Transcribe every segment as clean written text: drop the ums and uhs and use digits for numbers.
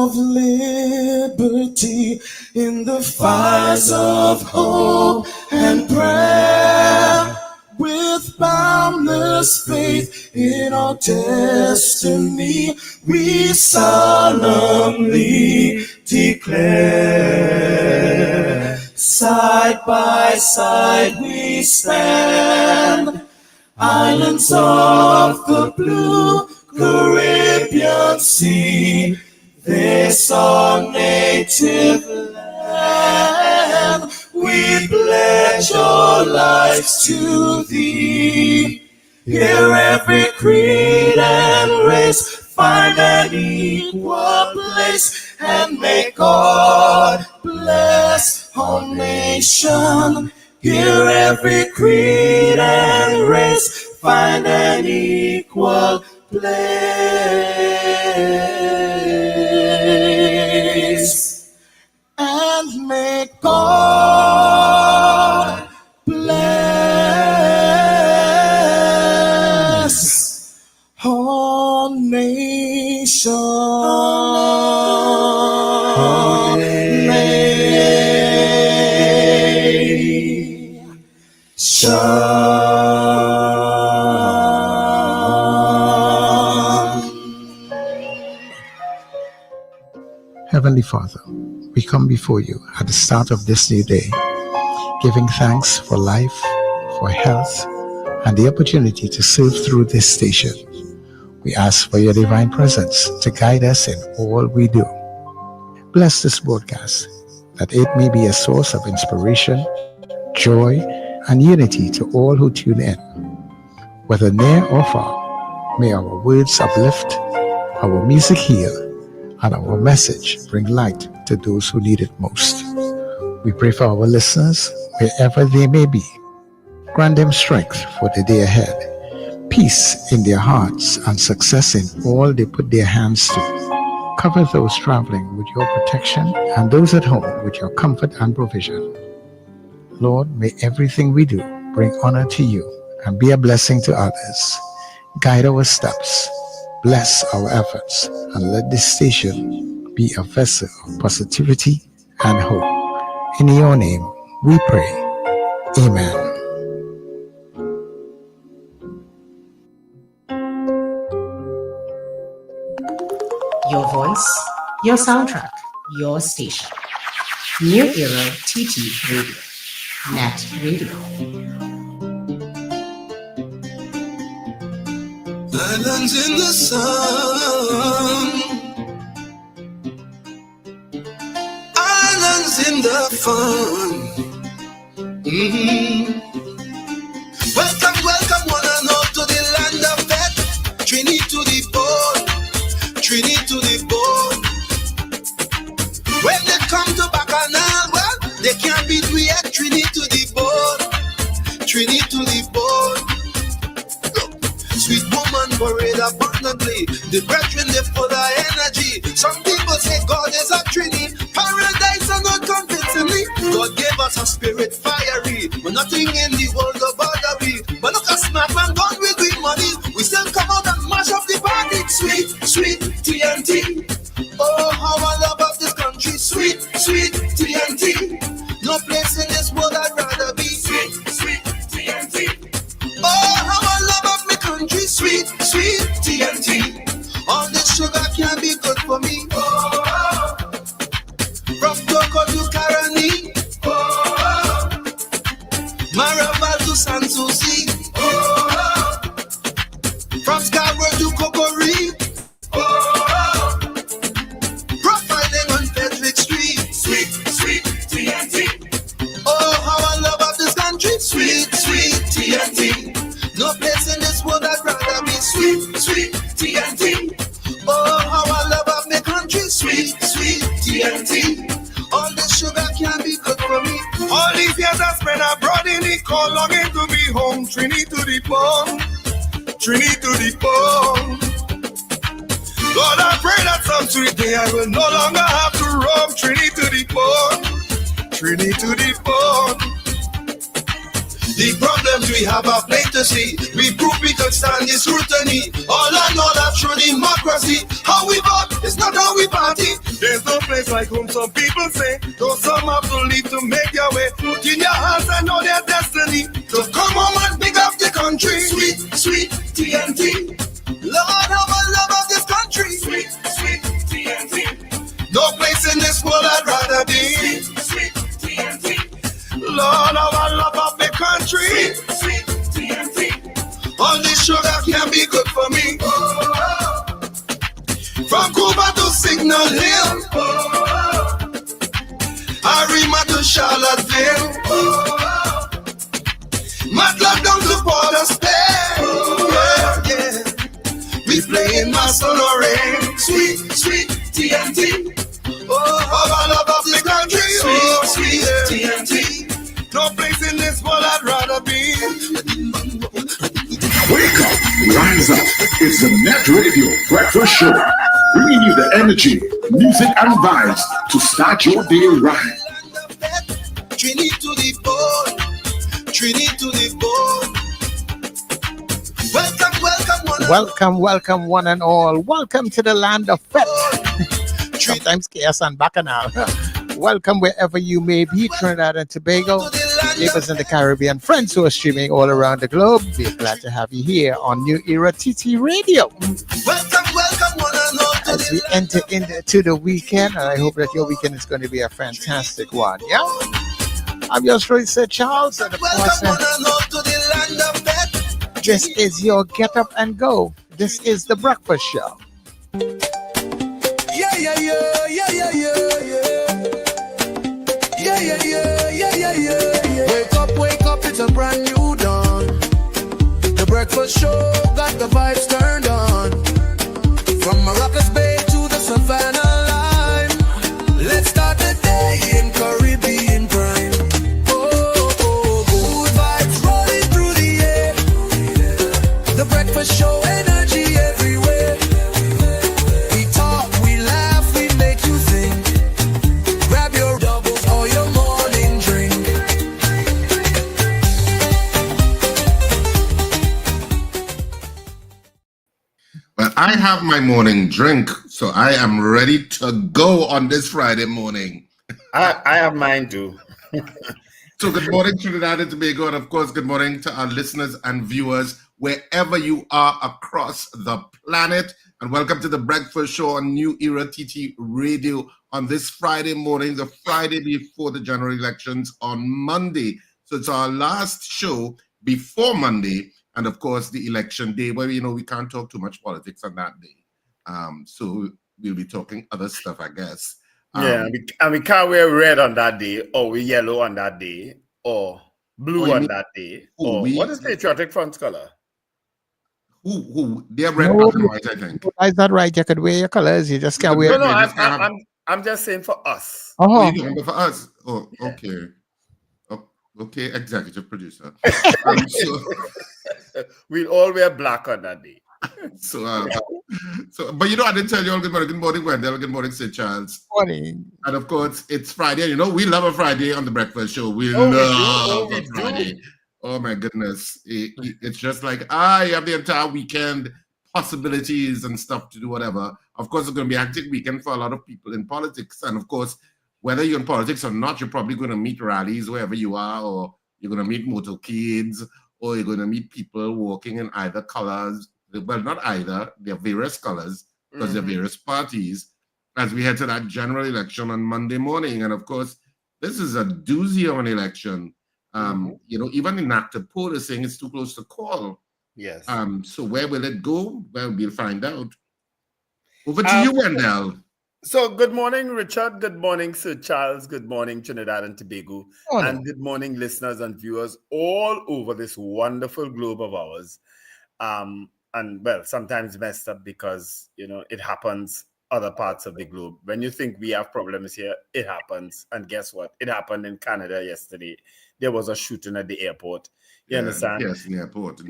of liberty, in the fires of hope and prayer, with boundless faith in our destiny, we solemnly declare, side by side we stand, islands of the blue Caribbean Sea, this our native land, we pledge our lives to thee. Here every creed and race find an equal place, and may God bless our nation. Here every creed and race find an equal place, and may God bless our Heavenly Father, we come before you at the start of this new day, giving thanks for life, for health, and the opportunity to serve through this station. We ask for your divine presence to guide us in all we do. Bless this broadcast, that it may be a source of inspiration, joy, and unity to all who tune in. Whether near or far, may our words uplift, our music heal, and our message bring light to those who need it most. We pray for our listeners, wherever they may be. Grant them strength for the day ahead, peace in their hearts, and success in all they put their hands to. Cover those traveling with your protection, and those at home with your comfort and provision. Lord, may everything we do bring honor to you and be a blessing to others. Guide our steps, bless our efforts, and let this station be a vessel of positivity and hope. In your name we pray. Amen. Your voice, your soundtrack, your station. New Era TT Radio, Net Radio. Islands in the sun, islands in the fun. Welcome, welcome one and all to the land of death. Trinity to the bone, Trinity to the bone. When they come to Bacchanal, well, they can't beat we at Trinity to the bone, Trinity to the bone. Sweet woman buried abundantly. The brethren, they full of energy. Some people say God is a Trinity. Paradise are not convincingly. God gave us a spirit fiery, but nothing in the world will bother we. But look at Snap and gone with green money. We still come out and mash up the party. Sweet, sweet TNT. Oh, how I love of this country. Sweet, sweet TNT. No place in this world I'd rather be. Sweet, sweet TNT. Oh, how I love of my country. Sweet, sweet TNT. All this sugar can be good for me. Oh, from Toko to Caroni. Oh, Maraval to Sanssouci. Oh, from Scarborough to Kokori. Oh, profiling on Frederick Street. Sweet, sweet TNT. Oh, how I love of this country. Sweet, sweet TNT. No place in this world I'd rather be. Sweet, sweet TNT. Oh, how I love of my country. Sweet, sweet TNT. All this sugar can be good for me. All these years I spent abroad in the cold, longing to be home. Trinity to the bone, Trinity to the bone. Lord, I pray that some sweet day I will no longer have to roam. Trinity to the bone, Trinity to the bone. The problems we have are plain to see. We prove we can stand this scrutiny. All I know that through democracy, how we vote is not how we party. like home, some people say. Though some have to leave to make their way. Put in your hands and know their destiny. So come home and pick up the country. Sweet, sweet TNT. Lord, how I love this country. Sweet, sweet TNT. No place in this world I'd rather be. Sweet, sweet TNT. Lord, how I love the country. Sweet, sweet TNT. All this sugar can be good for me. Oh. From Cuba to Signal Hill, oh. Arima to Charlottesville, oh. Matlock down to Port of Spain, oh. Yeah, yeah. We playing Masonore, sweet, sweet TNT. Oh, I love the country, sweet, sweet TNT. No place in this world I'd rather be. Wake up, rise up. It's the Net Radio Breakfast Show, bringing you the energy, music, and vibes to start your day right. Trinity to the bone, Trinity to the bone. Welcome, welcome, Welcome, one and all. Welcome to the land of Fet. Sometimes chaos and bacchanal. Welcome wherever you may be, Trinidad and Tobago, neighbors in the Caribbean, friends who are streaming all around the globe. We're glad to have you here on New Era TT Radio. Welcome, one and all. As we enter into the weekend, and I hope that your weekend is going to be a fantastic one. Yeah, I'm your story, Sir Charles, and of course, this is your Get Up and Go. This is the Breakfast Show. Yeah. Wake up, it's a brand new dawn. The Breakfast Show got the vibes turned on. From Maracas Bay to the Savannah line. Let's start the day in Caribbean prime. Oh, good vibes rolling through the air. The Breakfast Show energy everywhere. We talk, we laugh, we make you think. Grab your doubles or your morning drink. Well, I have my morning drink, so I am ready to go on this Friday morning. I have mine too. So good morning, Trinidad and Tobago, and of course, good morning to our listeners and viewers wherever you are across the planet. And welcome to the Breakfast Show on New Era TT Radio on this Friday morning, the Friday before the general elections on Monday. So it's our last show before Monday. And of course, the election day, where, we can't talk too much politics on that day. So we'll be talking other stuff, I guess. And we can't wear red on that day, or we yellow on that day, or blue on that day. Or what is Patriotic Front's color? Who? They're red, black, and white, I think. Is that right? You could wear your colors. You just can't wear. No, I'm just saying for us. Oh, for us. Oh, okay. Okay, executive producer. We'll all wear black on that day. But I didn't tell you all good morning, Wendell, good morning, Sid Charles. Morning. And of course, it's Friday. We love a Friday on the Breakfast Show. We love a Friday. Oh my goodness. It's just like, you have the entire weekend, possibilities and stuff to do whatever. Of course, it's going to be a hectic weekend for a lot of people in politics. And of course, whether you're in politics or not, you're probably going to meet rallies wherever you are, or you're going to meet motorcades, or you're going to meet people walking in either colors. Well, not either. There are various colors because there are various parties as we head to that general election on Monday morning. And of course, this is a doozy of an election. Even inactive poll is saying it's too close to call. Yes. So where will it go? Well, we'll find out. Over to you, Wendell. So good morning, Richard. Good morning, Sir Charles. Good morning, Trinidad and Tobago. And good morning, listeners and viewers all over this wonderful globe of ours. And well, sometimes messed up because, it happens other parts of the globe. When you think we have problems here, it happens. And guess what? It happened in Canada yesterday. There was a shooting at the airport. You understand? Pearson Airport.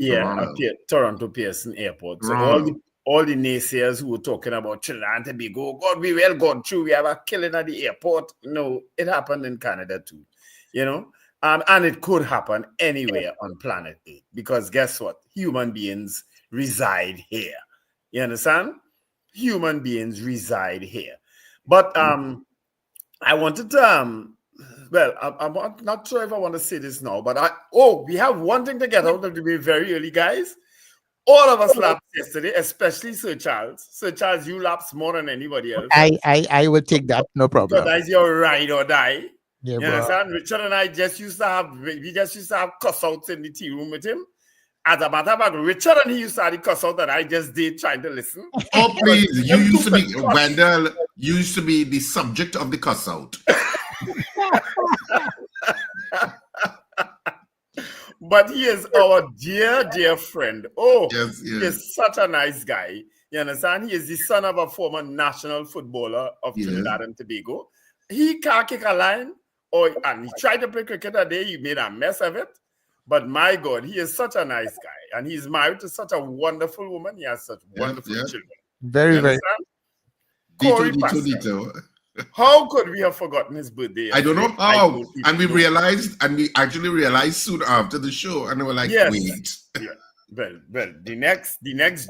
Toronto Pearson Airport. So all the naysayers who were talking about Trinidad and Tobago, God, we well gone through. We have a killing at the airport. No, it happened in Canada too. And it could happen anywhere on planet Earth. Because guess what? Human beings reside here. You understand? Human beings reside here. But I wanted to well, I'm not sure if I want to say this now, but we have one thing to get out of the way very early, guys. All of us lapped yesterday, especially Sir Charles. Sir Charles, you lapped more than anybody else. I will take that, no problem. So that's your ride or die. Yeah, you understand? Richard and I just used to have cuss outs in the tea room with him. As a matter of fact, Richard and he used to have the cuss out that I just did trying to listen. Oh, please. You used to be, Wendell, you used to be the subject of the cuss out. But he is our dear friend. Oh, yes. He is such a nice guy. You understand? He is the son of a former national footballer of Trinidad and Tobago. He can't kick a line, and he tried to play cricket that day. He made a mess of it. But my God, he is such a nice guy. And he's married to such a wonderful woman. He has such wonderful children. Very. Corey Pascal. How could we have forgotten his birthday? I don't know how. And we actually realized soon after the show, and they were like, wait. Yeah. Well, the next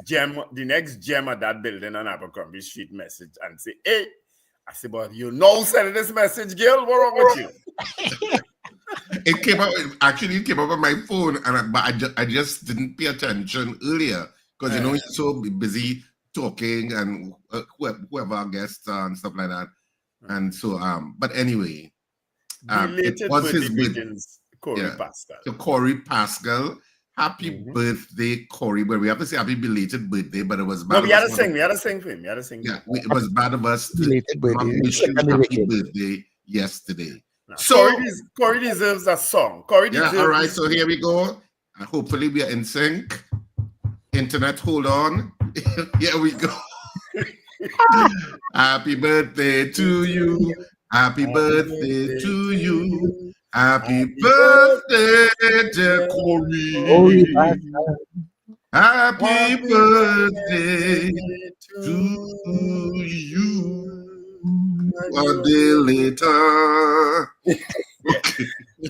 gem at that building on Abercrombie Street message and say, hey, I said, but you know sending this message, girl, what wrong with you? It came up on my phone, but I just didn't pay attention earlier because you know you're so busy talking and whoever our guests are and stuff like that. And so, but anyway, it was his birthday. Corey Pascal. So Corey Pascal, happy birthday, Corey. But we have to say happy belated birthday, but it was bad. No, we had to sing for him. Yeah, it was bad of us to not wish you happy birthday yesterday. So Corey deserves a song. All right. So here we go. Hopefully we are in sync. Internet, hold on. Here we go. Happy birthday to you. Happy birthday to you. Happy birthday, dear Corey. Happy birthday to you. A day later.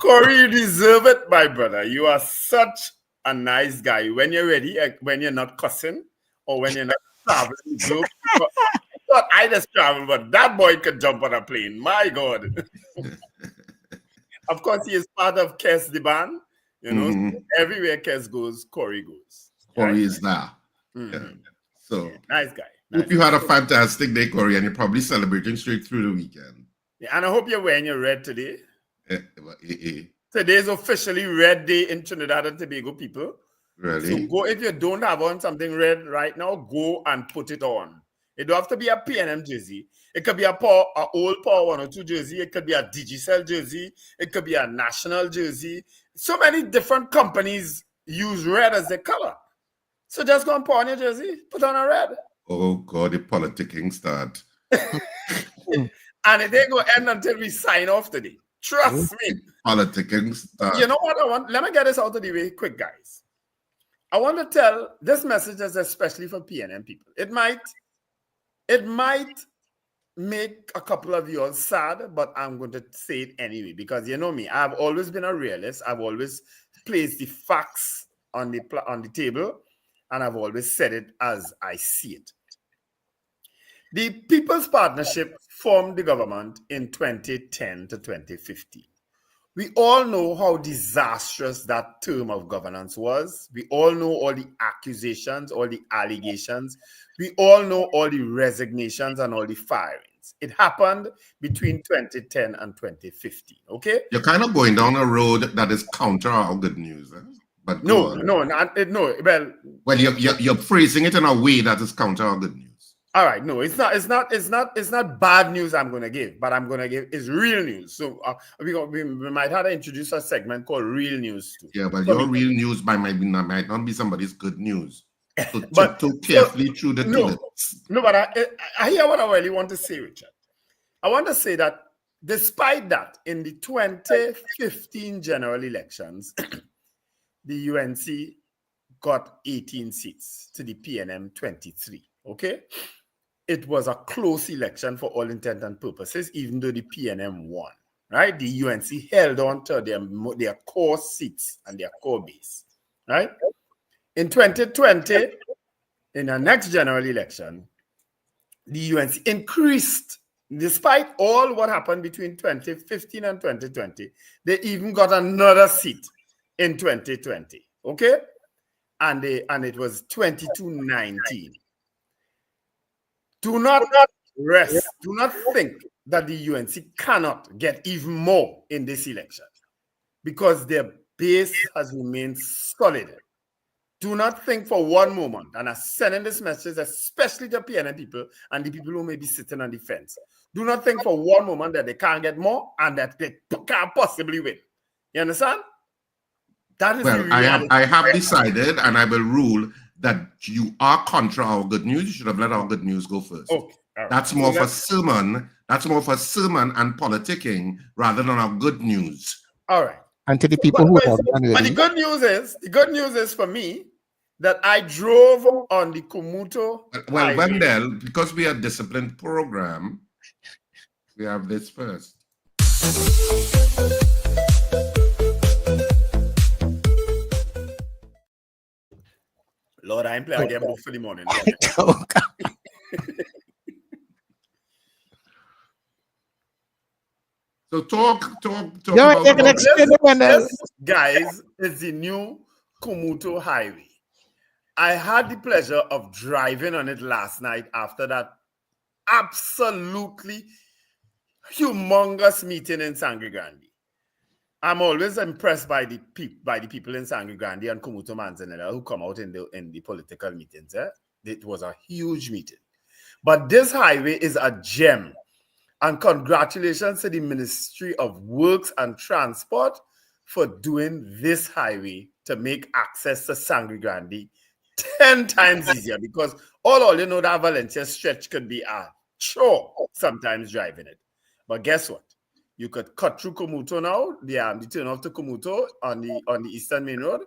Corey, you deserve it, my brother. You are such a nice guy. When you're ready, when you're not cussing, or when you're not traveling, I just travel, but that boy could jump on a plane. My God. Of course, he is part of Kes, the band. You know, everywhere Kes goes, Corey goes. Corey is there. Yeah. So nice guy. Hope you had a fantastic day, Corey, and you're probably celebrating straight through the weekend. Yeah, and I hope you're wearing your red today. Today's officially Red Day in Trinidad and Tobago, people. Really? So go, if you don't have on something red right now, go and put it on. It don't have to be a P&M jersey. It could be a old Power 102 jersey. It could be a Digicel jersey. It could be a national jersey. So many different companies use red as their color. So just go and put on your jersey, put on a red. Oh, God, the politicking start. And it ain't going to end until we sign off today. Trust me. Politicking start. You know what I want? Let me get this out of the way quick, guys. I want to tell this message is especially for PNM people. It might make a couple of you all sad, but I'm going to say it anyway because you know me. I've always been a realist. I've always placed the facts on the table, and I've always said it as I see it. The People's Partnership formed the government in 2010 to 2015. We all know how disastrous that term of governance was. We all know all the accusations, all the allegations. We all know all the resignations and all the firings. It happened between 2010 and 2015, okay? You're kind of going down a road that is counter our good news. But no. Well, you're phrasing it in a way that is counter our good news. All right, no, it's not bad news I'm going to give, but I'm going to give is real news. So we might have to introduce a segment called Real News too. Yeah, but your real news might not be somebody's good news. So but too carefully through the tulips. No, but I hear what I really want to say, Richard. I want to say that despite that, in the 2015 general elections, the UNC got 18 seats to the PNM 23. Okay. It was a close election for all intent and purposes, even though the PNM won, right? The UNC held on to their core seats and their core base, right? In 2020, in the next general election, the UNC increased Despite all what happened between 2015 and 2020, they even got another seat in 2020. Okay? And it was 22-19. Do not rest. Do not think that the UNC cannot get even more in this election, because their base has remained solid. Do not think for one moment, and I'm sending this message especially to PNN people and the people who may be sitting on the fence. Do not think for one moment that they can't get more and that they can't possibly win. You understand? That is well, I have decided, and I will rule that you are contra our good news. You should have let our good news go first. Okay. Right. That's more for sermon. That's more for sermon and politicking rather than our good news. All right. And to the people who have done but the good news is for me that I drove on the Komuto. Well, Wendell, because we are a disciplined program, we have this first. Lord, I ain't playing again both for the morning. So talk about this, guys, is the new Komuto Highway. I had the pleasure of driving on it last night after that absolutely humongous meeting in Sangre Grande. I'm always impressed by the people in Sangre Grande and Komuto Manzanilla who come out in the political meetings. It was a huge meeting. But this highway is a gem. And congratulations to the Ministry of Works and Transport for doing this highway to make access to Sangre Grande 10 times easier, because all you know, that Valencia stretch could be a chore sometimes driving it. But guess what? You could cut through Komuto now, the turn off to Komuto on the Eastern Main Road,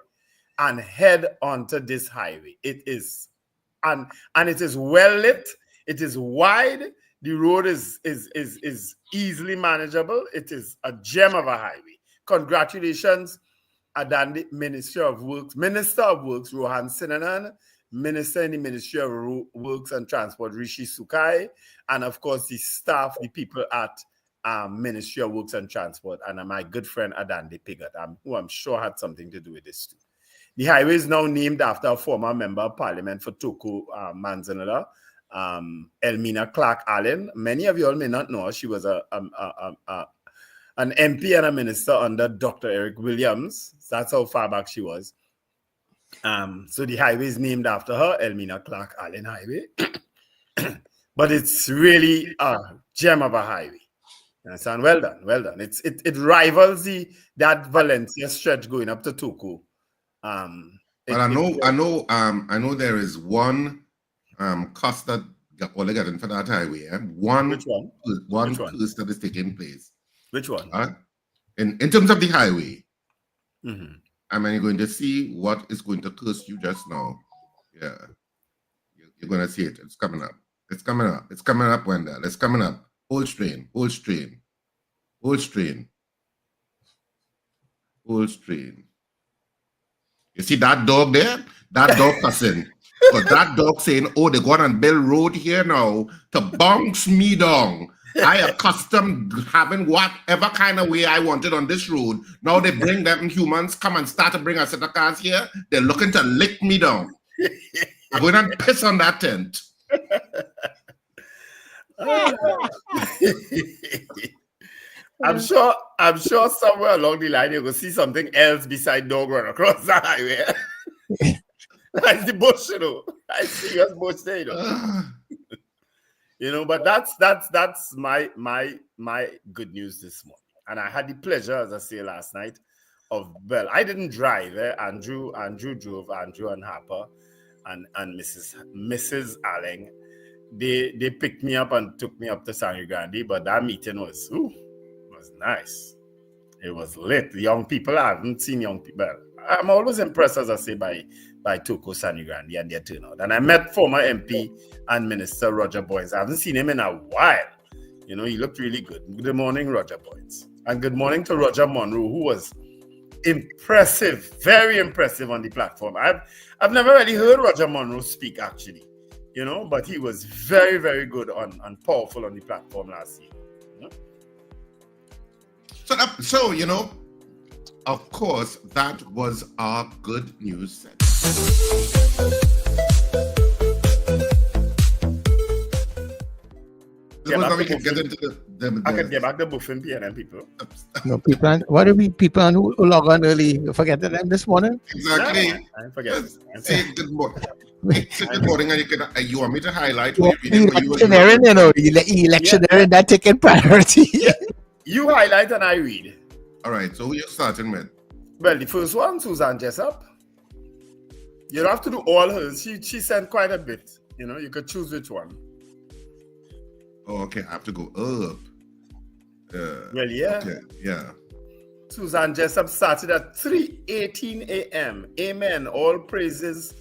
and head onto this highway. It is, and it is well lit. It is wide. The road is easily manageable. It is a gem of a highway. Congratulations, Adandi, Minister of Works, Rohan Sinanan, Minister in the Ministry of Works and Transport, Rishi Sukai, and of course the staff, the people at Ministry of Works and Transport, and my good friend Adandi Pigot, who I'm sure had something to do with this too. The highway is now named after a former member of Parliament for Toko Manzanilla, Elmina Clark Allen. Many of you all may not know her. She was an MP and a minister under Dr. Eric Williams. That's how far back she was. So the highway is named after her, Elmina Clark Allen Highway. But it's really a gem of a highway. You understand? Well done, well done. It rivals that Valencia stretch going up to Toko. But I know there is one cost that all they getting for that highway. One curse that is taking place. Which one? In terms of the highway, mm-hmm. You're going to see what is going to curse you just now. Yeah, you're going to see it. It's coming up. It's coming up. It's coming up, Wendell. It's coming up. Hold strain. Hold strain. Hold strain. Hold strain. You see that dog there? That dog cussing. Because that dog saying, oh, they're going to build road here now to bounce me down. I accustomed having whatever kind of way I wanted on this road. Now they bring them humans, come and start to bring a set of cars here. They're looking to lick me down. I'm going to piss on that tent. I'm sure somewhere along the line you're going to see something else beside dog run across the highway. That's the bush, you know. I see us bush there, you know. You know, but that's my good news this morning. And I had the pleasure, as I say last night, I didn't drive. Andrew drove, Andrew and Harper and Mrs. Allen. They picked me up and took me up to Sangre Grande, but that meeting was nice. It was lit. The young people, I haven't seen young people. I'm always impressed, as I say, by Toko Sangre Grande and their turnout. And I met former MP and Minister Roger Boynes. I haven't seen him in a while. You know, he looked really good. Good morning, Roger Boynes. And good morning to Roger Monroe, who was impressive, very impressive on the platform. I've never really heard Roger Monroe speak, actually. but he was very, very good and powerful on the platform last year. So, of course, that was our good news set. Now we can get into I can get back the buffing PNM people. No, people, what do we people who log on early forget them this morning? Exactly. Yeah, I forget. Say good morning. Say good morning, and you want me to highlight Yeah, what you electioneering, electioneering that taking priority. Yeah. You highlight and I read. All right, so who you starting with? Well, the first one, Susan Jessup. You don't have to do all hers. She sent quite a bit. You could choose which one. Oh, okay, I have to go up. Well, yeah. Okay, yeah. Susan Jessup started at 3:18 a.m. Amen. All praises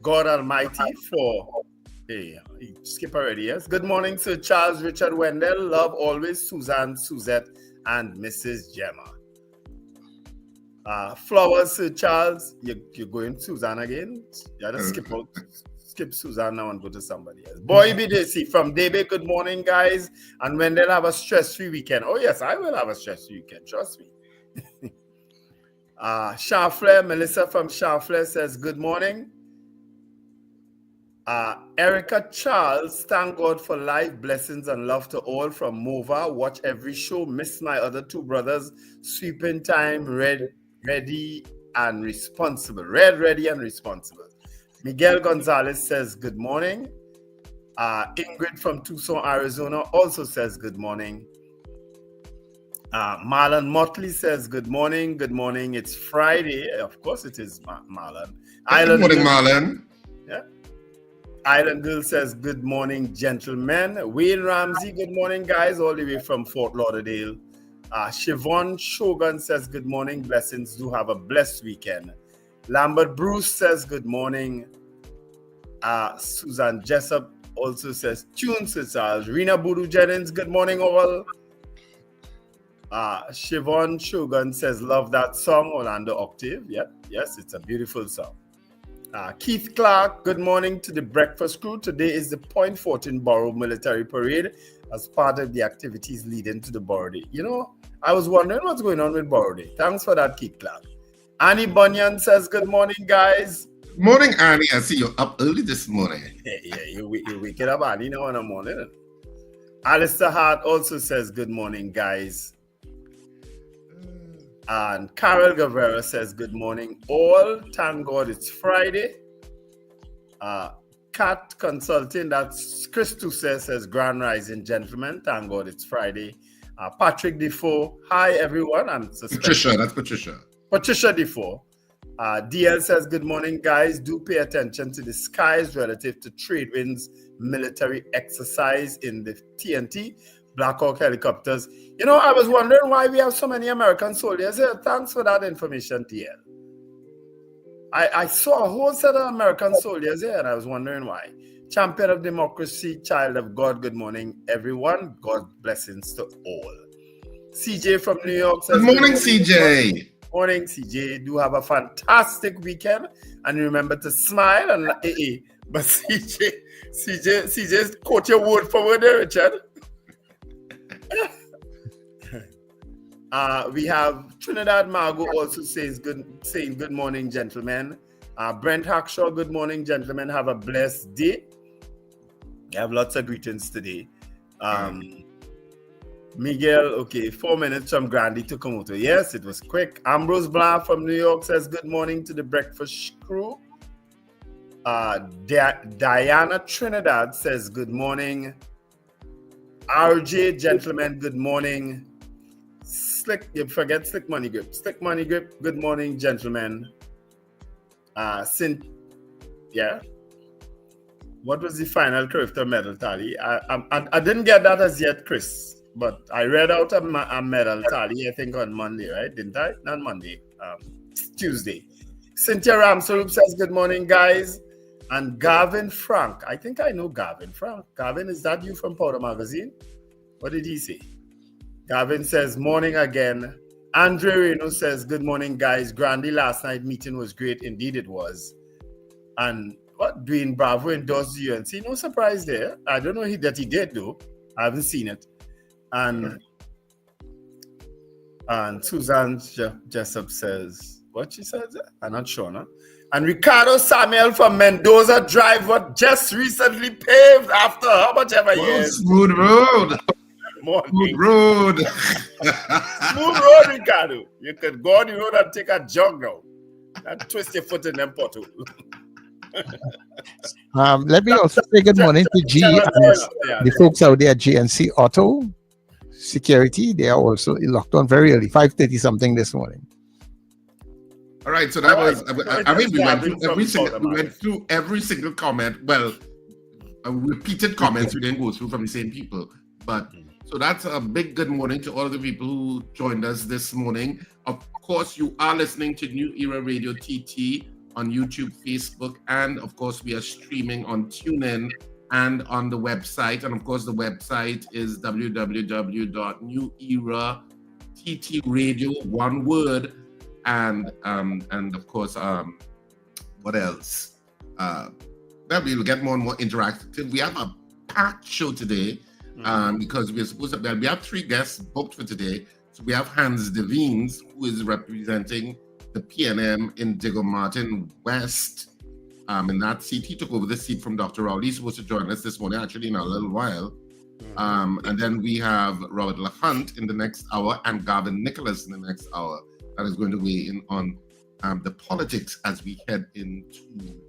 God Almighty for... Hey, skip already, yes? Good morning, Sir Charles, Richard, Wendell. Love always, Susan, Suzette, and Mrs. Gemma. Flowers, Sir Charles. You're going Susan again? You had to skip Susan now and go to somebody else. Boy BDC from David, good morning, guys. And when they'll have a stress-free weekend. Oh, yes, I will have a stress-free weekend. Trust me. Chanfleur, Melissa from Chanfleur says, good morning. Erica Charles, thank God for life, blessings and love to all from Mova. Watch every show. Miss my other two brothers. Sweeping time, ready and responsible. Ready and responsible. Miguel Gonzalez says good morning. Ingrid from Tucson, Arizona also says good morning. Marlon Motley says good morning. Good morning. It's Friday. Of course it is, Marlon. Good morning, Marlon. Yeah. Island Girl says good morning, gentlemen. Wayne Ramsey, good morning, guys, all the way from Fort Lauderdale. Siobhan Shogun says good morning. Blessings. Do have a blessed weekend. Lambert Bruce says good morning. Susan Jessup also says tune sisters. Rena Boodoo Jennings, good morning all. Siobhan Shogun says love that song, Orlando Octave. Yep, yes, it's a beautiful song. Keith Clark, good morning to the breakfast crew. Today is the Point Fortin Borough Military Parade as part of the activities leading to the Borough Day. I was wondering what's going on with Borough Day. Thanks for that, Keith Clark. Annie Bunyan says, good morning, guys. Morning, Annie. I see you're up early this morning. Yeah, you're waking up early now in the morning. Alistair Hart also says, good morning, guys. And Carol Guevara says, good morning, all. Thank God it's Friday. Cat Consulting, that's Christus says, grand rising, gentlemen. Thank God it's Friday. Patrick Defoe, hi, everyone. Patricia, that's Patricia. Patricia Defoe. DL says, good morning, guys. Do pay attention to the skies relative to Tradewind's military exercise in the TNT, Black Hawk helicopters. I was wondering why we have so many American soldiers here. Thanks for that information, DL. I saw a whole set of American soldiers here, and I was wondering why. Champion of democracy, child of God, good morning, everyone. God blessings to all. CJ from New York says, good morning, CJ. Morning, CJ. Do have a fantastic weekend, and remember to smile and but CJ, quote your word for word there, Richard. We have Trinidad Margo also saying good morning, gentlemen. Brent Hackshaw, good morning, gentlemen. Have a blessed day. I have lots of greetings today. Miguel, okay, 4 minutes from Grandy to Komoto. Yes, it was quick. Ambrose Blanc from New York says good morning to the breakfast crew. Diana Trinidad says good morning. RJ, gentlemen, good morning. You forget Slick Money Grip. Slick Money Grip, good morning, gentlemen. Yeah. What was the final Crafter medal tally? I didn't get that as yet, Chris. But I read out a medal tally, I think, on Monday, right? Didn't I? Not Monday. Tuesday. Cynthia Ramsarup says, good morning, guys. And Garvin Frank. I think I know Garvin Frank. Garvin, is that you from Powder Magazine? What did he say? Garvin says, morning again. Andre Reno says, good morning, guys. Grandy, last night meeting was great. Indeed, it was. And Dwayne Bravo endorsed UNC. No surprise there. I don't know that he did though. I haven't seen it. And Susan Jessup says, what she says? I'm not sure, no? And Ricardo Samuel from Mendoza Drive was just recently paved after how much ever years? Smooth road. Smooth road. Smooth road, Ricardo. You could go on the road and take a jog now. And twist your foot in them potholes. Let me also say good morning to G and the folks out there at GNC Auto Security. They are also locked on very early, 5:30 something this morning. All right, so that was. I mean, we went through every single comment. Well, repeated comments we didn't go through from the same people, but so that's a big good morning to all of the people who joined us this morning. Of course, you are listening to New Era Radio TT on YouTube, Facebook, and of course, we are streaming on TuneIn and on the website. And of course, the website is www.newera.ttradio, one word. And of course, what else? Well, we'll get more and more interactive. We have a packed show today because we're supposed to. Well, we have 3 guests booked for today. So we have Hans Des Vignes, who is representing the PNM in Diego Martin West. In that seat, he took over the seat from Dr. Rowley. He's supposed to join us this morning, actually, in a little while. And then we have Robert LaHunt in the next hour and Garvin Nicholas in the next hour. That is going to weigh in on the politics as we head into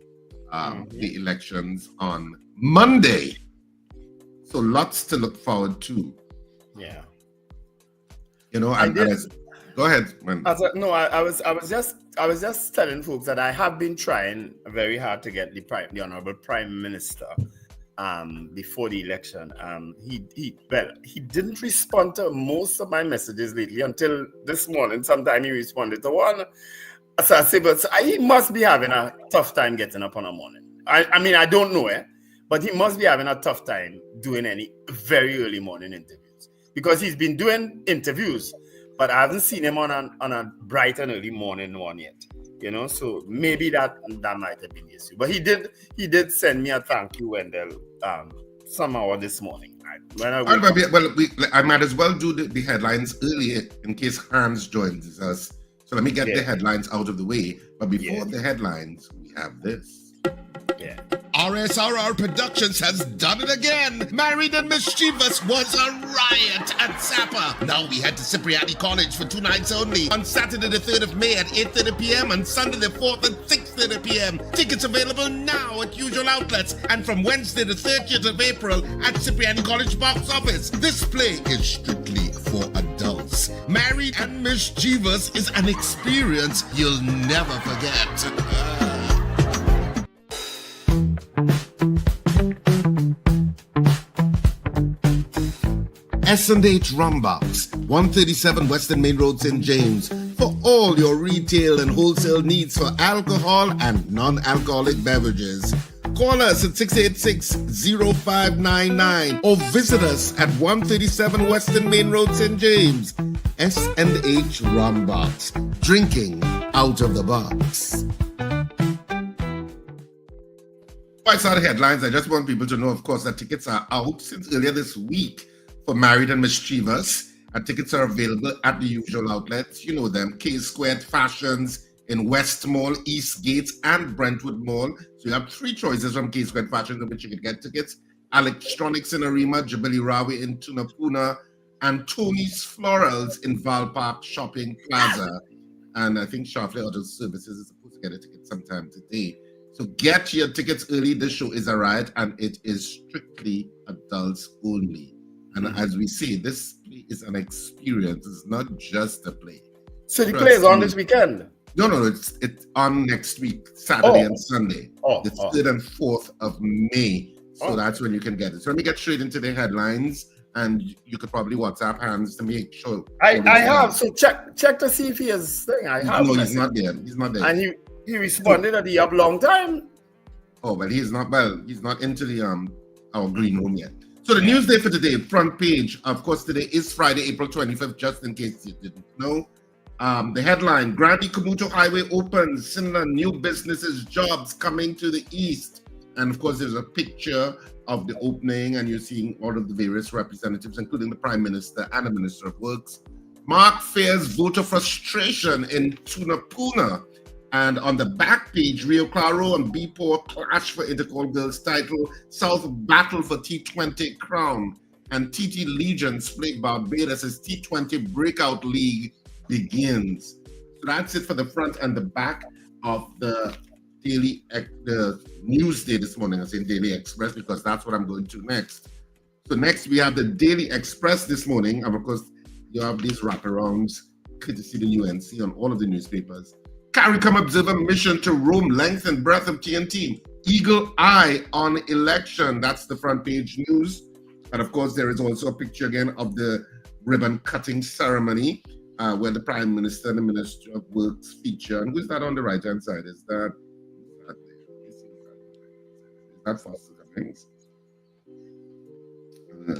the elections on Monday. So lots to look forward to. Yeah. You know, go ahead, man. I was just telling folks that I have been trying very hard to get the Honorable Prime Minister before the election. He didn't respond to most of my messages lately until this morning. Sometime he responded to one. So I say, but he must be having a tough time getting up on a morning. I mean, I don't know, but he must be having a tough time doing any very early morning interviews because he's been doing interviews, but I haven't seen him on a bright and early morning one yet. You know, so maybe that might have been the issue. But he did send me a thank you, Wendell, somehow this morning. I might as well do the headlines earlier in case Hans joins us. So let me get the headlines out of the way. But before the headlines, we have this. Yeah. RSRR Productions has done it again. Married and Mischievous was a riot at Zappa. Now we head to Cipriani College for 2 nights only. On Saturday the 3rd of May at 8:30 p.m. and Sunday the 4th at 6:30 p.m. Tickets available now at usual outlets and from Wednesday the 30th of April at Cipriani College box office. This play is strictly for adults. Married and Mischievous is an experience you'll never forget. S&H Rumbox, 137 Western Main Road, St. James, for all your retail and wholesale needs for alcohol and non-alcoholic beverages. Call us at 686-0599 or visit us at 137 Western Main Road, St. James. S&H Rumbox, drinking out of the box. Before I start the headlines, I just want people to know, of course, that tickets are out since earlier this week for Married and Mischievous. And tickets are available at the usual outlets. You know them, K Squared Fashions in West Mall, East Gates, and Brentwood Mall. So you have 3 choices from K Squared Fashions in which you can get tickets. Electronics in Arima, Jubilee Rawi in Tunapuna, and Tony's Florals in Val Park Shopping Plaza. And I think Sharpley Auto Services is supposed to get a ticket sometime today. So get your tickets early. This show is a riot, and it is strictly adults only. And as we say, this play is an experience. It's not just a play. So the play is on this weekend? No. It's on next week, Saturday and Sunday. The 3rd and 4th of May. So that's when you can get it. So let me get straight into the headlines, and you could probably WhatsApp Hans to make sure. I have. So check to see if he is thing. I have. No, he's not there. He's not there. And he responded that he have long time. Oh, well, he's not into the our green room yet. So the news day for today, front page. Of course, today is Friday, April 25th, just in case you didn't know. The headline, Grandi Komuto Highway opens, similar new businesses, jobs coming to the east. And of course, there's a picture of the opening, and you're seeing all of the various representatives, including the Prime Minister and the Minister of Works. Mark fears voter frustration in Tunapuna. And on the back page, Rio Claro and Bport clash for Intercol Girls title, South battle for T20 crown, and TT Legion split Barbados as T20 breakout league begins. So that's it for the front and the back of the the Newsday this morning. I say Daily Express because that's what I'm going to next. So next we have the Daily Express this morning, and of course you have these wraparounds courtesy the UNC on all of the newspapers. CARICOM Observer mission to Rome, length and breadth of TNT. Eagle eye on election. That's the front page news. And of course, there is also a picture again of the ribbon cutting ceremony where the Prime Minister and the Minister of Works feature. And who's that on the right-hand side? Is that Foster Cummings? I'm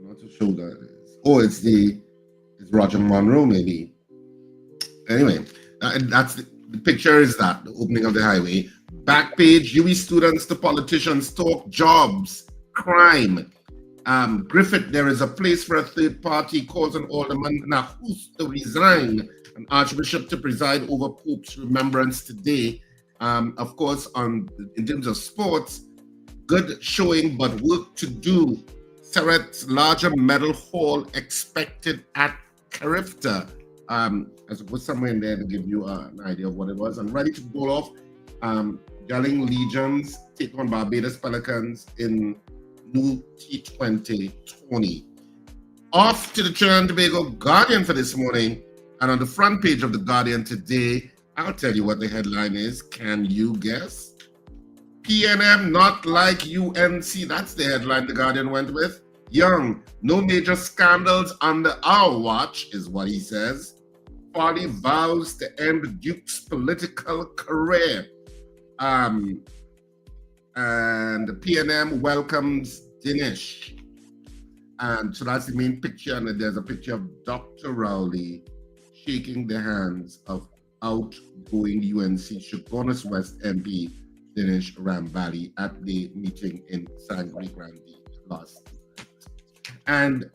not too sure that is. Oh, it's Roger Monroe, maybe. Anyway, that's the picture is that, the opening of the highway. Back page, UE students to politicians talk jobs, crime. Griffith, there is a place for a third party, calls on Alderman Nahus to resign, an archbishop to preside over Pope's remembrance today. Of course, in terms of sports, good showing, but work to do. Serret's larger medal haul expected at Carifta. I suppose somewhere in there to give you an idea of what it was. And ready to go off. Gelling Legions take on Barbados Pelicans in new T20 tourney. Off to the Trinidad and Tobago Guardian for this morning. And on the front page of the Guardian today, I'll tell you what the headline is. Can you guess? PNM not like UNC. That's the headline the Guardian went with. Young, no major scandals under our watch, is what he says. Party vows to end Duke's political career. And the PNM welcomes Dinesh. And so that's the main picture. And there's a picture of Dr. Rowley shaking the hands of outgoing UNC Chaguanas West MP Dinesh Rambali at the meeting in Sangre Grande last night. And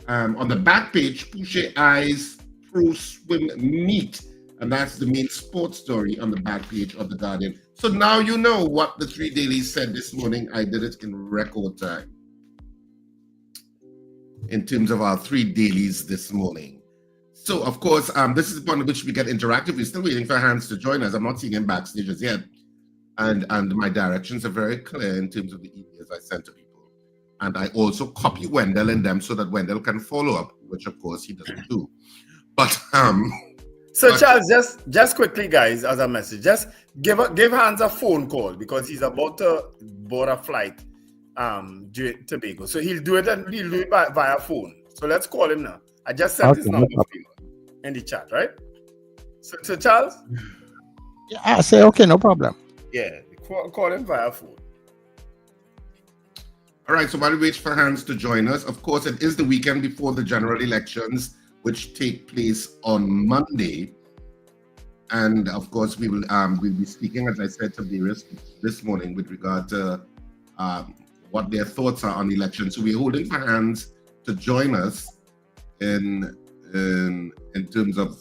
on the back page, Pouche Eyes Pro Swim Meet. And that's the main sports story on the back page of the Guardian. So now you know what the three dailies said this morning. I did it in record time in terms of our three dailies this morning. So, of course, this is the point at which we get interactive. We're still waiting for Hans to join us. I'm not seeing him backstage as yet. And my directions are very clear in terms of the emails I sent to people. And I also copy Wendell in them so that Wendell can follow up, which, of course, he doesn't do. But Charles, just quickly, guys, as a message, just give Hans a phone call because he's about to board a flight to Tobago. So he'll do it via phone. So let's call him now. I just sent his number for you in the chat, right? So Charles? Yeah, I say okay, no problem. Yeah, call him via phone. All right, so while we wait for Hans to join us, of course, it is the weekend before the general elections, which take place on Monday. And of course, we'll be speaking, as I said, to various this morning with regard to what their thoughts are on the election. So we're holding for Hans to join us in terms of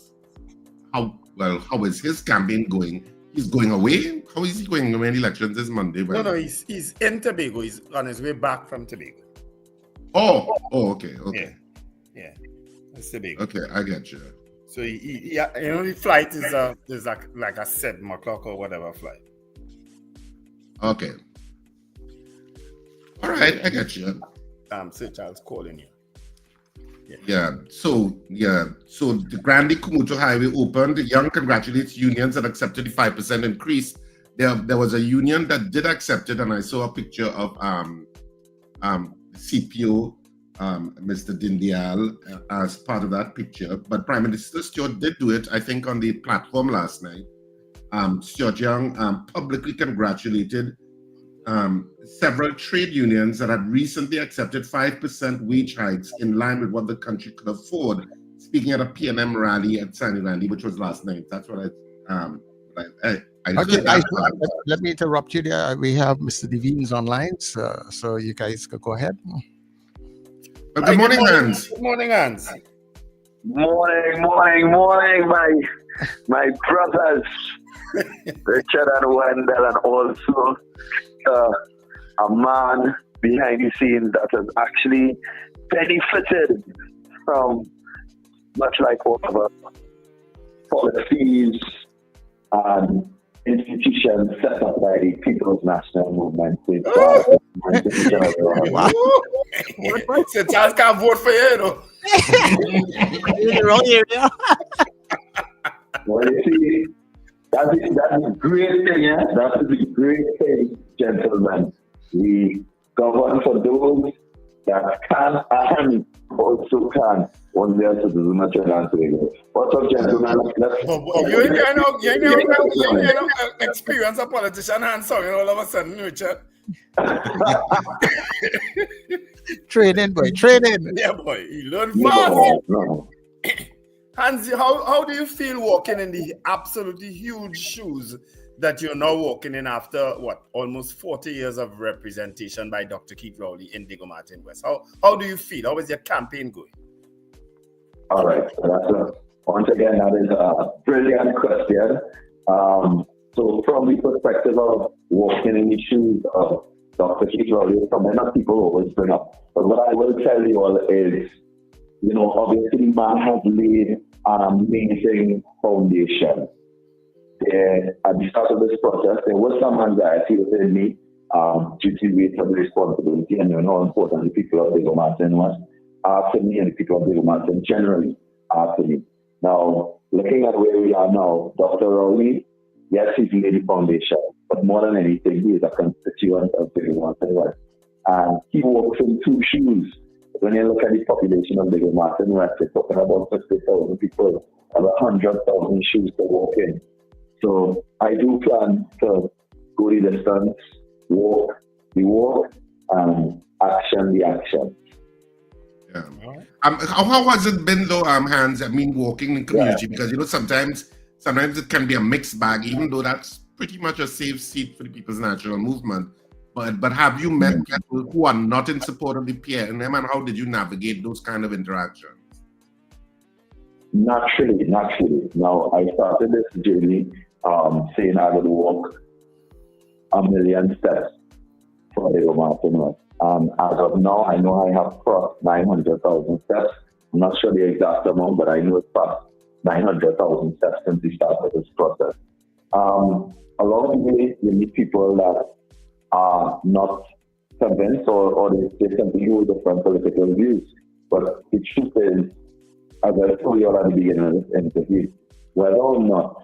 how is his campaign going. He's going away. How is he going away in elections this Monday? No, he's in Tobago. He's on his way back from Tobago. Oh, okay. Yeah. It's Tobago. Okay, I get you. So the flight is like a 7 o'clock or whatever flight. Okay. All right, I get you. Sir Charles calling you. Yeah. So the Grandi Komuto Highway opened. The Young congratulates unions that accepted the 5% increase. There was a union that did accept it, and I saw a picture of CPO, Mr. Dindial, as part of that picture. But Prime Minister Stuart did do it, I think, on the platform last night. Stuart Young publicly congratulated several trade unions that had recently accepted 5% wage hikes in line with what the country could afford. Speaking at a PNM rally at Trinidad, which was last night. That's what I Okay, guys, let me interrupt you there. We have Mr. Des Vignes online, so you guys can go ahead. Good morning, Hans. Good morning, Hans. Morning, my brothers, Richard and Wendell, and also a man behind the scenes that has actually benefited from much like all of our policies and institutions set up by the People's National Movement. So Charles can't vote for you, though. In the wrong area. Well, you see, that's a great thing, yeah? That is a great thing, gentlemen. We govern for those that can and also can. One day to do much and what's up, gentlemen? You know, experience a politician and so all of a sudden, Richard. Training, boy, training. Yeah, boy, you learn fast. No. Hans, how do you feel walking in the absolutely huge shoes that you're now walking in after, almost 40 years of representation by Dr. Keith Rowley in Diego Martin West? How do you feel? How is your campaign going? All right. So once again, that is a brilliant question. So from the perspective of walking in the shoes of Dr. Keith Rowley, something that people always bring up. But what I will tell you all is, obviously man has laid an amazing foundation. At the start of this process, there was some anxiety within me due to weight of responsibility, and how important the people of Diego Martin was after me, and the people of Diego Martin generally after me. Now, looking at where we are now, Dr. Rowley, yes, he's laid the foundation, but more than anything, he is a constituent of Diego Martin West. And he walks in two shoes. When you look at the population of Diego Martin West, we're talking about 50,000 people, and 100,000 shoes to walk in. So I do plan to go the distance, walk the walk, and action the action. Yeah. How has it been though, Hans? I mean, walking in community, because sometimes it can be a mixed bag, even though that's pretty much a safe seat for the People's National Movement. But have you met people who are not in support of the PNM, and how did you navigate those kind of interactions? Naturally. Now, I started this journey saying I would walk 1,000,000 steps for Diego Martin West. As of now, I know I have crossed 900,000 steps. I'm not sure the exact amount, but I know it's past 900,000 steps since the start of this process. Along the way, you meet people that are not convinced or they simply hold different political views. But the truth is, as I told you at the beginning of this interview, whether or not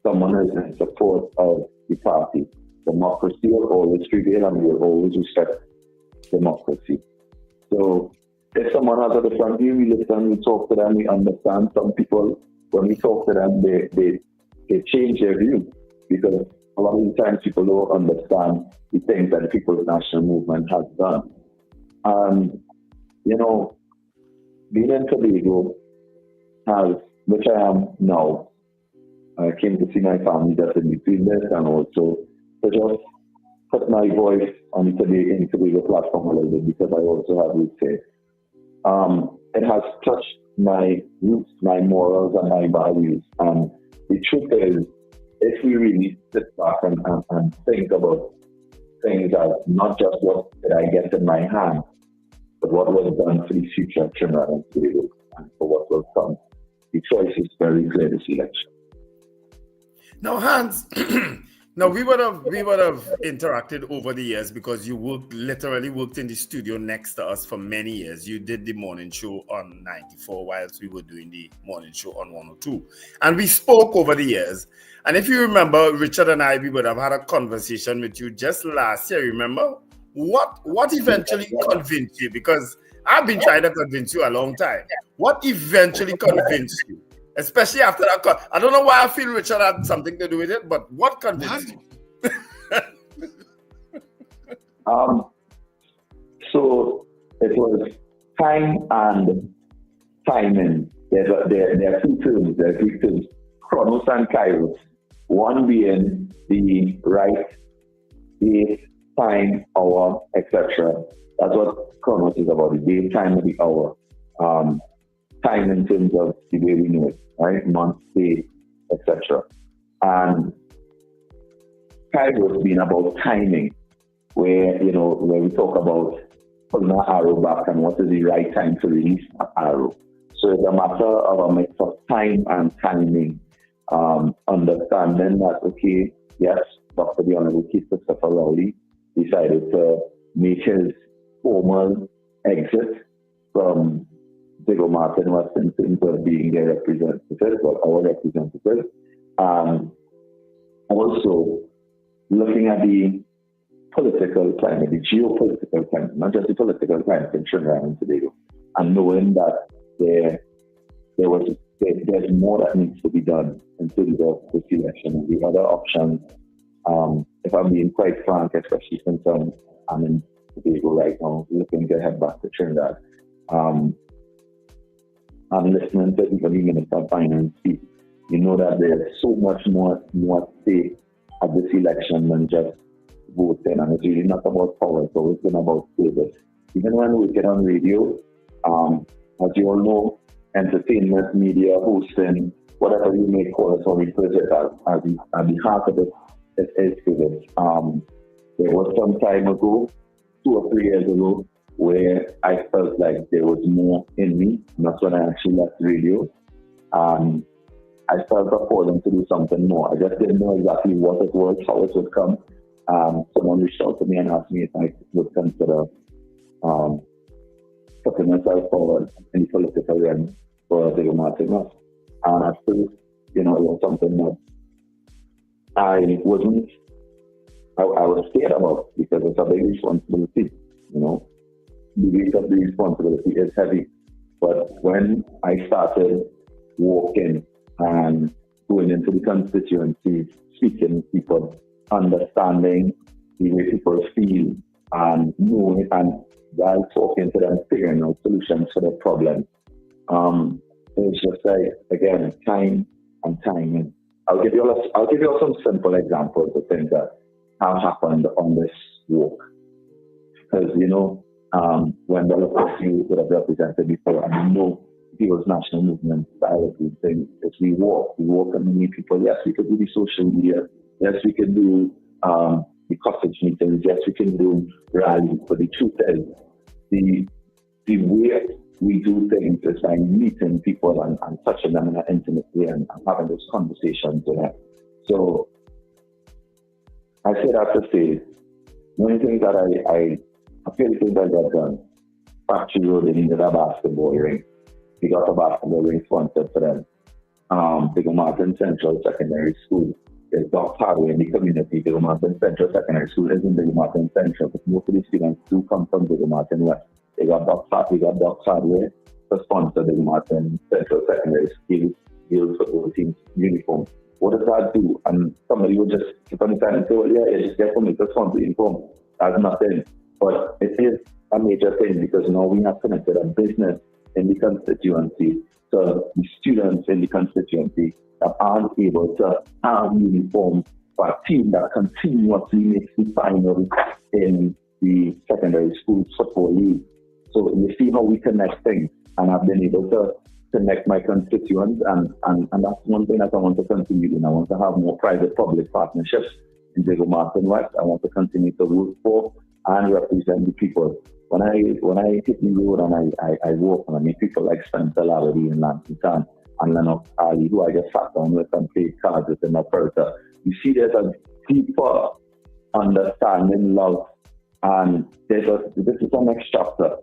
someone is in support of the party, democracy will always prevail, and we will always respect democracy. So if someone has a different view, we listen, we talk to them, we understand. Some people, when we talk to them, they change their view, because a lot of the times people don't understand the things that the People's National Movement has done. And, being in Tobago which I am now, I came to see my family just in between this, and also to just put my voice on the Tobago platform a little bit, because I also have roots here. It has touched my roots, my morals, and my values. And the truth is, if we really sit back and think about things as not just what did I get in my hand, but what was done for the future of Trinidad and Tobago and for what will come, the choice is very clear this election. Now, Hans, now we would have interacted over the years, because you literally worked in the studio next to us for many years. You did the morning show on 94 whilst we were doing the morning show on 102. And we spoke over the years. And if you remember, Richard and I, we would have had a conversation with you just last year, remember? What eventually convinced you? Because I've been trying to convince you a long time. What eventually convinced you? Especially after that. I don't know why I feel Richard had something to do with it, but what convinced you? So it was time and timing. There are two terms. There are three terms: chronos and kairos. One being the right date, time, hour, etc. That's what chronos is about: the day, time, and the hour. Time in terms of the way we know it, right? Month, day, etc. And kairos being about timing, where we talk about putting an arrow back and what is the right time to release an arrow. So it's a matter of a mix of time and timing. Understanding that, okay, yes, Dr. the Honorable Keith Christopher Rowley decided to make his formal exit from Diego Martin West in terms of being their representative or our representative. And also looking at the political climate, the geopolitical climate, not just the political climate in Trinidad and Tobago, and knowing that there's more that needs to be done in terms of this election. And the other options, if I'm being quite frank, especially since I'm in Tobago right now, looking to head back to Trinidad, I'm listening to even the Minister of Finance speak. You know that there's so much more at stake at this election than just voting, and it's really not about power, so it's been about service. Even when we get on radio, as you all know, entertainment, media, hosting, whatever you may call it or refer to it at the heart of it is service. There was some time ago, 2 or 3 years ago, where I felt like there was more in me, and that's when I actually left radio. I felt a calling to do something more. I just didn't know exactly what it was, how it would come. Someone reached out to me and asked me if I would consider putting myself forward in the political realm for Diego Martin West. And at first, it was something that I was scared about because it's a big responsibility, The weight of the responsibility is heavy. But when I started walking and going into the constituency, speaking to people, understanding the way people feel and knowing, and while talking to them, figuring out solutions for their problems. It's just like, again, time and timing. I'll give you all some simple examples of things that have happened on this walk. Because, when the local you would have represented before, and people's national movement style of doing things, is we walk and meet people. Yes, we could do the social media. Yes, we can do the cottage meetings. Yes, we can do rallies. But the truth is, the way we do things is by meeting people and touching them in an intimate way and having those conversations with them. So I say that to say, one thing that a few things I got done. Factory Road, they needed a basketball ring. We got a basketball ring sponsored for them. Diego Martin Central Secondary School is Doc Hardware in the community. Diego Martin Central Secondary School isn't Diego Martin Central, but most of the students do come from Diego Martin West. We got Doc Hardware to sponsor Diego Martin Central Secondary School football team's uniform. What does that do? And somebody would just keep on the and say, well, yeah, just get for me to sponsor the uniform. That's nothing. But it is a major thing because now we have connected a business in the constituency to the students in the constituency that aren't able to have uniforms for a team that continuously makes the final in the secondary school football league. So you see how we connect things, and I've been able to connect my constituents, and that's one thing that I want to continue doing. I want to have more private-public partnerships in Diego Martin West. I want to continue to work for and represent the people. When I hit the road and I walk and I meet people like Spencer Lavity and Lansing Tan and Lennox Ali, who I just sat down with and played cards with in Alberta, you see there's a deeper understanding, love, and this is the next chapter.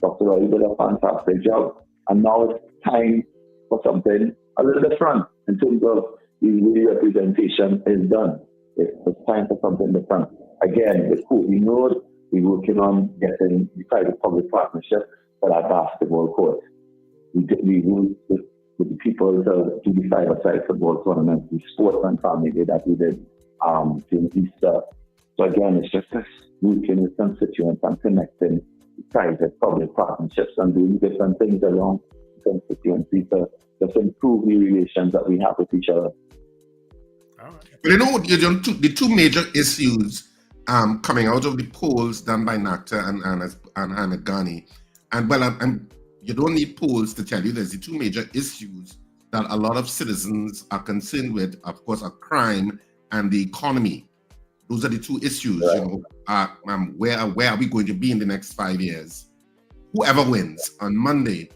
Dr. Roy did a fantastic job, and now it's time for something a little different in terms of the way representation is done. It's time for something different. Again, the Cody Road, we're working on getting the private-public partnership for that basketball court. We work with the people to do the five-a-side football tournament, the sports and family day that we did during Easter. So again, it's just this working with constituents and connecting private-public partnerships and doing different things around constituency to just improve the relations that we have with each other. But you know what? The two major issues coming out of the polls done by NACTA and Hannah Ghani, and you don't need polls to tell you there's the two major issues that a lot of citizens are concerned with, of course, are crime and the economy. Those are the two issues, right. Where are we going to be in the next 5 years? Whoever wins on Monday.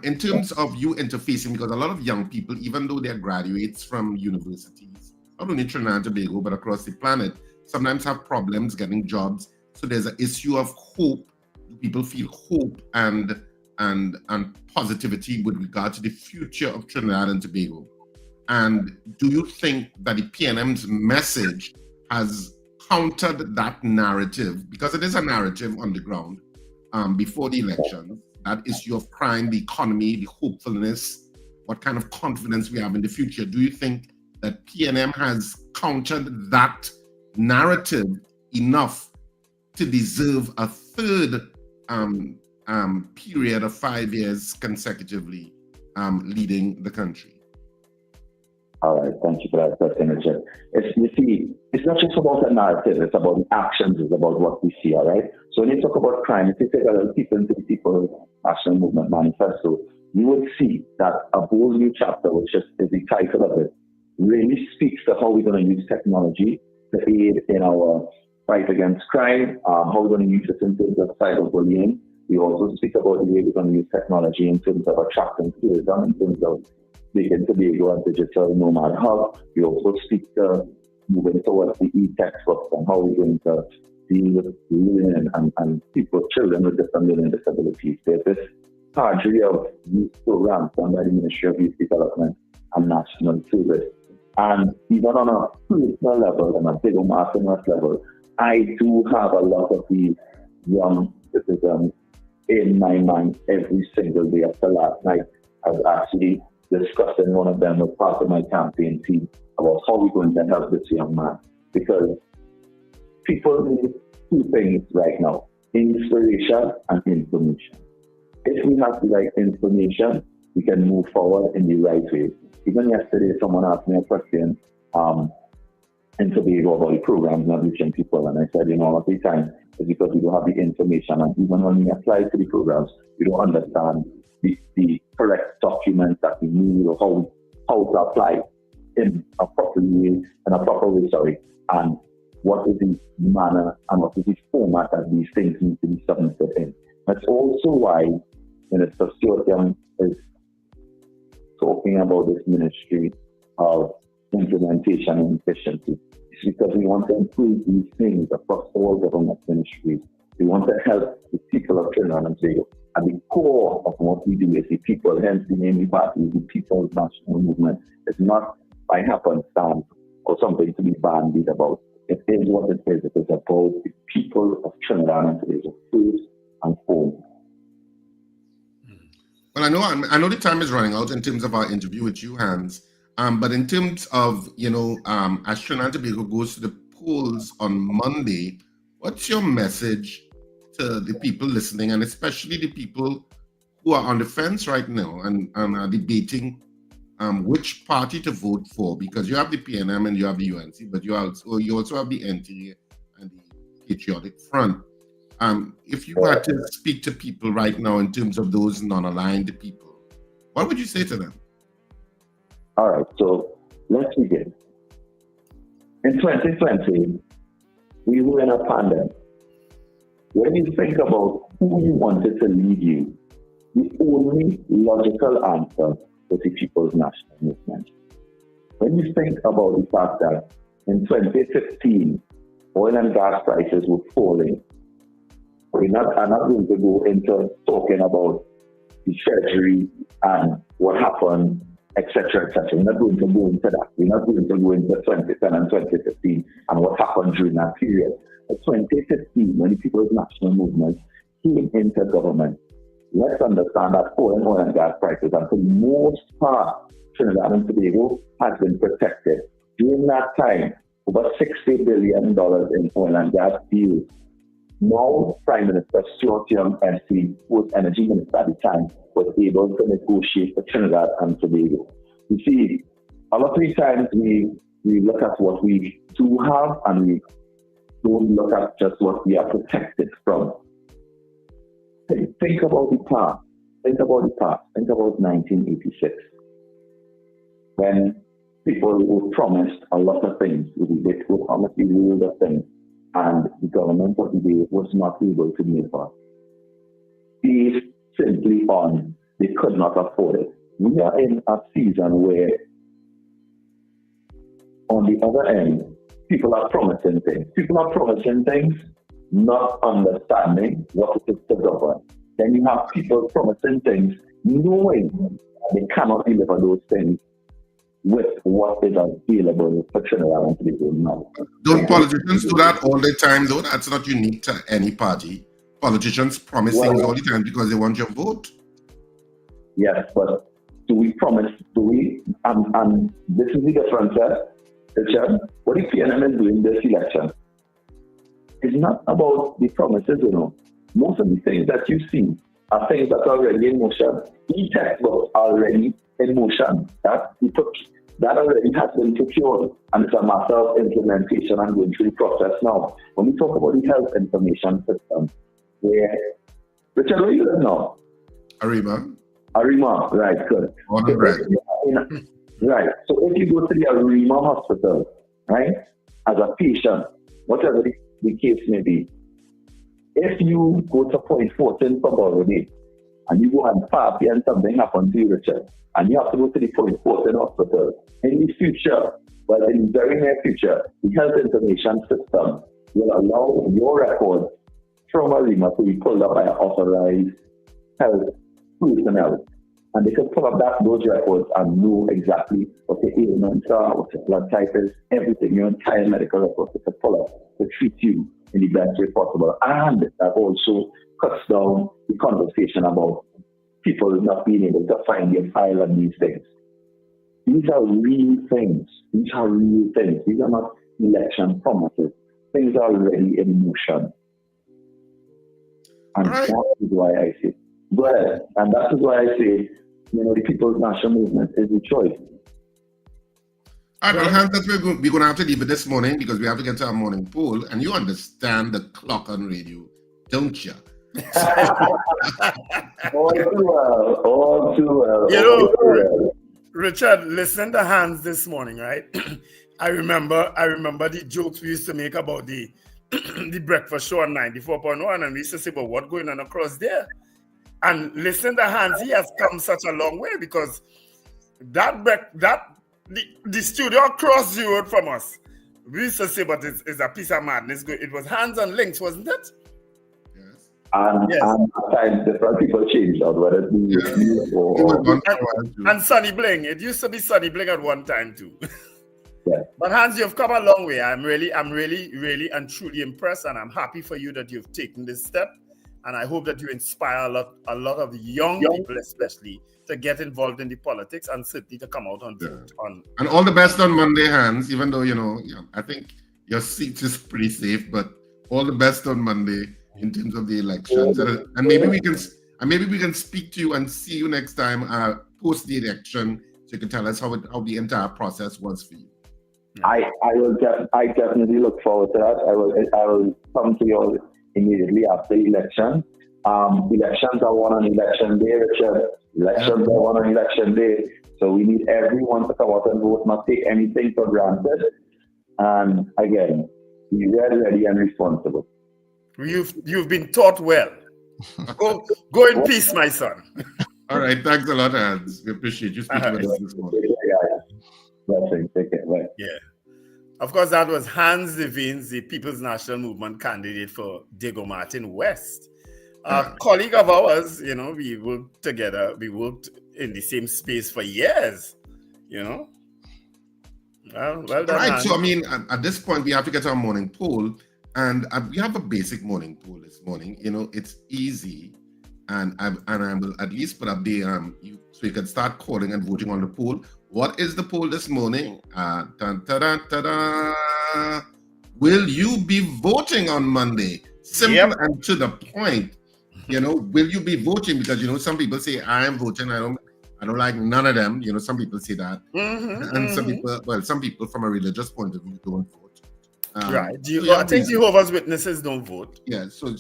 In terms of you interfacing, because a lot of young people, even though they're graduates from universities, not only Trinidad and Tobago, but across the planet, sometimes have problems getting jobs. So there's an issue of hope. People feel hope and positivity with regard to the future of Trinidad and Tobago. And do you think that the PNM's message has countered that narrative? Because it is a narrative on the ground before the election, that issue of crime, the economy, the hopefulness, what kind of confidence we have in the future. Do you think that PNM has countered that narrative enough to deserve a third period of 5 years consecutively leading the country? All right, thank you for that question, Richard. You see, it's not just about the narrative, it's about the actions, it's about what we see, all right? So when you talk about crime, if you take a little deeper into the People's National Movement Manifesto, you will see that a bold new chapter, which is the title of it, really speaks to how we're going to use technology to aid in our fight against crime, how we're going to use it in terms of cyberbullying. We also speak about the way we're going to use technology in terms of attracting tourism, in terms of making Tobago a digital nomad hub. We also speak to moving towards the e-textbooks and how we're going to deal with learning and children with different learning disabilities. There's this cadre of youth programs done by the Ministry of Youth Development and National Service. And even on a personal level, on a bigger mass level, I do have a lot of these young citizens in my mind every single day. After last night, I was actually discussing one of them with part of my campaign team about how we're going to help this young man. Because people need two things right now, inspiration and information. If we have the right information, we can move forward in the right way. Even yesterday, someone asked me a question in Tobago about the programs not reaching people, and I said, a lot of the time it's because we don't have the information, and even when we apply to the programs, we don't understand the correct documents that we need or how to apply in a proper way, and what is the manner and what is the format that these things need to be submitted in. That's also why Minister Stuart Young is talking about this ministry of implementation and efficiency. It's because we want to improve these things across all government ministries. We want to help the people of Trinidad and Tobago. At the core of what we do is the people, hence the name of the party, the People's National Movement. It's not by happenstance or something to be bandied about. It is what it is. It is about the people of Trinidad and Tobago, first and foremost. Well, I know the time is running out in terms of our interview with you, Hans. But in terms of, as Trinidad and Tobago goes to the polls on Monday, what's your message to the people listening, and especially the people who are on the fence right now and are debating which party to vote for? Because you have the PNM and you have the UNC, but you also have the NTA and the Patriotic Front. If you had to speak to people right now in terms of those non-aligned people, what would you say to them? All right, so let's begin. In 2020, we were in a pandemic. When you think about who you wanted to lead you, the only logical answer was the People's National Movement. When you think about the fact that in 2015, oil and gas prices were falling, I'm not going to go into talking about the Treasury and what happened, etc., etc. We're not going to go into that. We're not going to go into 2010 and 2015 and what happened during that period. In 2015, when the People's National Movement came into government, let's understand that oil and gas prices, and for the most part, Trinidad and Tobago has been protected. During that time, over $60 billion in oil and gas deals. Now, Prime Minister Stuart Young, SC, who was Energy Minister at the time, was able to negotiate for Trinidad and Tobago. You see, a lot of the times we look at what we do have and we don't look at just what we are protected from. Think about the past. Think about 1986. When people were promised a lot of things, they were promised the world of things, and the government of the day was not able to deliver. Based simply on they could not afford it. We are in a season where, on the other end, people are promising things. People are promising things, not understanding what it is to govern. Then you have people promising things, knowing that they cannot deliver those things with what is available for Trinidad and Tobago now. Don't politicians do that all the time, though? That's not unique to any party. Politicians promise things all the time because they want your vote. Yes, but do we promise? Do we? And this is the difference, Richard. What the PNM is doing this election is not about the promises, Most of the things that you see are things that are already in motion. E-textbooks are already in motion. That already has been procured, and it's a matter of implementation and going through the process now. When we talk about the health information system, where Richard, where you live now? Arima, right, good. Right. So if you go to the Arima hospital, right, as a patient, whatever the case may be, if you go to Point 14 for Borrowday, and you go and party and something happens to you, Richard, and you have to go to the Point 14 hospital, in the future, in the very near future, the health information system will allow your records from Arima to be pulled up by an authorized health personnel. And they can pull up those records and know exactly what the ailments are, what your blood type is, everything, your entire medical record. They can pull up to treat you in the best way possible. And that also cuts down the conversation about people not being able to find their file and these things. These are real things. These are not election promises. Things are already in motion. And that is why I say, the People's National Movement is the choice. All right, well, Hans, that's where we're going to have to leave it this morning because we have to get to our morning poll, and you understand the clock on radio, don't you? All too well. Richard, listen to Hans this morning, right? I remember the jokes we used to make about the breakfast show on 94.1, and we used to say, but what's going on across there? And listen to Hans, he has come such a long way because the studio across the road from us, we used to say, but it's a piece of madness. It was Hands and Links, wasn't it? Yes. And at times different people changed out, whether it's or and Sunny Bling. It used to be Sunny Bling at one time too. Yeah. But Hans, you've come a long way. I'm really and truly impressed, and I'm happy for you that you've taken this step. And I hope that you inspire a lot of young people, especially, to get involved in the politics and certainly to come out on. And all the best on Monday, Hans. Even though I think your seat is pretty safe, but all the best on Monday in terms of the elections. And maybe we can speak to you and see you next time post the election, so you can tell us how the entire process was for you. I definitely look forward to that. I will come to you all immediately after the election. Elections are won on election day, Richard. Elections are won on election day. So we need everyone to come out and vote, not take anything for granted. And again, be ready and responsible. You've been taught well. Go in peace, my son. All right, thanks a lot, Hans. We appreciate you speaking with us this morning. Blessings. Take care. Bye. Yeah. Of course, that was Hans Des Vignes, the People's National Movement candidate for Diego Martin West. A colleague of ours, we worked together. We worked in the same space for years, Well done, right, Hans. so at this point, we have to get our morning poll. And we have a basic morning poll this morning. It's easy. And I will at least put up the, so you can start calling and voting on the poll. What is the poll this morning? will you be voting on Monday? Simple and to the point. Will you be voting? Because some people say I am voting. I don't like none of them. Some people say that, and some people from a religious point of view don't vote. Right. I think Jehovah's Witnesses don't vote. Yeah. So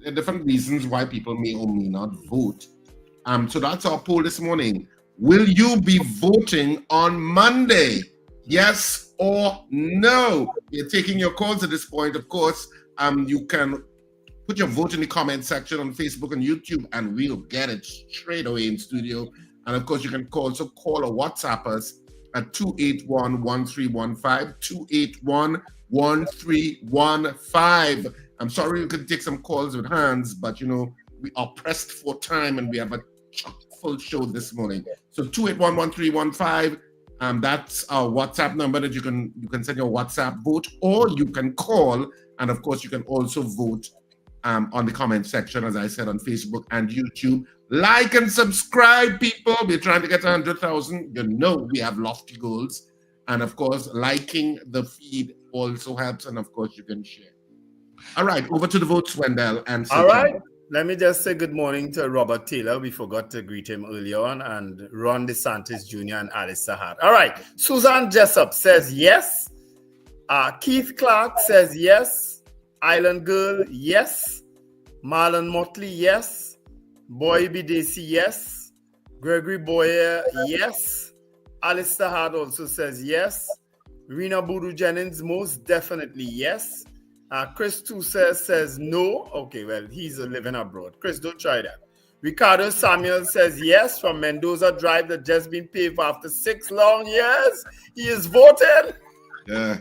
there are different reasons why people may or may not vote. So that's our poll this morning. Will you be voting on Monday? Yes or no? We're taking your calls at this point. Of course, you can put your vote in the comment section on Facebook and YouTube, and we'll get it straight away in studio. And of course, you can also call or WhatsApp us at 281-1315, 281-1315. I'm sorry we could take some calls with hands, but we are pressed for time and we have a full show this morning. So 281-1315. That's our WhatsApp number that you can send your WhatsApp vote, or you can call, and of course you can also vote on the comment section, as I said, on Facebook and YouTube. Like and subscribe, people. We're trying to get 100,000. We have lofty goals, and of course, liking the feed also helps, and of course, you can share. All right, over to the votes, Wendell. All right. Let me just say good morning to Robert Taylor. We forgot to greet him earlier on, and Ron DeSantis Jr. and Alice Sahar. All right. Susan Jessup says yes. Keith Clark says yes. Island Girl, yes. Marlon Motley, yes. Boy Bidesi, yes. Gregory Boyer, yes. Alice Sahar also says yes. Rena Boodoo Jennings, most definitely yes. Chris Tusa says no. Okay, well, he's living abroad. Chris, don't try that. Ricardo Samuel says yes from Mendoza Drive that just been paved after 6 long years. He is voted. Yeah.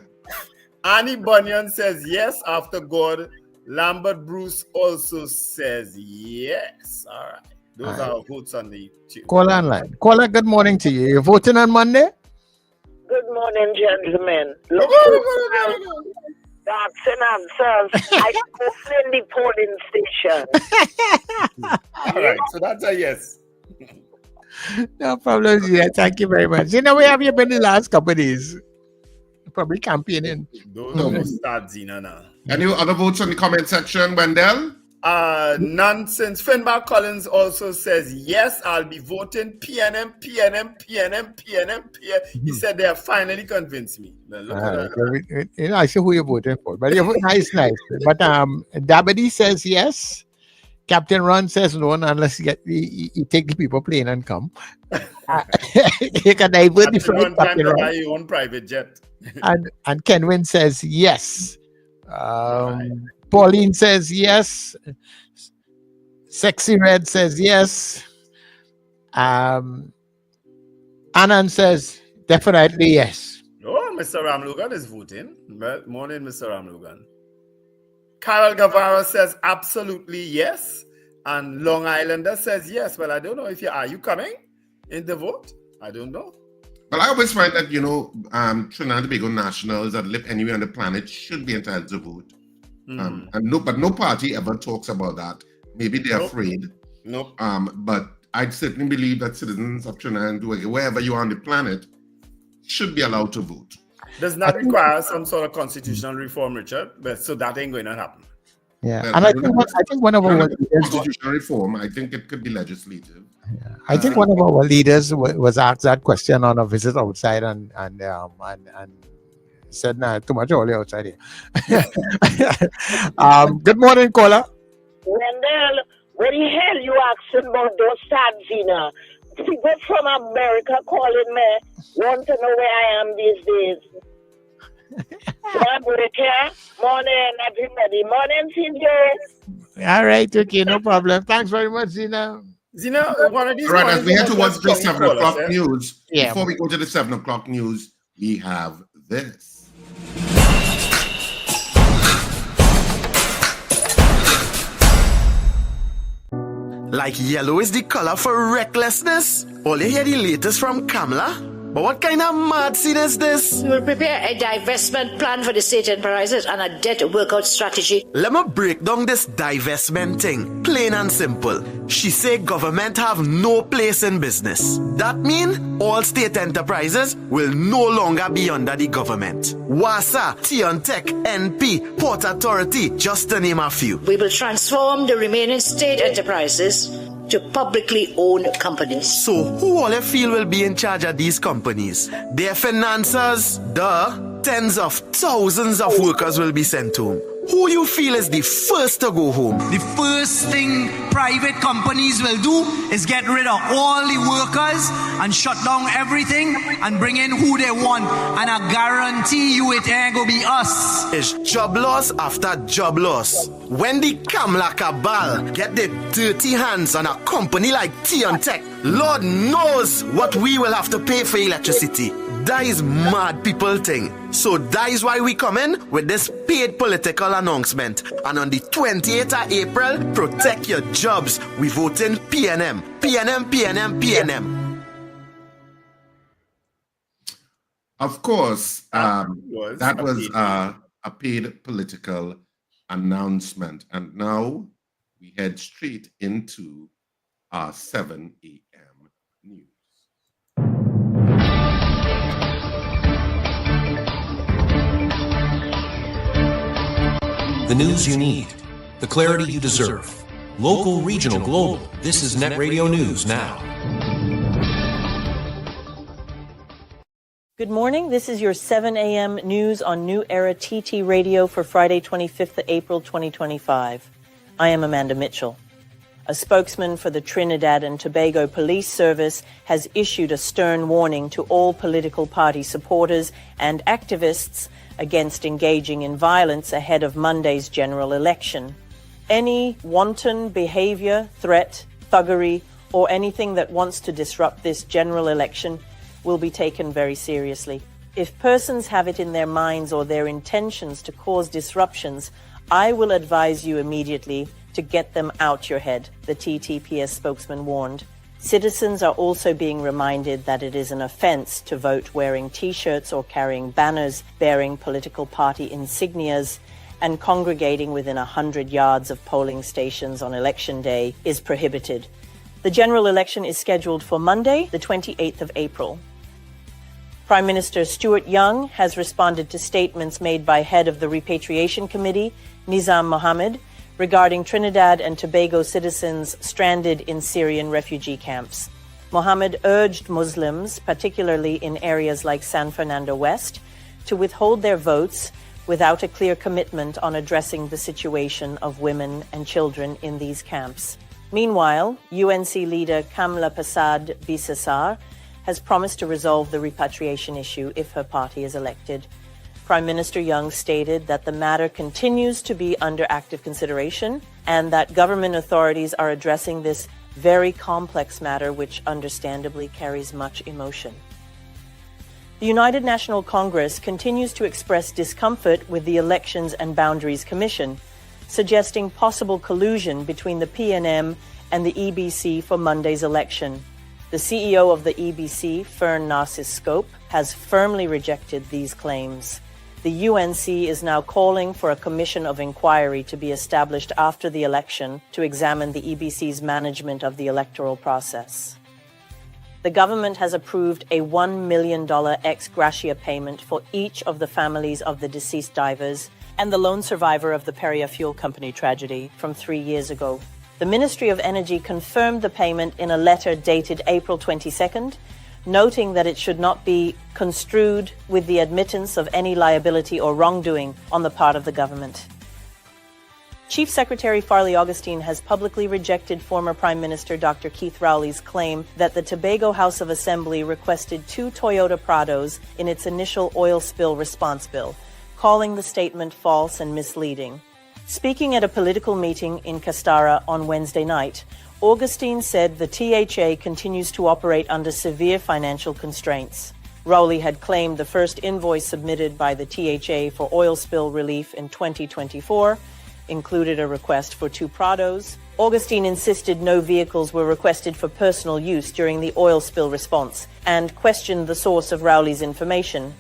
Annie Bunyan says yes after God. Lambert Bruce also says yes. All right. Those are our votes on the tube. Caller online. Caller, good morning to you. You're voting on Monday? Good morning, gentlemen. That's and answers. I open the polling station. All right, so that's a yes. No problem. Yeah, thank you very much. Where have you been the last couple of days? Probably campaigning. Don't start Zina now. Any other votes on the comment section, Wendell? Nonsense. Finbar Collins also says yes. I'll be voting PNM. He said they have finally convinced me. Look at that. I see who you're voting for, but you're nice. But Dabadi says yes. Captain Ron says no, unless you take the people plane and come. You can divert the flight. Captain Ron buy your own private jet. and Kenwin says yes. Pauline says yes. Sexy Red says yes. Anand says definitely yes. Oh, Mr. Ramlugan is voting. Well, morning, Mr. Ramlugan. Carol Guevara says absolutely yes. And Long Islander says yes. Well, I don't know if are you coming in the vote? I don't know. Well, I always find that, Trinidad and Tobago nationals that live anywhere on the planet should be entitled to vote. But no party ever talks about that. Maybe they're afraid. Nope. But I certainly believe that citizens of Trinidad and Tobago, wherever you are on the planet, should be allowed to vote. Does not require some sort of constitutional reform, Richard. But so that ain't going to happen. Yeah, well, and I think one of our leaders, constitutional reform. I think it could be legislative. Yeah. I think one of our leaders was asked that question on a visit outside, and said, "Nah, too much early outside here." Good morning, caller. Wendell, what the hell you asking about those Tanzania? People from America calling me, want to know where I am these days. Morning, everybody. Morning, Cynthia. All right, okay, no problem. Thanks very much, Zina. Zina, one of these. All right, as we head towards the 7 o'clock news, yeah. Before we go to the 7 o'clock news, we have this. Like yellow is the color for recklessness? All you hear the latest from Kamala? But what kind of mad scene is this? We will prepare a divestment plan for the state enterprises and a debt workout strategy. Let me break down this divestment thing, plain and simple. She say government have no place in business. That mean all state enterprises will no longer be under the government. WASA, Tiontech, NP, Port Authority, just to name a few. We will transform the remaining state enterprises to publicly owned companies. So who all you feel will be in charge of these companies? Their financiers, tens of thousands of workers will be sent home. Who you feel is the first to go home? The first thing private companies will do is get rid of all the workers and shut down everything and bring in who they want. And I guarantee you it ain't gonna be us. It's job loss after job loss. When the Kamla Cabal get their dirty hands on a company like Tiontech, Lord knows what we will have to pay for electricity. That is mad people thing. So that is why we come in with this paid political announcement. And on the 28th of April, protect your jobs. We vote in PNM. PNM, PNM, PNM. Of course, that was a paid political announcement. And now we head straight into our 7 a.m. news. The news you need, the clarity you deserve. Local, regional, global. This is Net Radio News Now. Good morning. This is your 7 a.m. news on New Era TT Radio for Friday, 25th of April, 2025. I am Amanda Mitchell. A spokesman for the Trinidad and Tobago Police Service has issued a stern warning to all political party supporters and activists against engaging in violence ahead of Monday's general election. Any wanton behavior, threat, thuggery, or anything that wants to disrupt this general election will be taken very seriously. If persons have it in their minds or their intentions to cause disruptions, I will advise you immediately to get them out your head, the TTPS spokesman warned. Citizens are also being reminded that it is an offense to vote wearing T-shirts or carrying banners bearing political party insignias, and congregating within 100 yards of polling stations on election day is prohibited. The general election is scheduled for Monday, the 28th of April. Prime Minister Stuart Young has responded to statements made by head of the Repatriation Committee, Nizam Mohammed, regarding Trinidad and Tobago citizens stranded in Syrian refugee camps. Mohammed urged Muslims, particularly in areas like San Fernando West, to withhold their votes without a clear commitment on addressing the situation of women and children in these camps. Meanwhile, UNC leader Kamla Persad Bisesar has promised to resolve the repatriation issue if her party is elected. Prime Minister Young stated that the matter continues to be under active consideration and that government authorities are addressing this very complex matter, which understandably carries much emotion. The United National Congress continues to express discomfort with the Elections and Boundaries Commission, suggesting possible collusion between the PNM and the EBC for Monday's election. The CEO of the EBC, Fern Narcis-Scope, has firmly rejected these claims. The UNC is now calling for a commission of inquiry to be established after the election to examine the EBC's management of the electoral process. The government has approved a $1 million ex gratia payment for each of the families of the deceased divers and the lone survivor of the Peria Fuel Company tragedy from 3 years ago. The Ministry of Energy confirmed the payment in a letter dated April 22nd, noting that it should not be construed with the admittance of any liability or wrongdoing on the part of the government. Chief Secretary Farley Augustine has publicly rejected former Prime Minister Dr. Keith Rowley's claim that the Tobago House of Assembly requested 2 Toyota Prados in its initial oil spill response bill, calling the statement false and misleading. Speaking at a political meeting in Castara on Wednesday night, Augustine said the THA continues to operate under severe financial constraints. Rowley had claimed the first invoice submitted by the THA for oil spill relief in 2024 included a request for 2 Prados. Augustine insisted no vehicles were requested for personal use during the oil spill response and questioned the source of Rowley's information.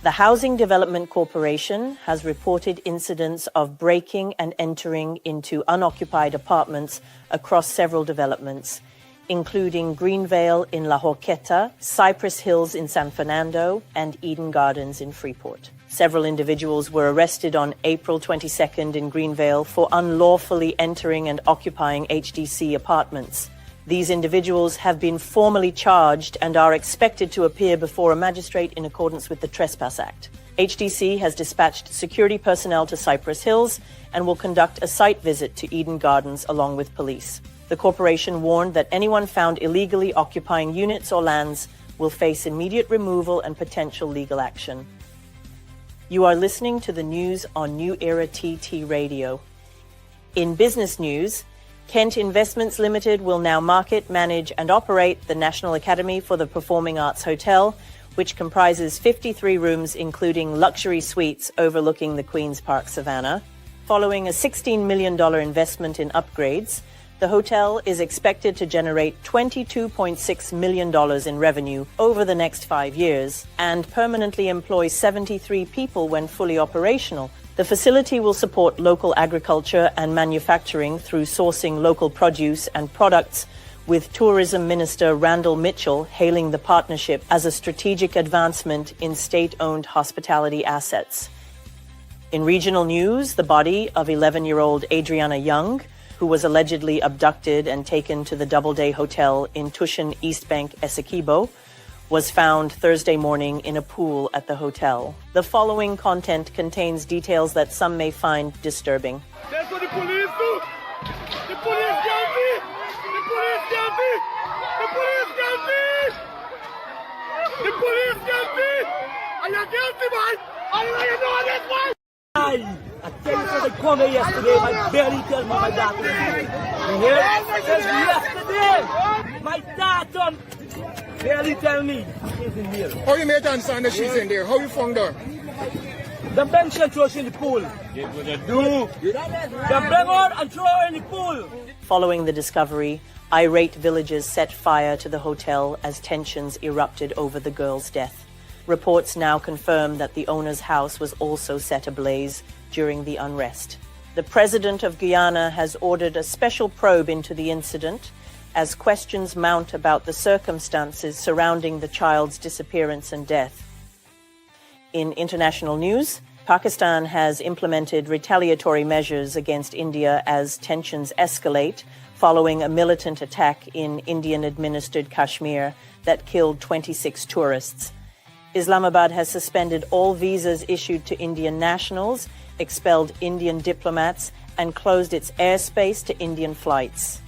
The Housing Development Corporation has reported incidents of breaking and entering into unoccupied apartments across several developments, including Greenvale in La Horquetta, Cypress Hills in San Fernando, and Eden Gardens in Freeport. Several individuals were arrested on April 22nd in Greenvale for unlawfully entering and occupying HDC apartments. These individuals have been formally charged and are expected to appear before a magistrate in accordance with the Trespass Act. HDC has dispatched security personnel to Cypress Hills and will conduct a site visit to Eden Gardens along with police. The corporation warned that anyone found illegally occupying units or lands will face immediate removal and potential legal action. You are listening to the news on New Era TT Radio. In business news, Kent Investments Limited will now market, manage and operate the National Academy for the Performing Arts Hotel, which comprises 53 rooms including luxury suites overlooking the Queen's Park Savannah. Following a $16 million investment in upgrades, the hotel is expected to generate $22.6 million in revenue over the next 5 years and permanently employ 73 people when fully operational. The facility will support local agriculture and manufacturing through sourcing local produce and products, with Tourism Minister Randall Mitchell hailing the partnership as a strategic advancement in state-owned hospitality assets. In regional news, the body of 11-year-old Adriana Young, who was allegedly abducted and taken to the Doubleday Hotel in Tushin, East Bank, Essequibo, was found Thursday morning in a pool at the hotel. The following content contains details that some may find disturbing. That's what the police do! The police got me! The police got me! The police got me! The police got me! Are you guilty, man? Are you doing this, man? I tell you, so they called me yesterday, I barely tell me my daughter. You hear? Since yesterday, my daughter barely tell me she's in here. How you made understand that she's in there? How you found her? The bench and throw her in the pool. Get what you do. They bring her and throw her in the pool. Following the discovery, irate villagers set fire to the hotel as tensions erupted over the girl's death. Reports now confirm that the owner's house was also set ablaze during the unrest. The president of Guyana has ordered a special probe into the incident as questions mount about the circumstances surrounding the child's disappearance and death. In international news, Pakistan has implemented retaliatory measures against India as tensions escalate following a militant attack in Indian-administered Kashmir that killed 26 tourists. Islamabad has suspended all visas issued to Indian nationals, expelled Indian diplomats, and closed its airspace to Indian flights.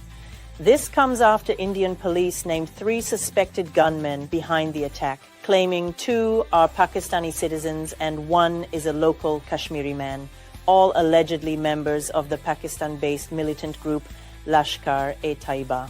This comes after Indian police named 3 suspected gunmen behind the attack, claiming 2 are Pakistani citizens and 1 is a local Kashmiri man, all allegedly members of the Pakistan-based militant group Lashkar-e-Taiba.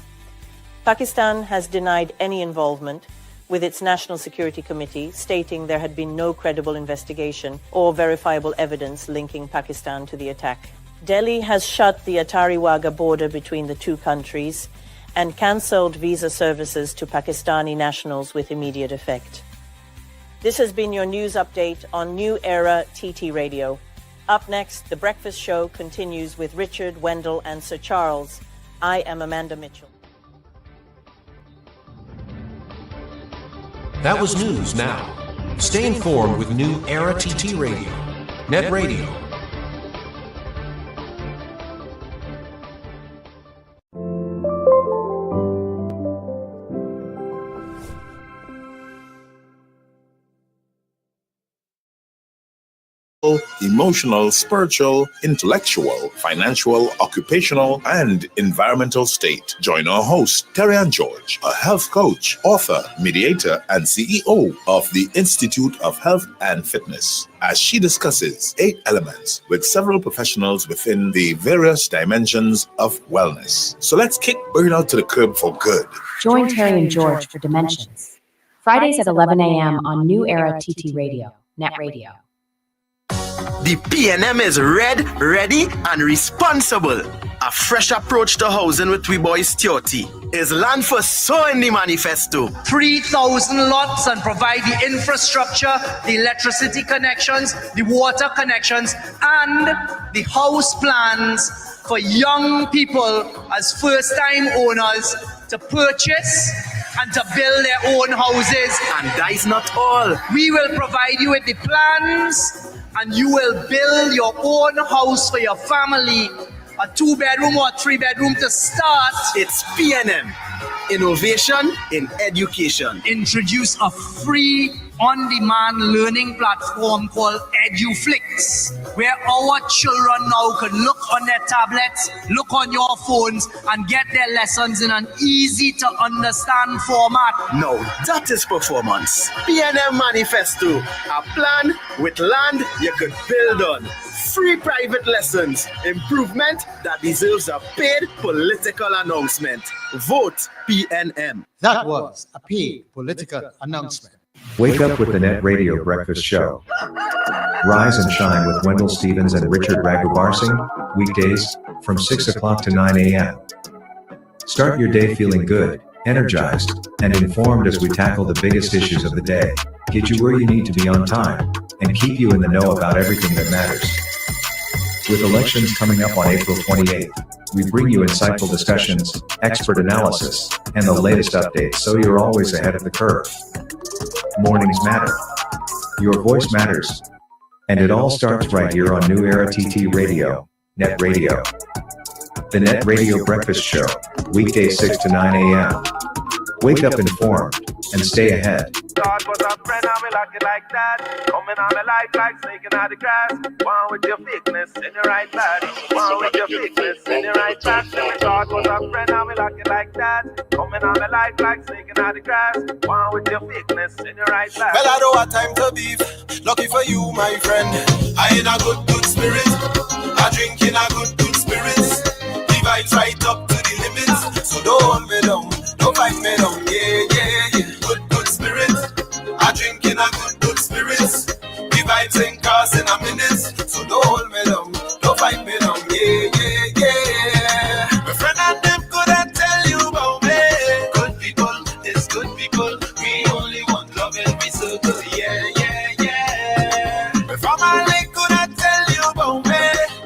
Pakistan has denied any involvement, with its National Security Committee stating there had been no credible investigation or verifiable evidence linking Pakistan to the attack. Delhi has shut the Atari-Wagah border between the two countries and cancelled visa services to Pakistani nationals with immediate effect. This has been your news update on New Era TT Radio. Up next, The Breakfast Show continues with Richard, Wendell, and Sir Charles. I am Amanda Mitchell. That was news now. Stay informed with New Era TT Radio. Net Radio. Emotional, spiritual, intellectual, financial, occupational, and environmental state. Join our host, Terry-Ann George, a health coach, author, mediator, and CEO of the Institute of Health and Fitness, as she discusses 8 elements with several professionals within the various dimensions of wellness. So let's kick burnout to the curb for good. Join Terry and George for Dimensions. Fridays at 11 a.m. on New Era TT Radio, Net Radio. The PNM is red, ready, and responsible. A fresh approach to housing with we boys Theoti. Is land for so in the manifesto. 3,000 lots and provide the infrastructure, the electricity connections, the water connections, and the house plans for young people as first-time owners to purchase and to build their own houses. And that is not all. We will provide you with the plans and you will build your own house for your family. A 2-bedroom or 3-bedroom to start. It's PNM. Innovation in education. Introduce a free on-demand learning platform called EduFlix, where our children now can look on their tablets, look on your phones, and get their lessons in an easy-to-understand format. No, that is performance. PNM Manifesto, a plan with land you could build on. Free private lessons, improvement that deserves a paid political announcement. Vote PNM. That was a paid political announcement. Wake up with the Net Radio Breakfast Show. Rise and shine with Wendell Stevens and Richard Raghubarsing, weekdays from 6 o'clock to 9 a.m. Start your day feeling good, energized, and informed as we tackle the biggest issues of the day, get you where you need to be on time, and keep you in the know about everything that matters. With elections coming up on April 28th, we bring you insightful discussions, expert analysis, and the latest updates so you're always ahead of the curve. Mornings matter. Your voice matters. And it all starts right here on New Era TT Radio, Net Radio. The Net Radio Breakfast Show, weekdays 6 to 9 a.m. Wake up informed and stay ahead. God was a friend, I will like it like that. Coming on the light like snaking out the grass. One with your thickness in the right bag. One with your thickness in the right bag. God was a friend, I will like it like that. Coming on the light like snaking out the grass. One with your thickness in the right bag. Well, I don't have time to beef. Lucky for you, my friend. I in a good spirit. I drink in a good spirits. The vibes right up to the limits. So don't hold me down. Don't fight me down. Yeah. Good spirit. I drink in a good spirits. The vibes ain't cars in a minute. So don't hold me down. Don't fight me down. Yeah. My friend and them couldn't tell you about me. Good people is good people. We only want love in we circle. Yeah. My family couldn't tell you about me.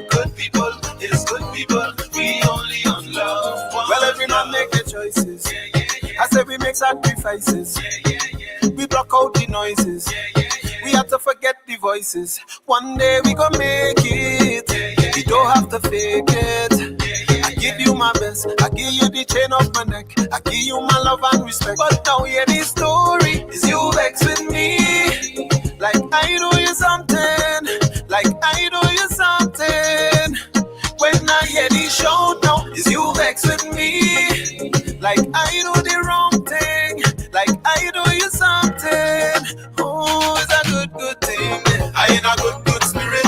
Good people is good people. We only on love. Well, every man make their choices. I say we make sacrifices. We block out the noises. We have to forget the voices. One day we gon' make it. We don't have to fake it. I give you my best. I give you the chain off my neck. I give you my love and respect. But now hear the story. Is you vex with me? Like I do you something. Like I do you something. When I hear the showdown, is you vex with me? Like I do the wrong thing. Like I do you something. Oh, it's a good thing. I in a good spirit.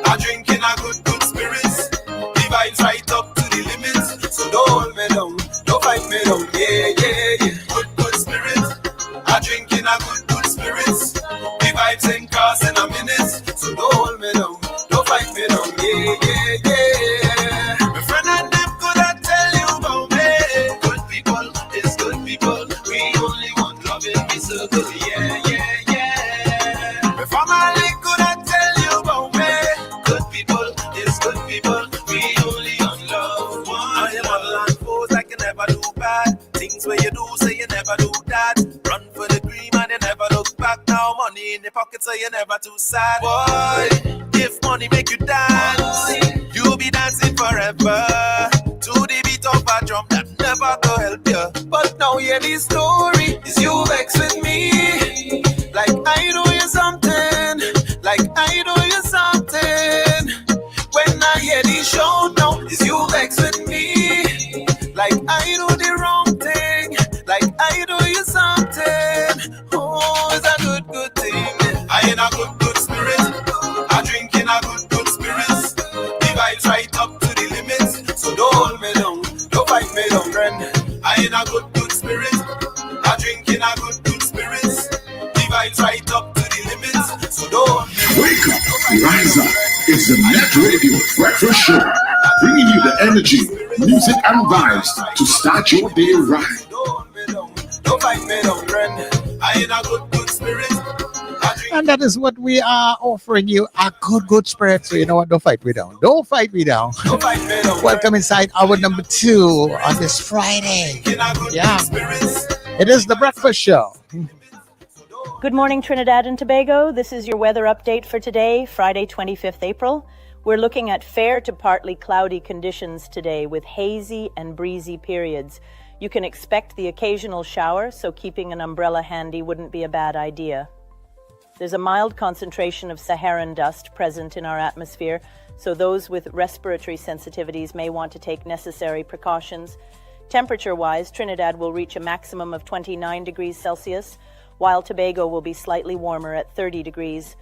I drink in a good spirits. The vibes right up to the limits. So don't hold me down. Don't fight me down. Yeah. Good spirit. I drink in a good spirits. The vibes ain't cars in a minute. So don't hold me down. Don't fight me down. Yeah. My friend and them couldn't tell you about me. Good people is good people. We only want love in we circle. Yeah. My family couldn't tell you about me. Good people is good people. We only on love one. I am on land pose like you never do bad. Things where you do say you never do that. Run for the dream and you never look back. Now money in the pocket so you never too sad. Boy, if money make you dance, you'll be dancing forever. To the beat of a drum that never go help you. But now hear the story. Is you vex with me? Like I do you something. Like I do you something. When I hear the showdown, is you vex with me? Like I do the wrong thing. Like I do you something. Oh, it's a good thing. I in a good spirit. I drink in a good spirits. The vibes right up to the limits. So don't hold me down. Don't fight me down, friend. I in a good spirit. I drink in a good spirits. The vibes right up to the limits. So don't hold me down. Wake up, rise up. It's the Net Radio Breakfast Show. bringing you the energy, music, and vibes to start your day right. Don't fight me, don't friend. I in a good spirit. And that is what we are offering you, a good spirit. So you know what? Don't fight me down. Don't fight me down. Don't fight me, don't Welcome inside hour number 2 on this Friday. Yeah. It is the breakfast show. Good morning, Trinidad and Tobago. This is your weather update for today, Friday, 25th April. We're looking at fair to partly cloudy conditions today with hazy and breezy periods. You can expect the occasional shower, so keeping an umbrella handy wouldn't be a bad idea. There's a mild concentration of Saharan dust present in our atmosphere, so those with respiratory sensitivities may want to take necessary precautions. Temperature-wise, Trinidad will reach a maximum of 29 degrees Celsius, while Tobago will be slightly warmer at 30 degrees.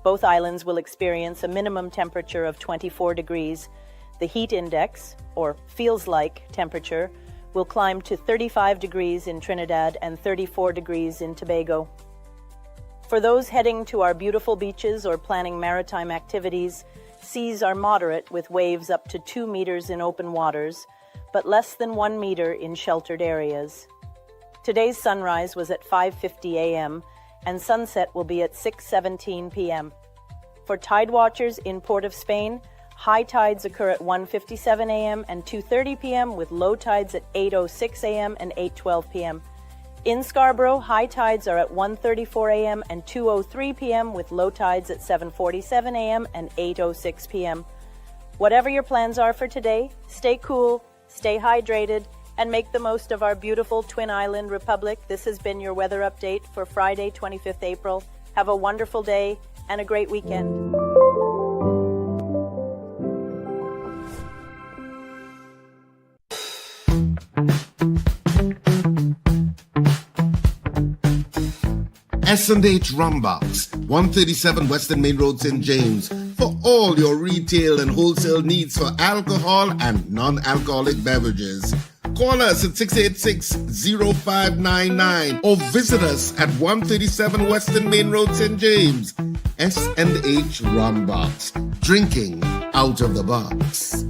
Both islands will experience a minimum temperature of 24 degrees. The heat index, or feels like temperature, will climb to 35 degrees in Trinidad and 34 degrees in Tobago. For those heading to our beautiful beaches or planning maritime activities, seas are moderate with waves up to 2 meters in open waters, but less than 1 meter in sheltered areas. Today's sunrise was at 5:50 a.m. and sunset will be at 6:17 p.m. For tide watchers in Port of Spain, high tides occur at 1:57 a.m. and 2:30 p.m. with low tides at 8:06 a.m. and 8:12 p.m. In Scarborough, high tides are at 1:34 a.m. and 2:03 p.m. with low tides at 7:47 a.m. and 8:06 p.m. Whatever your plans are for today, stay cool, stay hydrated, and make the most of our beautiful Twin Island Republic. This has been your weather update for Friday, 25th April. Have a wonderful day and a great weekend. S&H Rumbox, 137 Western Main Road, St. James, for all your retail and wholesale needs for alcohol and non-alcoholic beverages. Call us at 686-0599 or visit us at 137 Western Main Road, St. James. S&H Rumbox, drinking out of the box.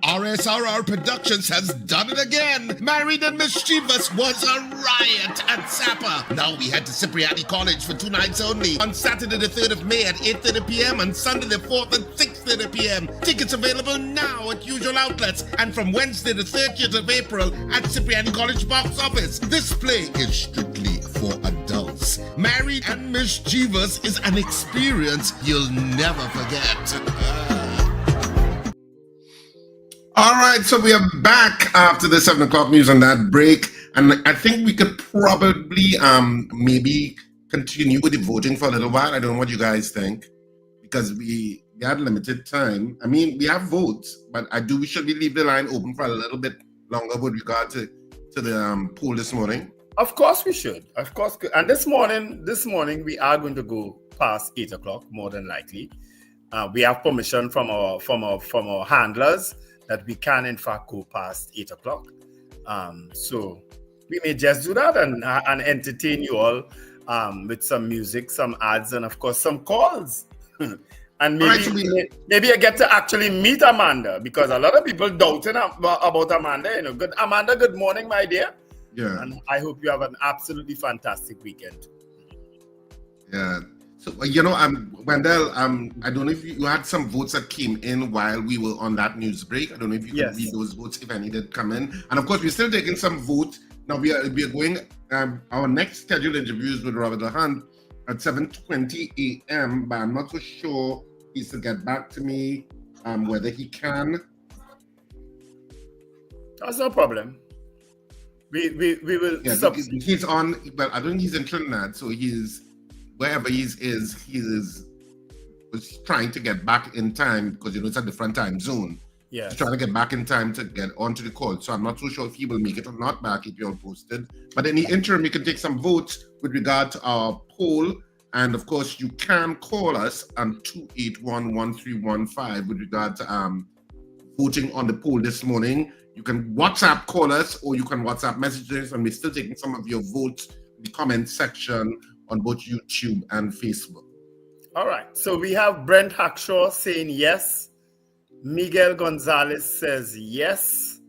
RSRR Productions has done it again. Married and Mischievous was a riot at Sapa. Now we head to Cipriani College for 2 nights only. On Saturday the 3rd of May at 8:30 p.m. and Sunday the 4th at 6:30 p.m. Tickets available now at usual outlets and from Wednesday the 30th of April at Cipriani College box office. This play is strictly for adults. Married and Mischievous is an experience you'll never forget. All right, so we are back after the 7 o'clock news on that break. And I think we could probably maybe continue with the voting for a little while. I don't know what you guys think, because we had limited time. I mean, we have votes, but should we leave the line open for a little bit longer with regard to the poll this morning? Of course we should. Of course. And this morning we are going to go past 8 o'clock, more than likely. We have permission from our handlers that we can in fact go past 8 o'clock. So we may just do that and entertain you all with some music, some ads, and of course some calls. And maybe I get to actually meet Amanda, because a lot of people doubting about Amanda. Good Amanda, good morning, my dear. Yeah. And I hope you have an absolutely fantastic weekend. Yeah. So, Wendell, I don't know if you had some votes that came in while we were on that news break. I don't know if you can read those votes, if any did come in. And of course, we're still taking some votes. Now we are going, our next scheduled interviews with Robert Hunt at 7:20 a.m., but I'm not so sure he's to get back to me whether he can. That's no problem. We will. Yeah, he's on, but I don't think he's in Trinidad, so he's wherever he was trying to get back in time, because it's a different time zone. Yeah. He's trying to get back in time to get onto the call. So I'm not so sure if he will make it or not back, if you're posted. But in the interim, you can take some votes with regard to our poll. And of course, you can call us on 281-1315 with regard to voting on the poll this morning. You can WhatsApp call us, or you can WhatsApp messages, and we're still taking some of your votes in the comment section on both YouTube and Facebook. All right. So we have Brent Hackshaw saying yes. Miguel Gonzalez says yes.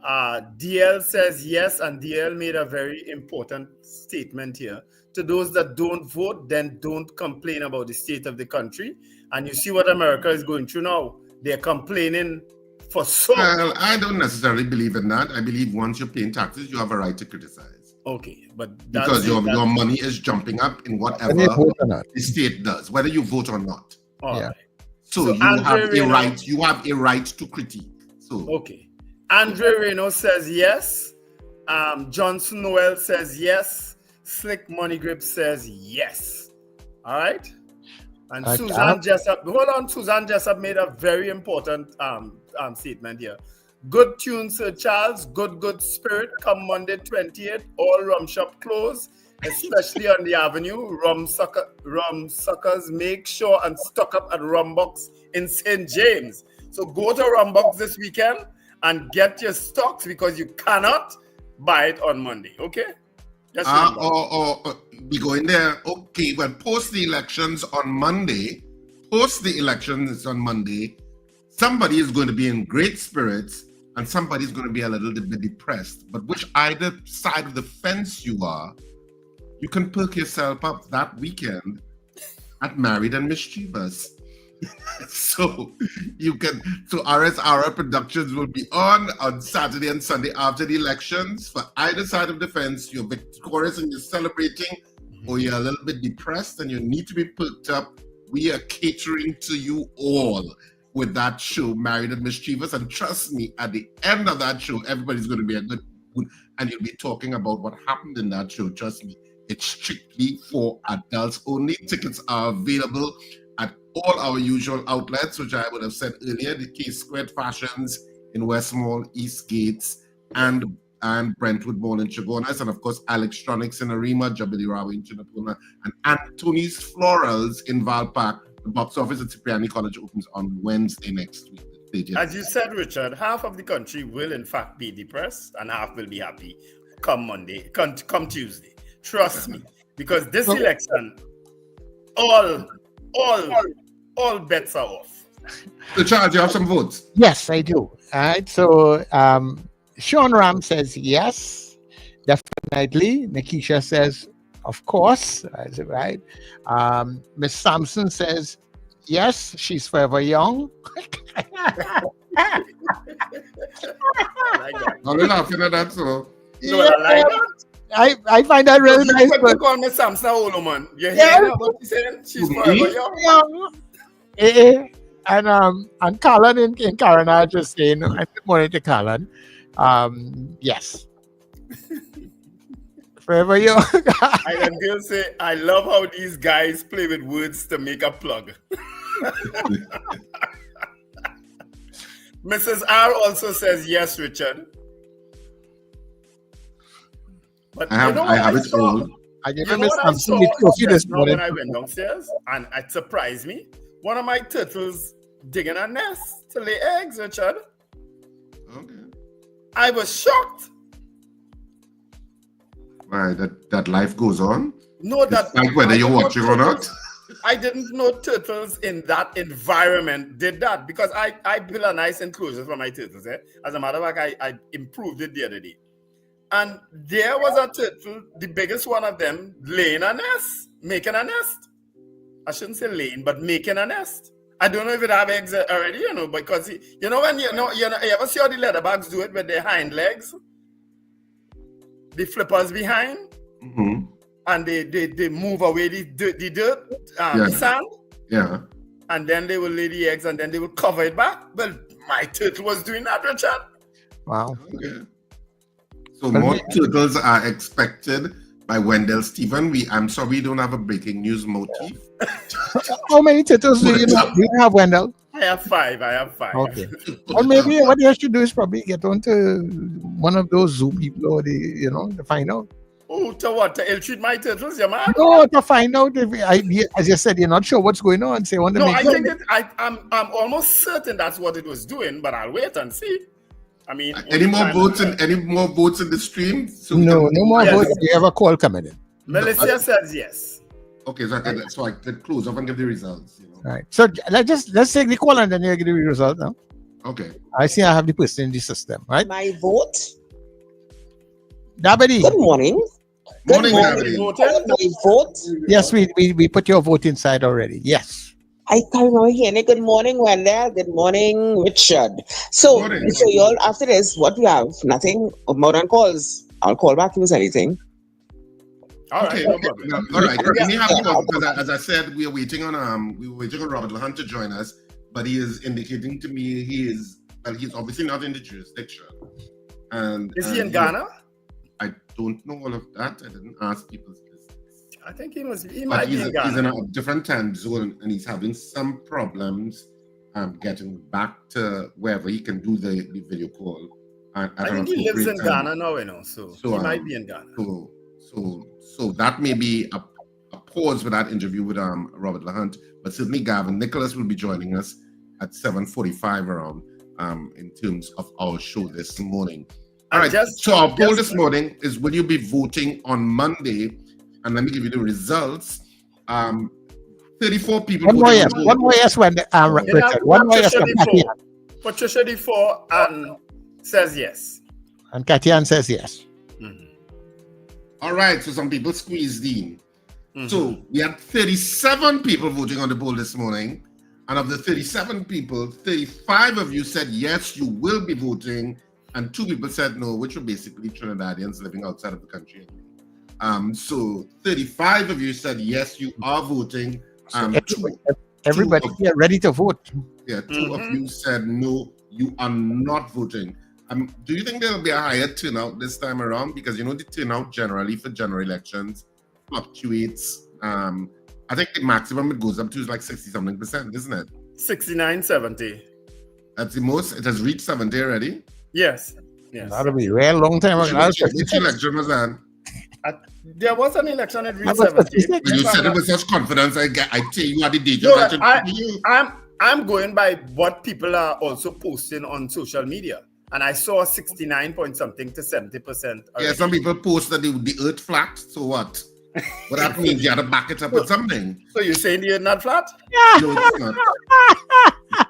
DL says yes, and DL made a very important statement here. To those that don't vote, then don't complain about the state of the country. And you see what America is going through now. They're complaining for so. Well, I don't necessarily believe in that. I believe once you're paying taxes, you have a right to criticize. Okay, but because your money is jumping up in whatever the state does, whether you vote or not. Yeah. So you have a right. You have a right to critique. So okay. Andre Reno says yes. Johnson Noel says yes. Slick Money Grip says yes. All right. And Suzanne Jessup, hold on. Suzanne Jessup made a very important statement here. Good tune, Sir Charles. Good spirit. Come Monday 28th. All rum shop close, especially on the avenue. Rum suckers, make sure and stock up at Rumbox in St. James. So go to Rumbox this weekend and get your stocks because you cannot buy it on Monday. Okay? Or be going there. Okay, well, post the elections on Monday, somebody is going to be in great spirits and somebody is going to be a little bit depressed. But which either side of the fence you are, you can perk yourself up that weekend at Married and Mischievous. So RSR Productions will be on Saturday and Sunday after the elections. For either side of the fence, you're victorious and you're celebrating, or you're a little bit depressed and you need to be perked up. We are catering to you all with that show, Married and Mischievous. And trust me, at the end of that show, everybody's going to be a good mood and you'll be talking about what happened in that show. Trust me, it's strictly for adults only. Tickets are available at all our usual outlets, which I would have said earlier, the K Squared Fashions in West Mall, East Gates, and Brentwood Mall in Chagonas, and of course, Electronics in Arima, Jubilee Rawi in Chinapuna, and Anthony's Florals in Val Park. The box office at Cipriani College opens on Wednesday next week. As you said, Richard, half of the country will in fact be depressed and half will be happy come Monday, come Tuesday. Trust me, because this election, all bets are off. So, Charles, you have some votes? Yes, I do. All right. So, Sean Ram says yes, definitely. Nikisha says, of course. Is it right? Miss Sampson says, yes, she's forever young. I'm laughing at that, so. No, I like that. I find that really nice. But call me Samson old man. You hear what she's saying? She's forever young. And Colin in Carolina just saying, I'm morning to Colin. Yes. Forever young. I can still say, I love how these guys play with words to make a plug. Mrs. R also says yes, Richard. But I have it all. I gave you him know what I saw this when I went downstairs, and it surprised me. One of my turtles digging a nest to lay eggs, Richard. Okay. I was shocked. Right, that life goes on. No, that like whether you're watching or not. I didn't know turtles in that environment did that because I built a nice enclosure for my turtles. As a matter of fact, I improved it the other day. And there was a turtle, the biggest one of them, laying a nest, making a nest. I shouldn't say laying, but making a nest. I don't know if it have eggs already, because when you ever see how the leatherbags do it with their hind legs? The flippers behind, and they move away the dirt, the sand. Yeah. And then they will lay the eggs and then they will cover it back. Well, my turtle was doing that, Richard. Wow. Okay. So more turtles are expected by Wendell Stephen. I'm sorry we don't have a breaking news motif. How many turtles do you have, Wendell? I have five. Okay. Or maybe what you should do is probably get on to one of those Zoom people or to find out. Oh, to what? To ill-treat my turtles, you man? No, to find out if as you said, you're not sure what's going on. So I'm almost certain that's what it was doing, but I'll wait and see. I mean, any more votes in the stream? So no more votes. Do you have a call coming in? Melissa says yes. Okay, so I could close off and give the results. You know? Right. So let's take the call and then you give the result now. Okay. I see I have the person in the system, right? My vote. Dabadi. Good morning. Morning, My vote. Yes, we put your vote inside already. Yes. I can't remember hearing it. Good morning, Wendell. Good morning, Richard. So you all, after this, what we have? Nothing more than calls. I'll call back if there's anything. All right. No problem. All right. We have because as I said, we were waiting on Robert Lahan to join us, but he is indicating to me he's obviously not in the jurisdiction. And is he in Ghana? I don't know all of that. I didn't ask people's business. I think he might be in Ghana. He's in a different time zone and he's having some problems getting back to wherever he can do the video call. I think he lives in Ghana now, you know, so he might be in Ghana. So that may be a pause for that interview with Robert Lahunt, but certainly Garvin Nicholas will be joining us at 7:45 around in terms of our show this morning. All right, so our poll this morning is: will you be voting on Monday? And let me give you the results. 34 people. One more yes when Richard. One more yes when Patricia D4 and says yes. And Katian says yes. All right, so some people squeezed in. So we had 37 people voting on the poll this morning. And of the 37 people, 35 of you said yes, you will be voting. And 2 people said no, which were basically Trinidadians living outside of the country. So 35 of you said yes, you are voting. Everybody here ready to vote. Yeah, 2 of you said no, you are not voting. Do you think there will be a higher turnout this time around? Because you know the turnout generally for general elections fluctuates. I think the maximum it goes up to is like 60-something%, isn't it? 69, 70. That's the most. It has reached 70 already. Yes. That'll be a real long time ago. Which election was that? There was an election at reached 70. You said it with such confidence. I tell you, the date. No, I'm going by what people are also posting on social media. And I saw 69 point something to 70%. Already. Yeah, some people post that the earth flat. So what? Well, that means you had to back it up with something. So you're saying the earth not flat? No, it's not.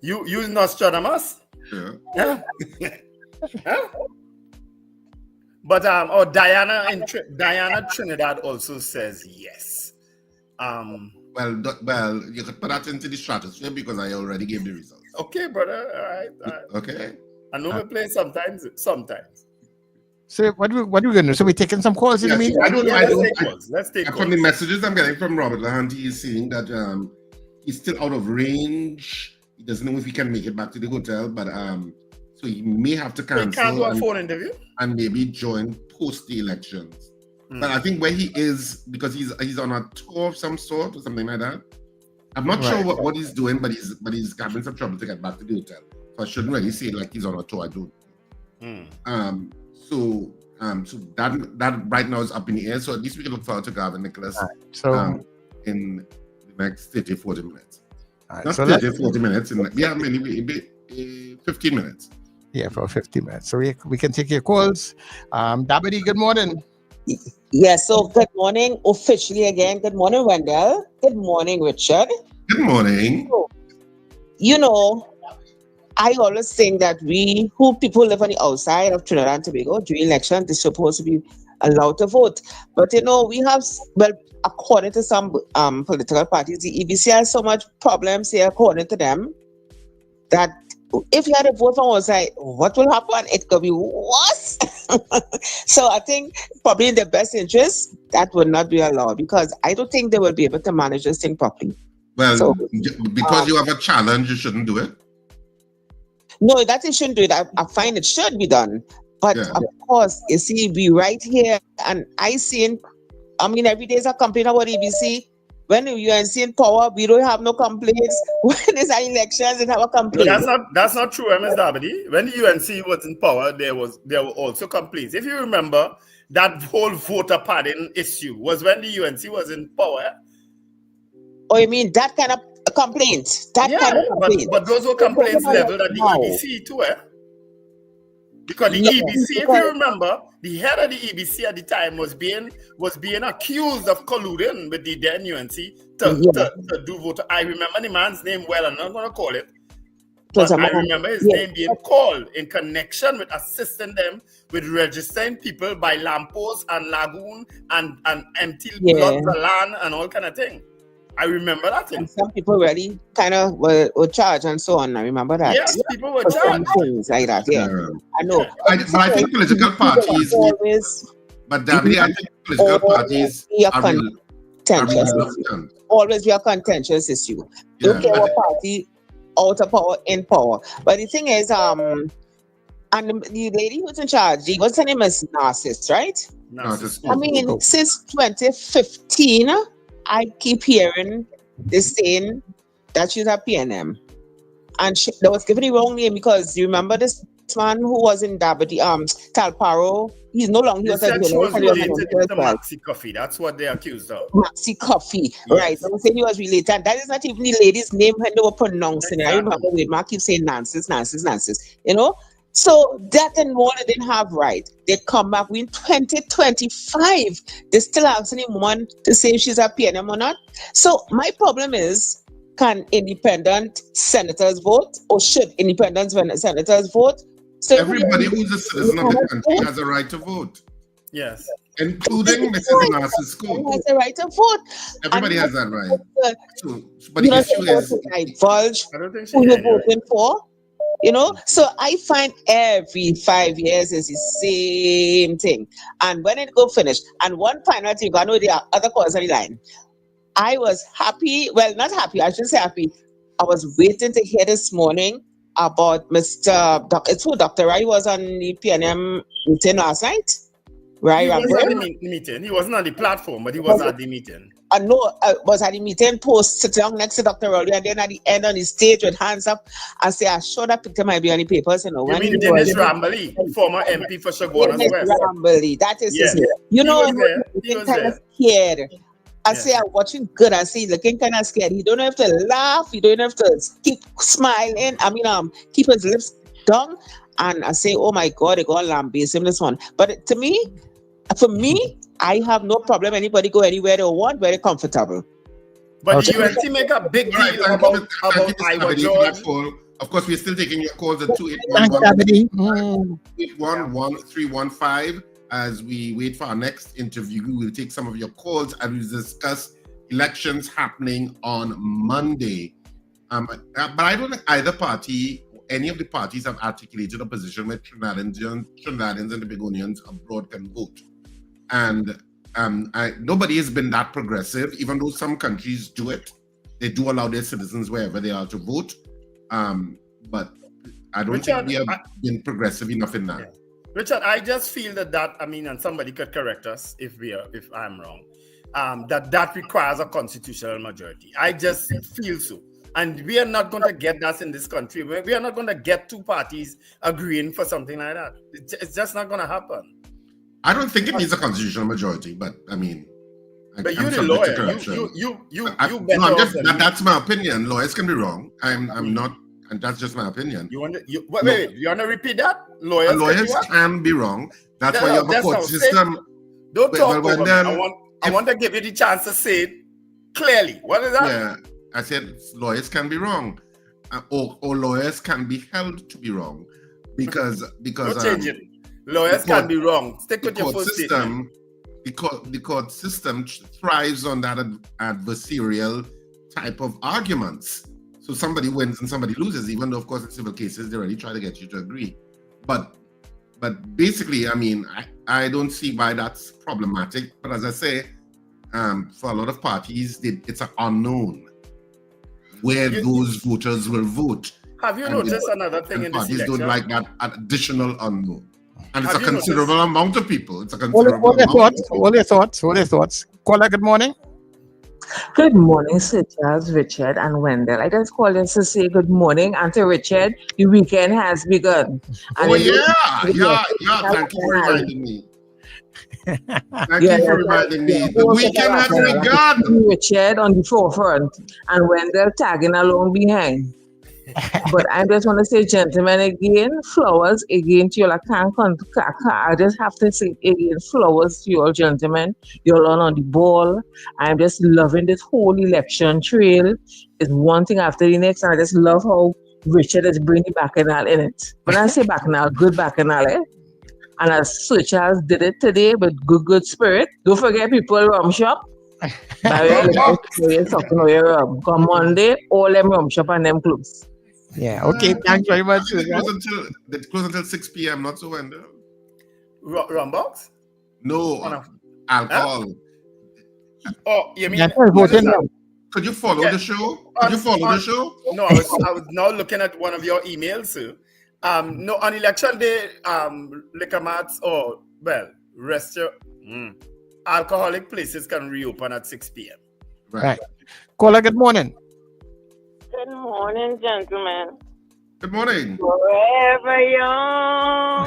You Nostradamus? Yeah. Huh? But Diana Trinidad also says yes. Well, you could put that into the stratosphere because I already gave the results. Okay, brother. All right. Okay. I know we play sometimes. So what are we going to do? So we're taking some calls in the meantime? I don't know. Let's take calls. From the messages I'm getting from Robert Lahan, he is saying that he's still out of range. He doesn't know if he can make it back to the hotel, but so he may have to cancel. He can't do a phone interview? And maybe join post the elections. But I think where he is, because he's on a tour of some sort or something like that. I'm not sure what he's doing, but he's having some trouble to get back to the hotel. So I shouldn't really say like he's on a tour. I don't. So that right now is up in the air. So at least we can look forward to Garvin Nicholas in the next 30-40 minutes. Not 30-40 minutes. Maybe 15 minutes. Yeah, for 50 minutes. So we can take your calls. Dabadi, good morning. Yes, so good morning officially again. Good morning, Wendell. Good morning, Richard. Good morning. So, you know, I always think that people live on the outside of Trinidad and Tobago during election, they're supposed to be allowed to vote. But, you know, we have, according to some political parties, the EBC has so much problems here, according to them, that if you had to vote from outside, what will happen? It could be worse. So I think probably in the best interest, that would not be allowed because I don't think they will be able to manage this thing properly. Well, because you have a challenge, you shouldn't do it. No, that you shouldn't do it. I find it should be done. But of course, you see, we right here, and every day is a complaint about EBC. When the UNC in power, we don't have no complaints. When there's an elections, we have a complaint. That's not true, Ms. Dabadi. When the UNC was in power, there were also complaints. If you remember, that whole voter pardon issue was when the UNC was in power. Oh, you mean that kind of complaint? Kind of complaint. But those were complaints leveled at the EBC too, Because the EBC, if you remember, the head of the EBC at the time was being accused of colluding with the then UNC to do voter. I remember the man's name well. I'm not going to call it. But I remember his name being called in connection with assisting them with registering people by lampposts and lagoon and empty lots of land and all kind of thing. I remember that thing. And some people really kind of were charged and so on. I remember that. Yes, people were charged. Things like that, I know. But I think political parties always. But David, I think political parties are reluctant. Always be a contentious issue. Don't care what party, out of power, in power. But the thing is, and the lady who's in charge, what's her name is Narcissus, right? Narcissus. I mean, since 2015. I keep hearing this saying that she's a PNM. And they was given the wrong name because you remember this man who was in Dabity, Talparo? He's no longer. They said she was related to Maxi Coffee. That's what they accused of. Maxi Coffee, right. They were saying he was related. And that is not even the lady's name when they were pronouncing it. I remember Mark keep saying Nancy's, you know? So that and more they didn't have right. They come back in 2025. They still asking him one to say if she's a PNM or not. So my problem is, can independent senators vote, or should independent senators vote? So everybody who's a citizen of the country has a right to vote. Yes. Including Mrs. Narcissus School. Has a right to vote. Everybody has that right. But the issue is divulge who you're voting for. You know, so I find every 5 years is the same thing. And when it go finish, and one final thing, I know there are other calls on the line. I was happy, well, not happy, I should say happy. I was waiting to hear this morning about Dr. Rai was on the PNM meeting last night. Right? He was at the meeting. He wasn't on the platform, but he was at the meeting. I know I was at the meeting post sitting down next to Dr. Rowley, and then at the end on the stage with hands up and say, I sure that picture might be on the papers. You know, you mean Dennis Rambali, former MP for Showdown as well. Rambali, that is his name. You know, he was kind of scared. I say, I'm watching good. I see looking kind of scared. He don't have to laugh. He don't have to keep smiling. I mean, keep his lips down. And I say, oh my God, they got lambaste him this one. But for me, I have no problem. Anybody go anywhere they want, very comfortable. But the UNT make a big deal about Iowa George. Of course, we're still taking your calls at 281-315. As we wait for our next interview, we'll take some of your calls and we'll discuss elections happening on Monday. But I don't think either party, any of the parties have articulated a position where Trinidadians and Tobagonians abroad can vote. And nobody has been that progressive, even though some countries do it. They do allow their citizens wherever they are to vote. But I don't think we have been progressive enough in that. Yeah. Richard, I just feel that and somebody could correct us if I'm wrong, that requires a constitutional majority. I just feel so. And we are not going to get that in this country. We are not going to get two parties agreeing for something like that. It's just not going to happen. I don't think it needs a constitutional majority, but I mean, but you're the lawyer. That's my opinion. Lawyers can be wrong. I'm not, and that's just my opinion. Wait, you want to repeat that? Lawyers can be wrong. That's why you have a court system. Don't talk over me. I want to give you the chance to say it clearly. What is that? Yeah, I said lawyers can be wrong, or lawyers can be held to be wrong, because don't change it. Lawyers can be wrong. Stick with your first statement. The court system thrives on that adversarial type of arguments. So somebody wins and somebody loses, even though, of course, in civil cases, they really try to get you to agree. But basically, I don't see why that's problematic. But as I say, for a lot of parties, it's an unknown where those voters will vote. Have you noticed another thing in this election? Parties don't like that additional unknown. And it's a considerable amount of people. It's a considerable amount. What are your thoughts? Caller, good morning. Good morning, Sir Charles, Richard, and Wendell. I just called in to say good morning. And to Richard, the weekend has begun. And Thank you for reminding me. Thank you for reminding me. The weekend has begun. Richard on the forefront and Wendell tagging along behind. But I just want to say, gentlemen, again, flowers again to you. I just have to say again, flowers to you all, gentlemen. You're all on the ball. I'm just loving this whole election trail. It's one thing after the next, and I just love how Richard is bringing bacchanal in it. When I say bacchanal, good bacchanal, eh? And as Sir Charles did it today with good spirit. Don't forget people rum shop. Come Monday, all them rum shop and them close. Yeah, okay, thanks very much. They close until 6 p.m., not so when. Rum box? No, alcohol. Oh, you mean? Could you follow the show? Could you follow the show? No, I was now looking at one of your emails, sir. No, on election day, liquor marts or alcoholic places can reopen at 6 p.m. Right. Caller, good morning. Good morning, gentlemen. Good morning. Forever young.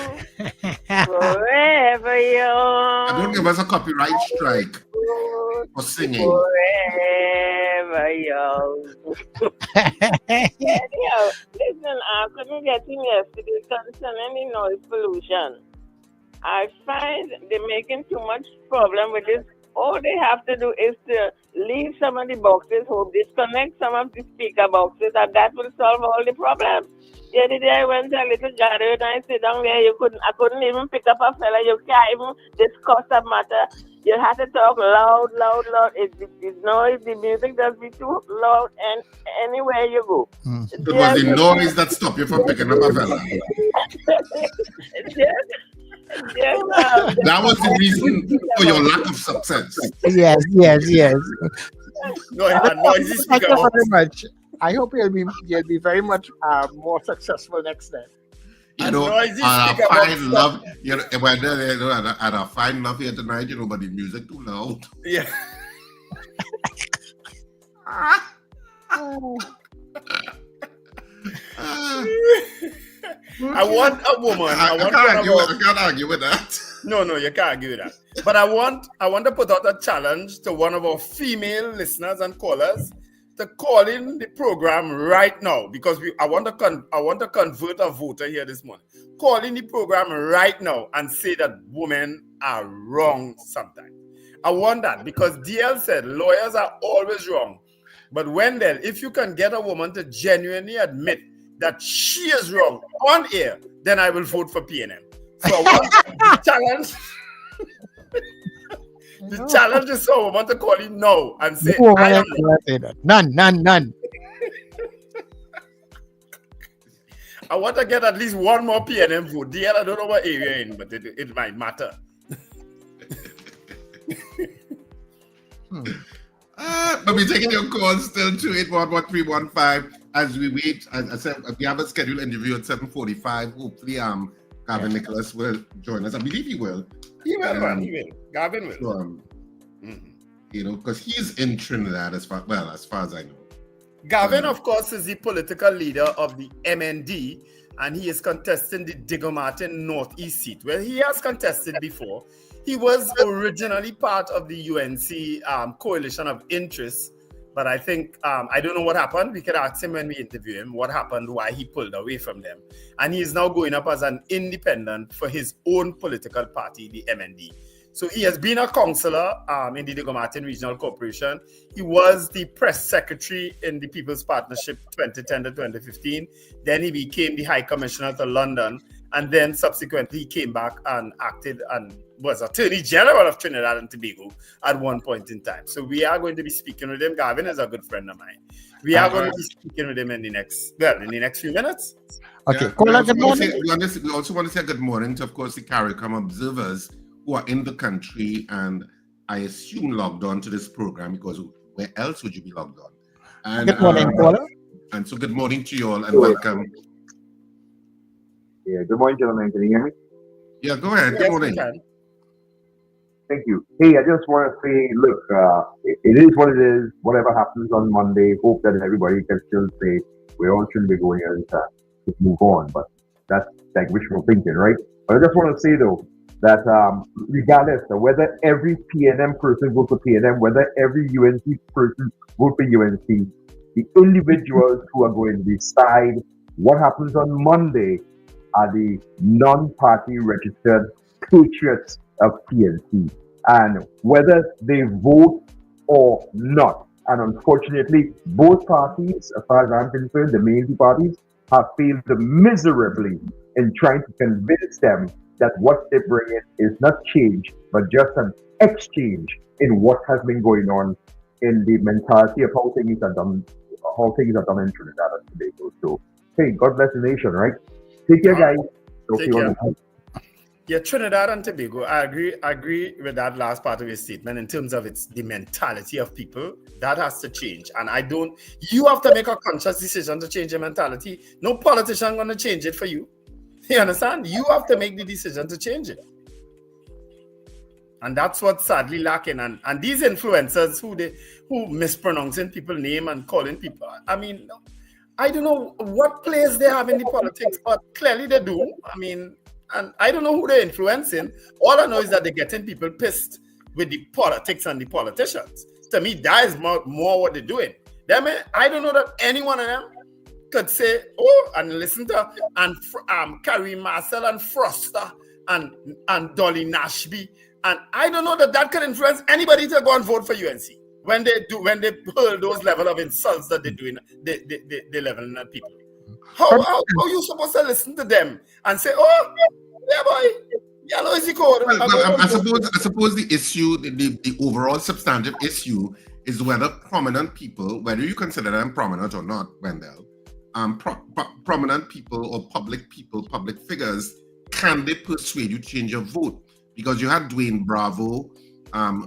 Forever young. And don't give us a copyright strike for singing. Forever young. Anyhow, listen, I couldn't get in yesterday concerning the noise pollution. I find they're making too much problem with this. All they have to do is to leave some of the boxes or disconnect some of the speaker boxes, and that will solve all the problems. The other day I went to a little gathering and I sit down there. I couldn't even pick up a fella. You can't even discuss a matter. You have to talk loud. It's noise. The music does be too loud, and anywhere you go. It was the noise that stopped you from picking up a fella. That was the reason for your lack of success. Yes. No, noisy Thank speaker you box. very much. I hope you'll be very much more successful next time. You know, and I find love. You know, and I find love here tonight. You know, but the music too loud. Yeah. I want a woman. I can't argue with that. No, you can't argue with that. But I want to put out a challenge to one of our female listeners and callers to call in the program right now, because I want to convert a voter here this morning. Call in the program right now and say that women are wrong sometimes. I want that because DL said lawyers are always wrong. But Wendell, if you can get a woman to genuinely admit that she is wrong on air, then I will vote for PNM. So I want the challenge. The challenge is so I want to call in now and say, I am none. I want to get at least one more PNM vote. DL, I don't know what area you're in, but it might matter. But we're taking your calls still 2811315 as we wait. As I said, we have a scheduled interview at 7:45. Hopefully, Garvin Nicholas will join us. I believe he will. He will, man. He will. Garvin will. So, you know, because he's in Trinidad as far as I know. Garvin, of course, is the political leader of the MND, and he is contesting the Digger Martin Northeast seat, where he has contested before. He was originally part of the UNC coalition of interests, but I think, I don't know what happened. We could ask him when we interview him what happened, why he pulled away from them. And he is now going up as an independent for his own political party, the MND. So he has been a councillor in the Digger Martin Regional Corporation. He was the press secretary in the People's Partnership 2010 to 2015. Then he became the High Commissioner to London. And then subsequently he came back and acted and was Attorney General of Trinidad and Tobago at one point in time. So we are going to be speaking with him. Garvin is a good friend of mine. We are going to be speaking with him in the next few minutes. Okay. We also want to say good morning to, of course, the CARICOM observers who are in the country and I assume logged on to this program, because where else would you be logged on? And, good morning, caller. And so good morning to you all and welcome. Yeah, good morning, gentlemen. Can you hear me? Yeah, go ahead. Good morning. Thank you. Hey, I just want to say, look, it is what it is. Whatever happens on Monday, hope that everybody can still say we're all Trinidad going and just move on. But that's like wishful thinking, right? But I just want to say, though, that regardless of whether every PNM person votes for PNM, whether every UNC person votes for UNC, The individuals who are going to decide what happens on Monday are the non-party registered patriots of PNC, and whether they vote or not. And unfortunately, both parties, as far as I'm concerned, the main two parties, have failed miserably in trying to convince them that what they bring in is not change, but just an exchange in what has been going on in the mentality of how things are done in Trinidad and Tobago. So, hey, God bless the nation, right? Take care, guys. Take care. Yeah, Trinidad and Tobago, I agree with that last part of your statement in terms of the mentality of people. That has to change. And you have to make a conscious decision to change your mentality. No politician going to change it for you. You understand? You have to make the decision to change it. And that's what's sadly lacking. And these influencers who mispronouncing people's name and calling people, I mean, I don't know what place they have in the politics, but clearly they do. I mean, and I don't know who they're influencing. All I know is that they're getting people pissed with the politics and the politicians. To me, that is more what they're doing. I don't know that any one of them could say, and listen to Carrie Marcel and Froster and Dolly Nashby. And I don't know that could influence anybody to go and vote for UNC when they hurl those level of insults that they're doing, they leveling at people. How are you supposed to listen to them and say, "Oh, yeah, boy, yellow is the code"? Well, I suppose the issue, the overall substantive issue, is whether prominent people, whether you consider them prominent or not, Wendell, prominent people or public figures, can they persuade you to change your vote? Because you had Dwayne Bravo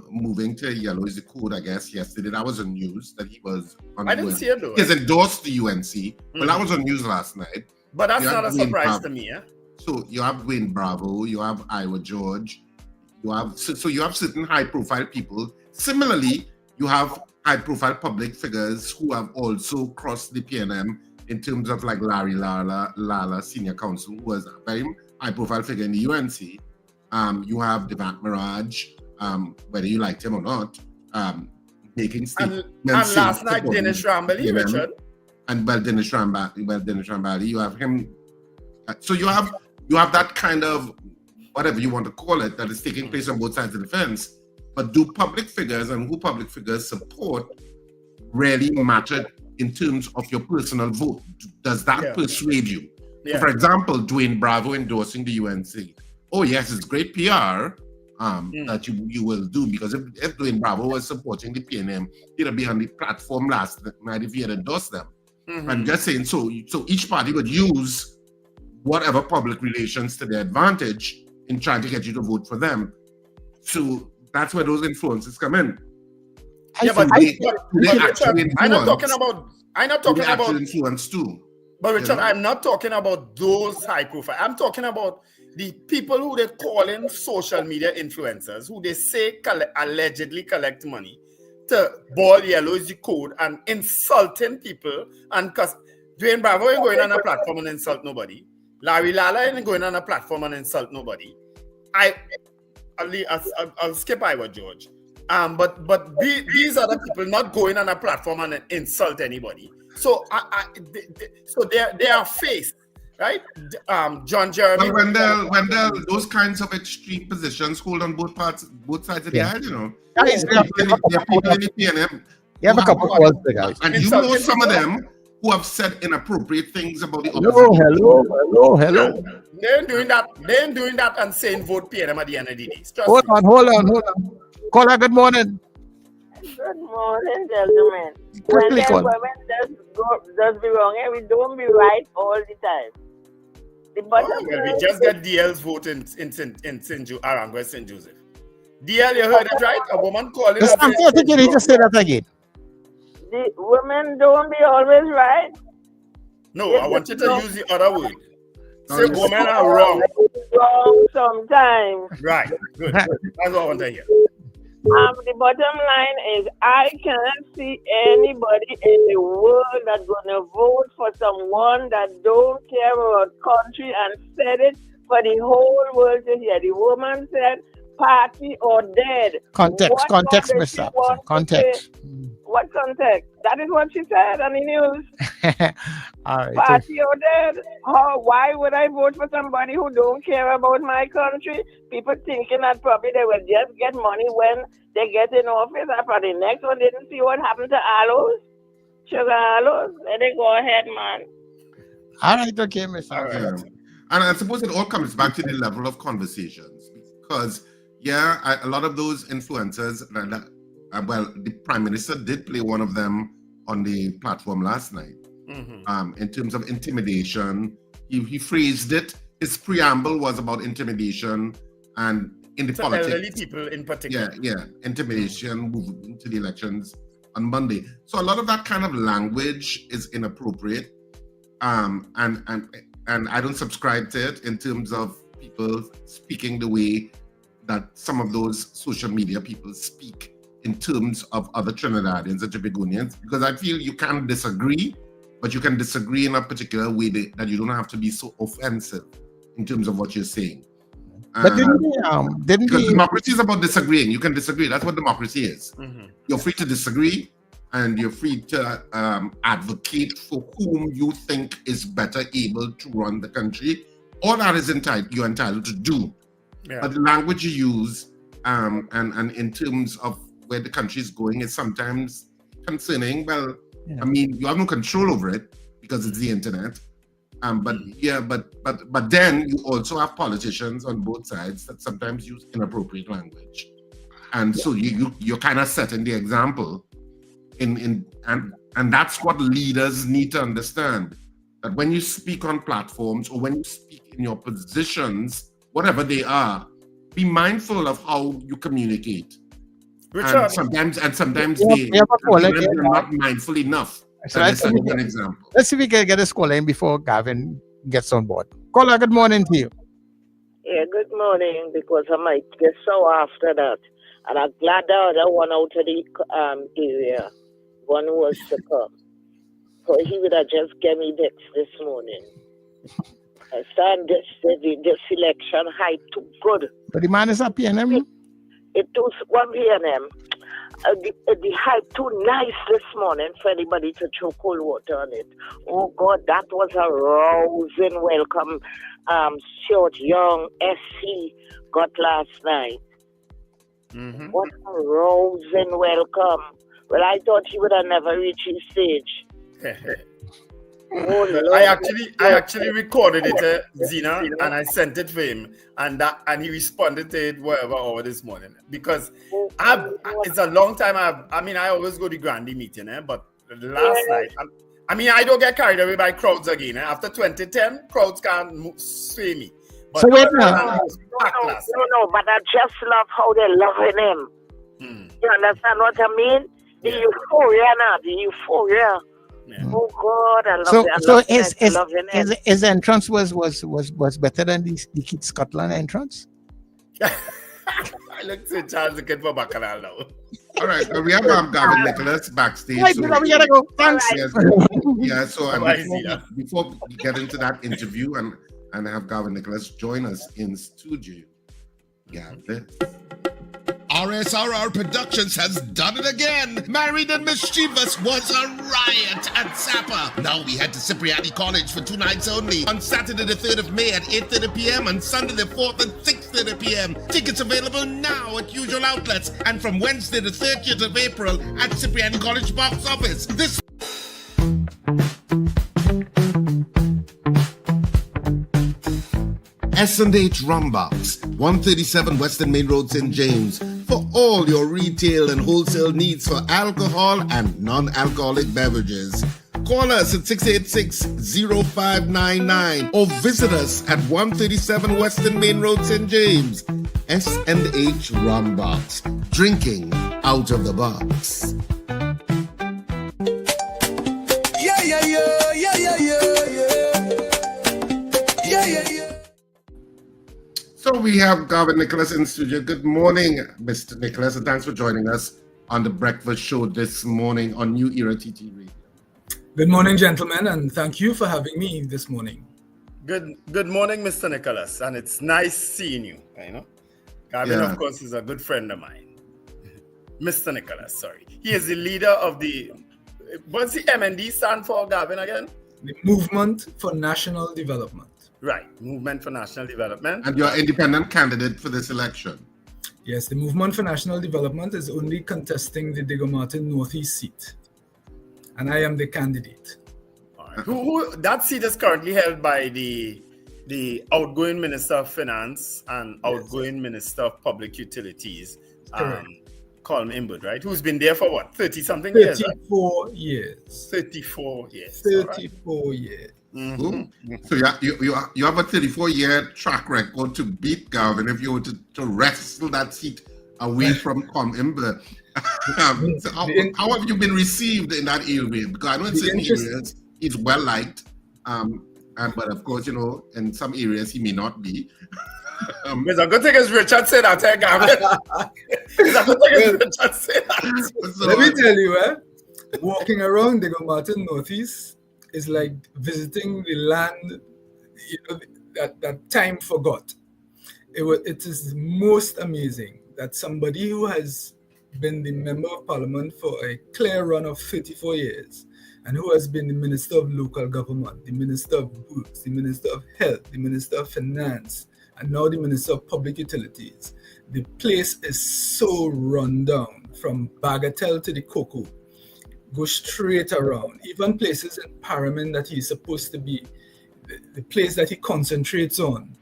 moving to yellow is the code, I guess, yesterday. That was on news that he was on. I didn't see it though. He has endorsed the UNC. Well, that was on news last night. But that's not a surprise to me, yeah? So you have Dwayne Bravo, you have Iowa George, you have certain high-profile people. Similarly, you have high-profile public figures who have also crossed the PNM in terms of like Larry Lala, senior counsel, who was a very high-profile figure in the UNC. You have Devant Mirage, whether you liked him or not, making statements. And last night, Dennis Rambali, Richard. And Dennis Rambali, you have him. So you have that kind of whatever you want to call it that is taking place on both sides of the fence. But do public figures and who public figures support really matter in terms of your personal vote? Does that persuade you? Yeah. So for example, Dwayne Bravo endorsing the UNC. Oh yes, it's great PR that you will do, because if Dwayne Bravo was supporting the PNM, he'd be on the platform last night if he had endorsed them. Mm-hmm. I'm just saying, so each party would use whatever public relations to their advantage in trying to get you to vote for them. So that's where those influences come in. Yeah, but I'm not talking about influence too. But Richard, I'm not talking about those high profile. I'm talking about the people who they call in social media influencers, who they say allegedly collect money to ball yellow is the code and insulting people. And because Dwayne Bravo ain't going on a platform and insult nobody. Larry Lala ain't going on a platform and insult nobody. I'll skip Iowa George. But these are the people not going on a platform and insult anybody. So they are faced, right? John Jeremy. Well, Wendell, those kinds of extreme positions hold on both sides of the aisle, you know. There are people in the PNM. You have a couple of words, guys. And you know some of them who have said inappropriate things about the Hello. They ain't doing that and saying vote PNM at the end of the day. Hold on. Caller, good morning. Good morning, gentlemen. Quickly, when women does be wrong, and we don't be right all the time. We just got DL's vote in Arango, St. Joseph. DL, you heard it right? A woman calling. You need to say that again. The women don't be always right. No, I want you to use the other word. Say women are wrong. Wrong sometimes. Right, good. That's what I want to hear. The bottom line is I cannot see anybody in the world that's gonna vote for someone that don't care about country and said it for the whole world to hear. The woman said party or dead. Context, Mr. Context. What context? That is what she said on the news. All right. Party or dead. Why would I vote for somebody who don't care about my country? People thinking that probably they will just get money when they get in office. After the next one didn't see what happened to Aloes. Sugar Aloes. Let it go ahead, man. All right, okay, Miss. And I suppose it all comes back to the level of conversations, because a lot of those influencers, well, the Prime Minister did play one of them on the platform last night. In terms of intimidation, he phrased it. His preamble was about intimidation and in the politics. Elderly people in particular. Intimidation moving to the elections on Monday. So a lot of that kind of language is inappropriate. And I don't subscribe to it in terms of people speaking the way that some of those social media people speak in terms of other Trinidadians and Tobagonians, because I feel you can disagree, but you can disagree in a particular way that you don't have to be so offensive in terms of what you're saying. But because democracy is about disagreeing. You can disagree. That's what democracy is. You're free to disagree, and you're free to advocate for whom you think is better able to run the country. All that is you're entitled to do. But the language you use and in terms of where the country is going is sometimes concerning. Well, I mean, you have no control over it because it's the internet. But then you also have politicians on both sides that sometimes use inappropriate language, and so you're kind of setting the example. And that's what leaders need to understand, that when you speak on platforms or when you speak in your positions, whatever they are, be mindful of how you communicate. And sometimes they're not mindful enough. So let's see an example. Let's see if we can get a caller in before Garvin gets on board. Caller, good morning to you. Yeah, good morning, because I might get so after that. And I'm glad the other one out of the area, one who was to come. So he would have just gave me this morning. I stand this election hype too good. But the man is up here, It was 1 p.m. The hype too nice this morning for anybody to throw cold water on it. Oh God, that was a rousing welcome. Short Young SC got last night. What a rousing welcome. Well, I thought he would have never reached his stage. Oh, I actually recorded it, Zina, and I sent it for him, and he responded to it whatever hour this morning, because it's a long time. I always go to Grandy meeting, but last night, I don't get carried away by crowds again. After 2010, crowds can't sway me. But so wait now. No, but I just love how they're loving him. You understand what I mean? The euphoria now, the euphoria. Oh God, I love it. So his entrance was better than the Keith Scotland entrance? I look to Charles again for Bacchanal now. All right, we have Garvin Nicholas backstage. Right, we gotta go. Thanks. Before we get into that interview and have Garvin Nicholas join us in studio, RSRR Productions has done it again. Married and Mischievous was a riot at Zappa. Now we head to Cipriani College for 2 nights only. On Saturday the 3rd of May at 8:30 p.m. and Sunday the 4th at 6:30 p.m. Tickets available now at usual outlets and from Wednesday the 30th of April at Cipriani College box office. This S&H Rumbox, 137 Western Main Road, St. James, for all your retail and wholesale needs for alcohol and non-alcoholic beverages. Call us at 686-0599 or visit us at 137 Western Main Road, St. James. S&H Rumbox, drinking out of the box. So we have Garvin Nicholas in studio. Good morning, Mr. Nicholas, and thanks for joining us on the breakfast show this morning on New Era TT Radio. Good morning, gentlemen, and thank you for having me this morning. Good morning, Mr. Nicholas, and it's nice seeing you. Garvin, of course, is a good friend of mine. Mr. Nicholas, sorry. He is the leader of the, what's the MND stand for, Garvin, again? The Movement for National Development. Right, Movement for National Development. And you're independent candidate for this election. Yes, the Movement for National Development is only contesting the Diego Martin Northeast seat. And I am the candidate. All right. Who that seat is currently held by the outgoing Minister of Finance and outgoing Minister of Public Utilities, Colm Imbud, right? Who's been there for what, 30-something years? 34 years. 34 years. 34 years. Mm-hmm. So you have a 34-year track record to beat Garvin if you were to wrestle that seat away from Colm Imbud. So how have you been received in that area? Because I know in certain areas he's well liked, but of course, in some areas he may not be. It's a good thing as Richard said that, Garvin. It's a good thing as Richard said that. So, let me tell you, walking around Diego Martin Northeast is like visiting the land, that time forgot. It is most amazing that somebody who has been the Member of Parliament for a clear run of 34 years and who has been the Minister of Local Government, the Minister of Works, the Minister of Health, the Minister of Finance, and now the Minister of Public Utilities. The place is so run down from Bagatelle to the Cocoa. Go straight around. Even places in Paramin that he's supposed to be, the place that he concentrates on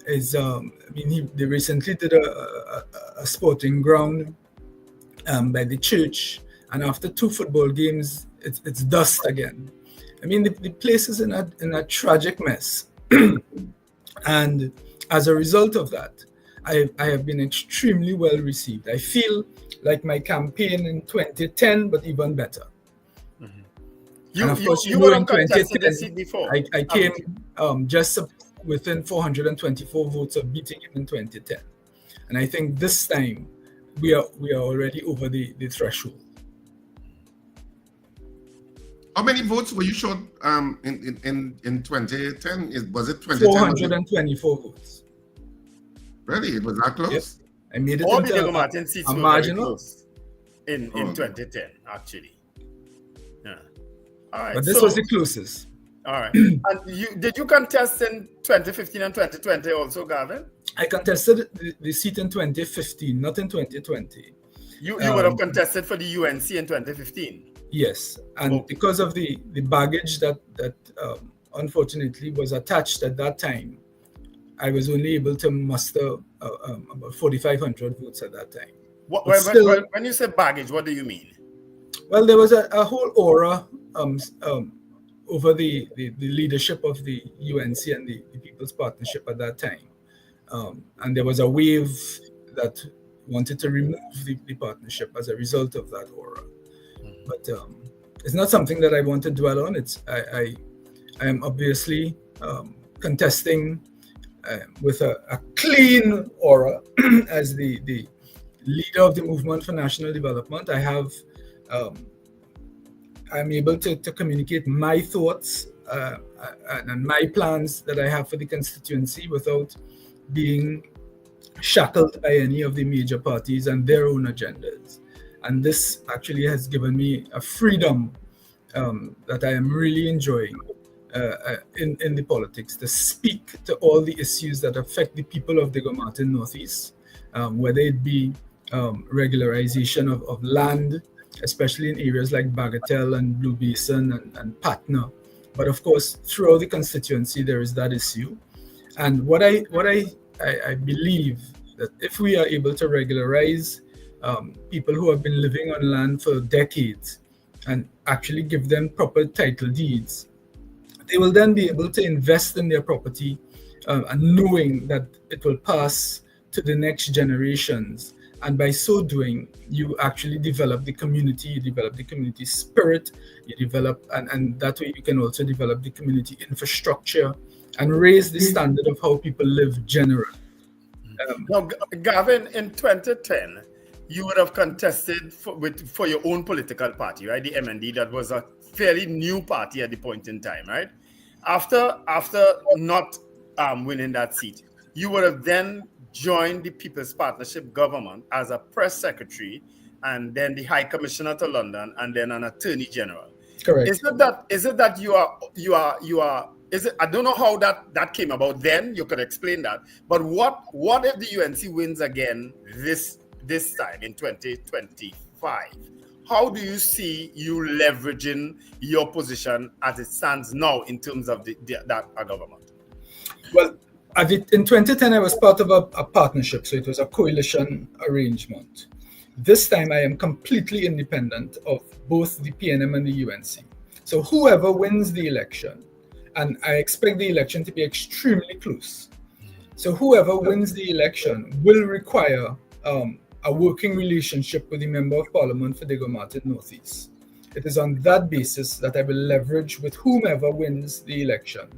is, they recently did a sporting ground by the church, and after 2 football games, it's dust again. The place is in a tragic mess. And as a result of that, I have been extremely well received. I feel like my campaign in 2010, but even better. Mm-hmm. You were in 2010 before. I came just within 424 votes of beating him in 2010. And I think this time we are already over the threshold. How many votes were you short in 2010? Was it 2010? 424 votes. Really? It was that close? Yes. I made it all the into Diego Martin seats a were marginal. very close in 2010, actually. Yeah. All right. But this was the closest. All right. And did you contest in 2015 and 2020 also, Garvin? I contested the seat in 2015, not in 2020. You would have contested for the UNC in 2015. Yes, and because of the baggage that unfortunately was attached at that time, I was only able to muster about 4,500 votes at that time. When you say baggage, what do you mean? Well, there was a whole aura over the leadership of the UNC and the People's Partnership at that time. And there was a wave that wanted to remove the partnership as a result of that aura. But it's not something that I want to dwell on. I am obviously contesting with a clean aura as the leader of the Movement for National Development. I'm able to communicate my thoughts and my plans that I have for the constituency without being shackled by any of the major parties and their own agendas. And this actually has given me a freedom that I am really enjoying in the politics, to speak to all the issues that affect the people of Diego Martin Northeast, whether it be regularization of land, especially in areas like Bagatelle and Blue Basin and Patna. But of course, throughout the constituency, there is that issue. And what I believe that if we are able to regularize people who have been living on land for decades and actually give them proper title deeds, they will then be able to invest in their property and knowing that it will pass to the next generations. And by so doing, you actually develop the community, you develop the community spirit, you develop, and that way you can also develop the community infrastructure and raise the standard of how people live generally. Now, Garvin, in 2010, you would have contested for your own political party, right? The MND, that was a fairly new party at the point in time, right? After not winning that seat, you would have then joined the People's Partnership government as a press secretary and then the High Commissioner to London, and then an Attorney General. Correct. Is it that you are? Is it? I don't know how that came about. Then you could explain that. But what if the UNC wins again this time in 2025? How do you see you leveraging your position as it stands now in terms of that government? Well, in 2010, I was part of a partnership, so it was a coalition arrangement. This time, I am completely independent of both the PNM and the UNC. So whoever wins the election, and I expect the election to be extremely close. So whoever wins the election will require a working relationship with the Member of Parliament for Diego Martin Northeast. It is on that basis that I will leverage with whomever wins the election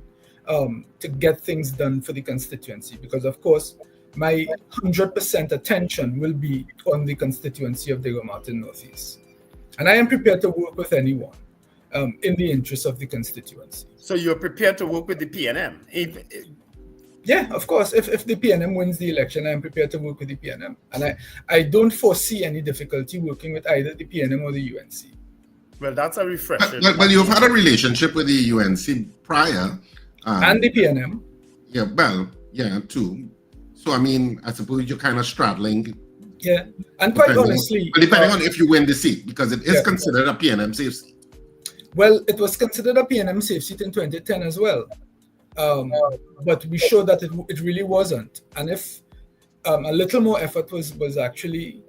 to get things done for the constituency. Because of course, my 100% attention will be on the constituency of Diego Martin Northeast. And I am prepared to work with anyone in the interest of the constituency. So you're prepared to work with the PNM? Yeah, of course. If the PNM wins the election, I'm prepared to work with the PNM. And I don't foresee any difficulty working with either the PNM or the UNC. Well, that's a refreshing. But you've had a relationship with the UNC prior. And the PNM. Yeah, well, yeah, too. So, I mean, I suppose you're kind of straddling. Yeah, and quite honestly. Depending on if you win the seat, because it is considered a PNM safe seat. Well, it was considered a PNM safe seat in 2010 as well. But we showed that it really wasn't. And if a little more effort was actually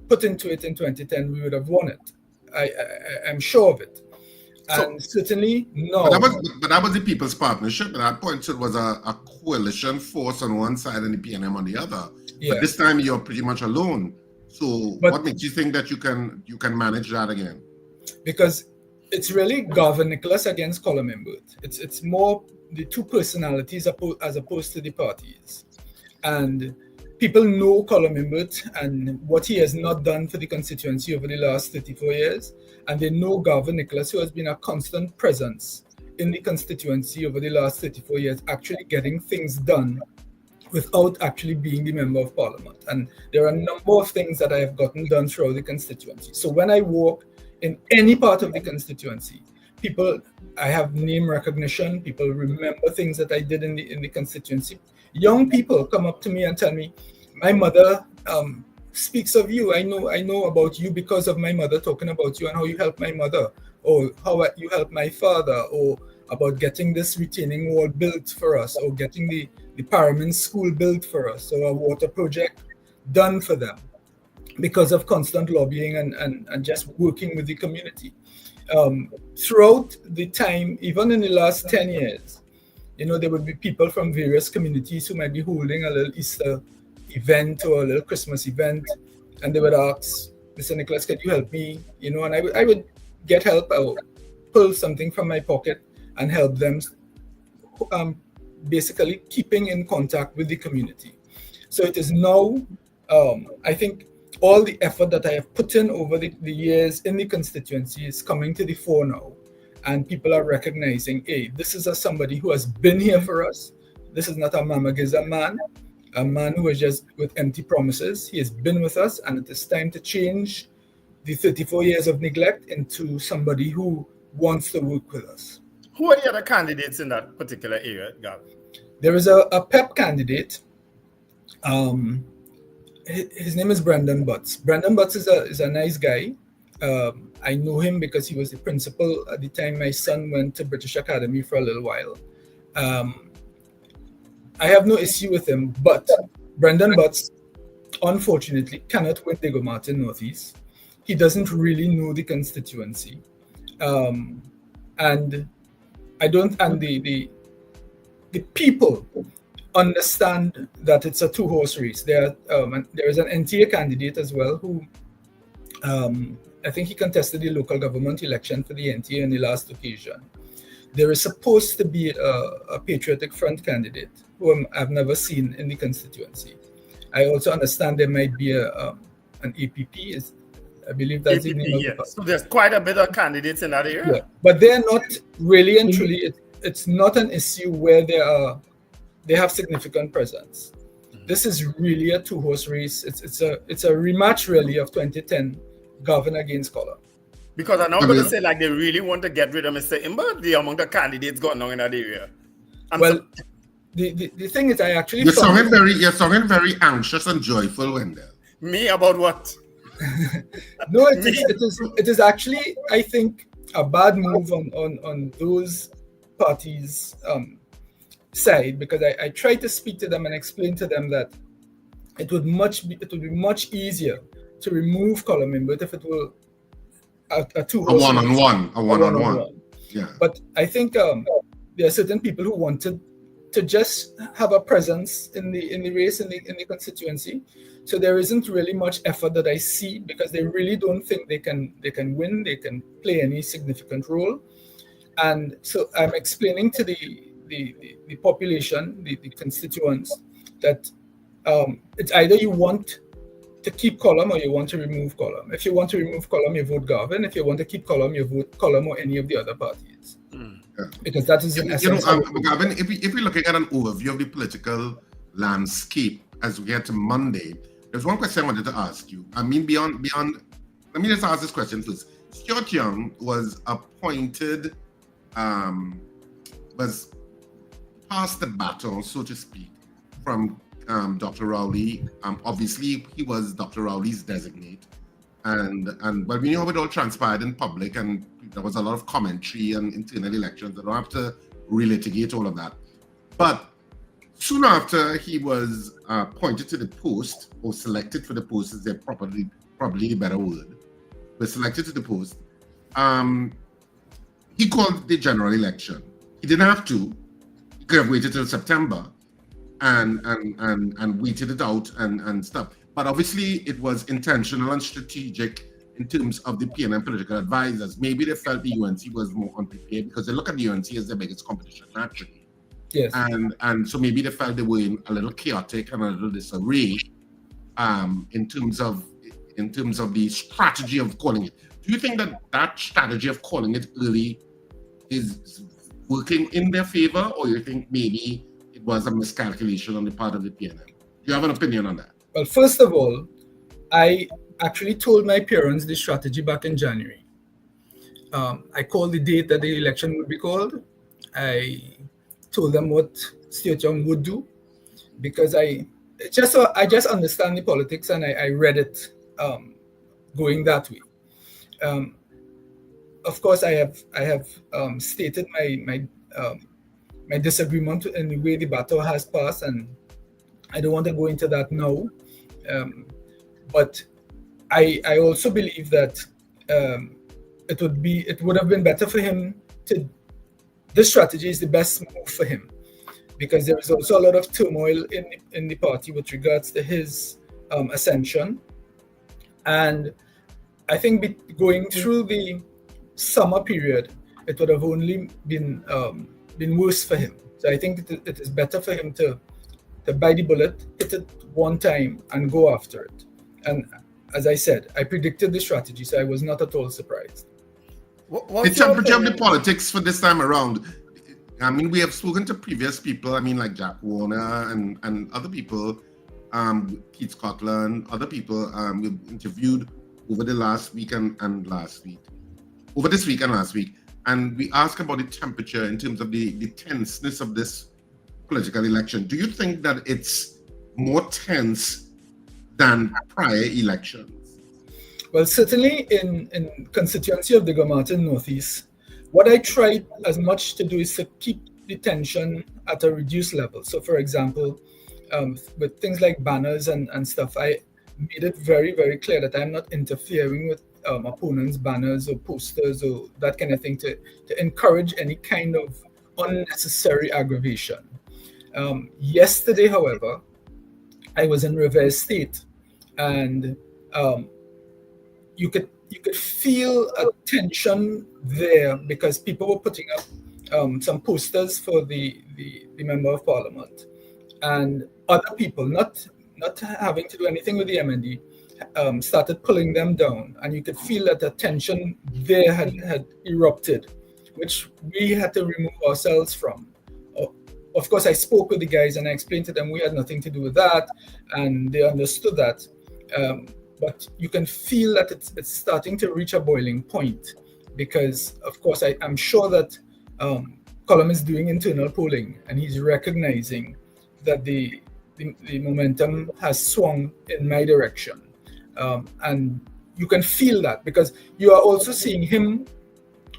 put into it in 2010, we would have won it. I'm sure of it. And certainly, no. But that was the People's Partnership. At that point, so it was a coalition force on one side and the PNM on the other. Yeah. But this time, you're pretty much alone. So what makes you think that you can manage that again? Because it's really Garvin Nicholas against Colum Imbert. It's more the two personalities as opposed to the parties. And people know Colum Imbert and what he has not done for the constituency over the last 34 years. And they know Garvin Nicholas, who has been a constant presence in the constituency over the last 34 years, actually getting things done without actually being the Member of Parliament. And there are a number of things that I have gotten done throughout the constituency. So when I walk in any part of the constituency, I have name recognition. People remember things that I did in the constituency. Young people come up to me and tell me, my mother speaks of you. I know about you because of my mother talking about you and how you helped my mother, or how you helped my father, or about getting this retaining wall built for us, or getting the Paramin school built for us, or a water project done for them because of constant lobbying and just working with the community. Throughout the time, even in the last 10 years, there would be people from various communities who might be holding a little Easter event or a little Christmas event, and they would ask, Mr. Nicholas, can you help me? And I would get help. I would pull something from my pocket and help them, basically keeping in contact with the community. So it is now, I think, all the effort that I have put in over the years in the constituency is coming to the fore now. And people are recognizing, hey, this is somebody who has been here for us. This is not a Mama Giza man, a man who is just with empty promises. He has been with us, and it is time to change the 34 years of neglect into somebody who wants to work with us. Who are the other candidates in that particular area, Garvin? There is a PEP candidate. His name is Brendan Butts. Brendan Butts is a nice guy. I know him because he was the principal at the time my son went to British Academy for a little while. I have no issue with him, but Brendan Butts, unfortunately, cannot win Diego Martin Northeast. He doesn't really know the constituency. And the people understand that it's a two-horse race. There is an NTA candidate as well who I think he contested the local government election for the NTA on the last occasion. There is supposed to be a Patriotic Front candidate who I've never seen in the constituency. I also understand there might be an APP. I believe that's APP, the name yes. of the So there's quite a bit of candidates in that area. Yeah. But they're not really and truly. It's not an issue where they have significant presence. this is really a two-horse race. It's a rematch really of 2010 Garvin against Collar. Because I'm not going to say like they really want to get rid of Mr. Imber, the among the candidates going on in that area. The thing is, I actually you're sounding very anxious and joyful, Wendell. Me about what? No, it is actually, I think, a bad move on those parties' side, because I tried to speak to them and explain to them that it would be much easier to remove Colin Imbert if it were a one-on-one. Yeah. But I think there are certain people who wanted to just have a presence in the race in the constituency. So there isn't really much effort that I see, because they really don't think they can win, they can play any significant role. And so I'm explaining to the population, the constituents, that it's either you want to keep Colum or you want to remove Colum. If you want to remove Colum, you vote Garvin. If you want to keep Colum, you vote Colum or any of the other parties. Because that is in essence. Garvin, if we're looking at an overview of the political landscape as we get to Monday, there's one question I wanted to ask you. I mean, beyond, let me just ask this question first. Stuart Young was appointed, was passed the baton, so to speak, from Dr. Rowley. Obviously, he was Dr. Rowley's designate, but we know how it all transpired in public, and there was a lot of commentary and internal elections. I don't have to relitigate all of that. But soon after he was appointed to the post, or selected for the post, is probably the better word, was selected to the post, he called the general election. He didn't have to. He could have waited till September and waited it out and stuff. But obviously it was intentional and strategic in terms of the PNM political advisors. Maybe they felt the UNC was more unprepared, because they look at the UNC as their biggest competition naturally. Yes. And so maybe they felt they were in a little chaotic and a little disarray in terms of the strategy of calling it. Do you think that strategy of calling it early is working in their favor, or you think maybe it was a miscalculation on the part of the PNM? Do you have an opinion on that? Well, first of all, I actually told my parents this strategy back in January. I called the date that the election would be called. I told them what Stuart Young would do, because I just understand the politics, and I read it going that way. Of course, I have stated my disagreement in the way the battle has passed, and I don't want to go into that now. But I also believe that it would have been better for him to. This strategy is the best move for him, because there is also a lot of turmoil in the party with regards to his ascension, and I think going through the summer period, it would have only been worse for him. So I think it is better for him to bite the bullet, hit it one time, and go after it. And as I said, I predicted the strategy, so I was not at all surprised. The temperature of the politics for this time around, I mean, we have spoken to previous people, I mean, like Jack Warner and other people, Keith Scotland, other people we've interviewed over the last week and last week. Over this week and last week. And we asked about the temperature in terms of the tenseness of this political election. Do you think that it's more tense than prior elections? Well, certainly in constituency of the Martin Northeast, what I tried as much to do is to keep the tension at a reduced level. So, for example, with things like banners and stuff, I made it very, very clear that I'm not interfering with opponents' banners or posters or that kind of thing to encourage any kind of unnecessary aggravation. Yesterday, however, I was in Rivers State, and you could feel a tension there, because people were putting up some posters for the member of parliament, and other people, not having to do anything with the MND, started pulling them down, and you could feel that the tension there had erupted, which we had to remove ourselves from. of course, I spoke with the guys and I explained to them we had nothing to do with that, and they understood that. But you can feel that it's starting to reach a boiling point, because, of course, I'm sure that Colum is doing internal polling, and he's recognizing that the momentum has swung in my direction. And you can feel that, because you are also seeing him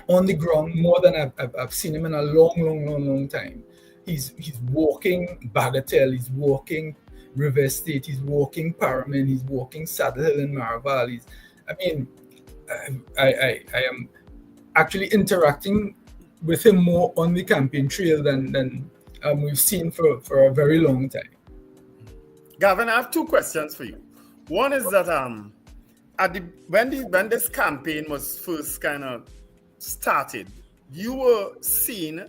on the ground more than I've seen him in a long time. He's walking Bagatelle, he's walking River Estate, he's walking Paramin, he's walking Saddle Hill and Maraval. I am actually interacting with him more on the campaign trail than we've seen for a very long time. Garvin, I have two questions for you. One is that when this campaign was first kind of started, you were seen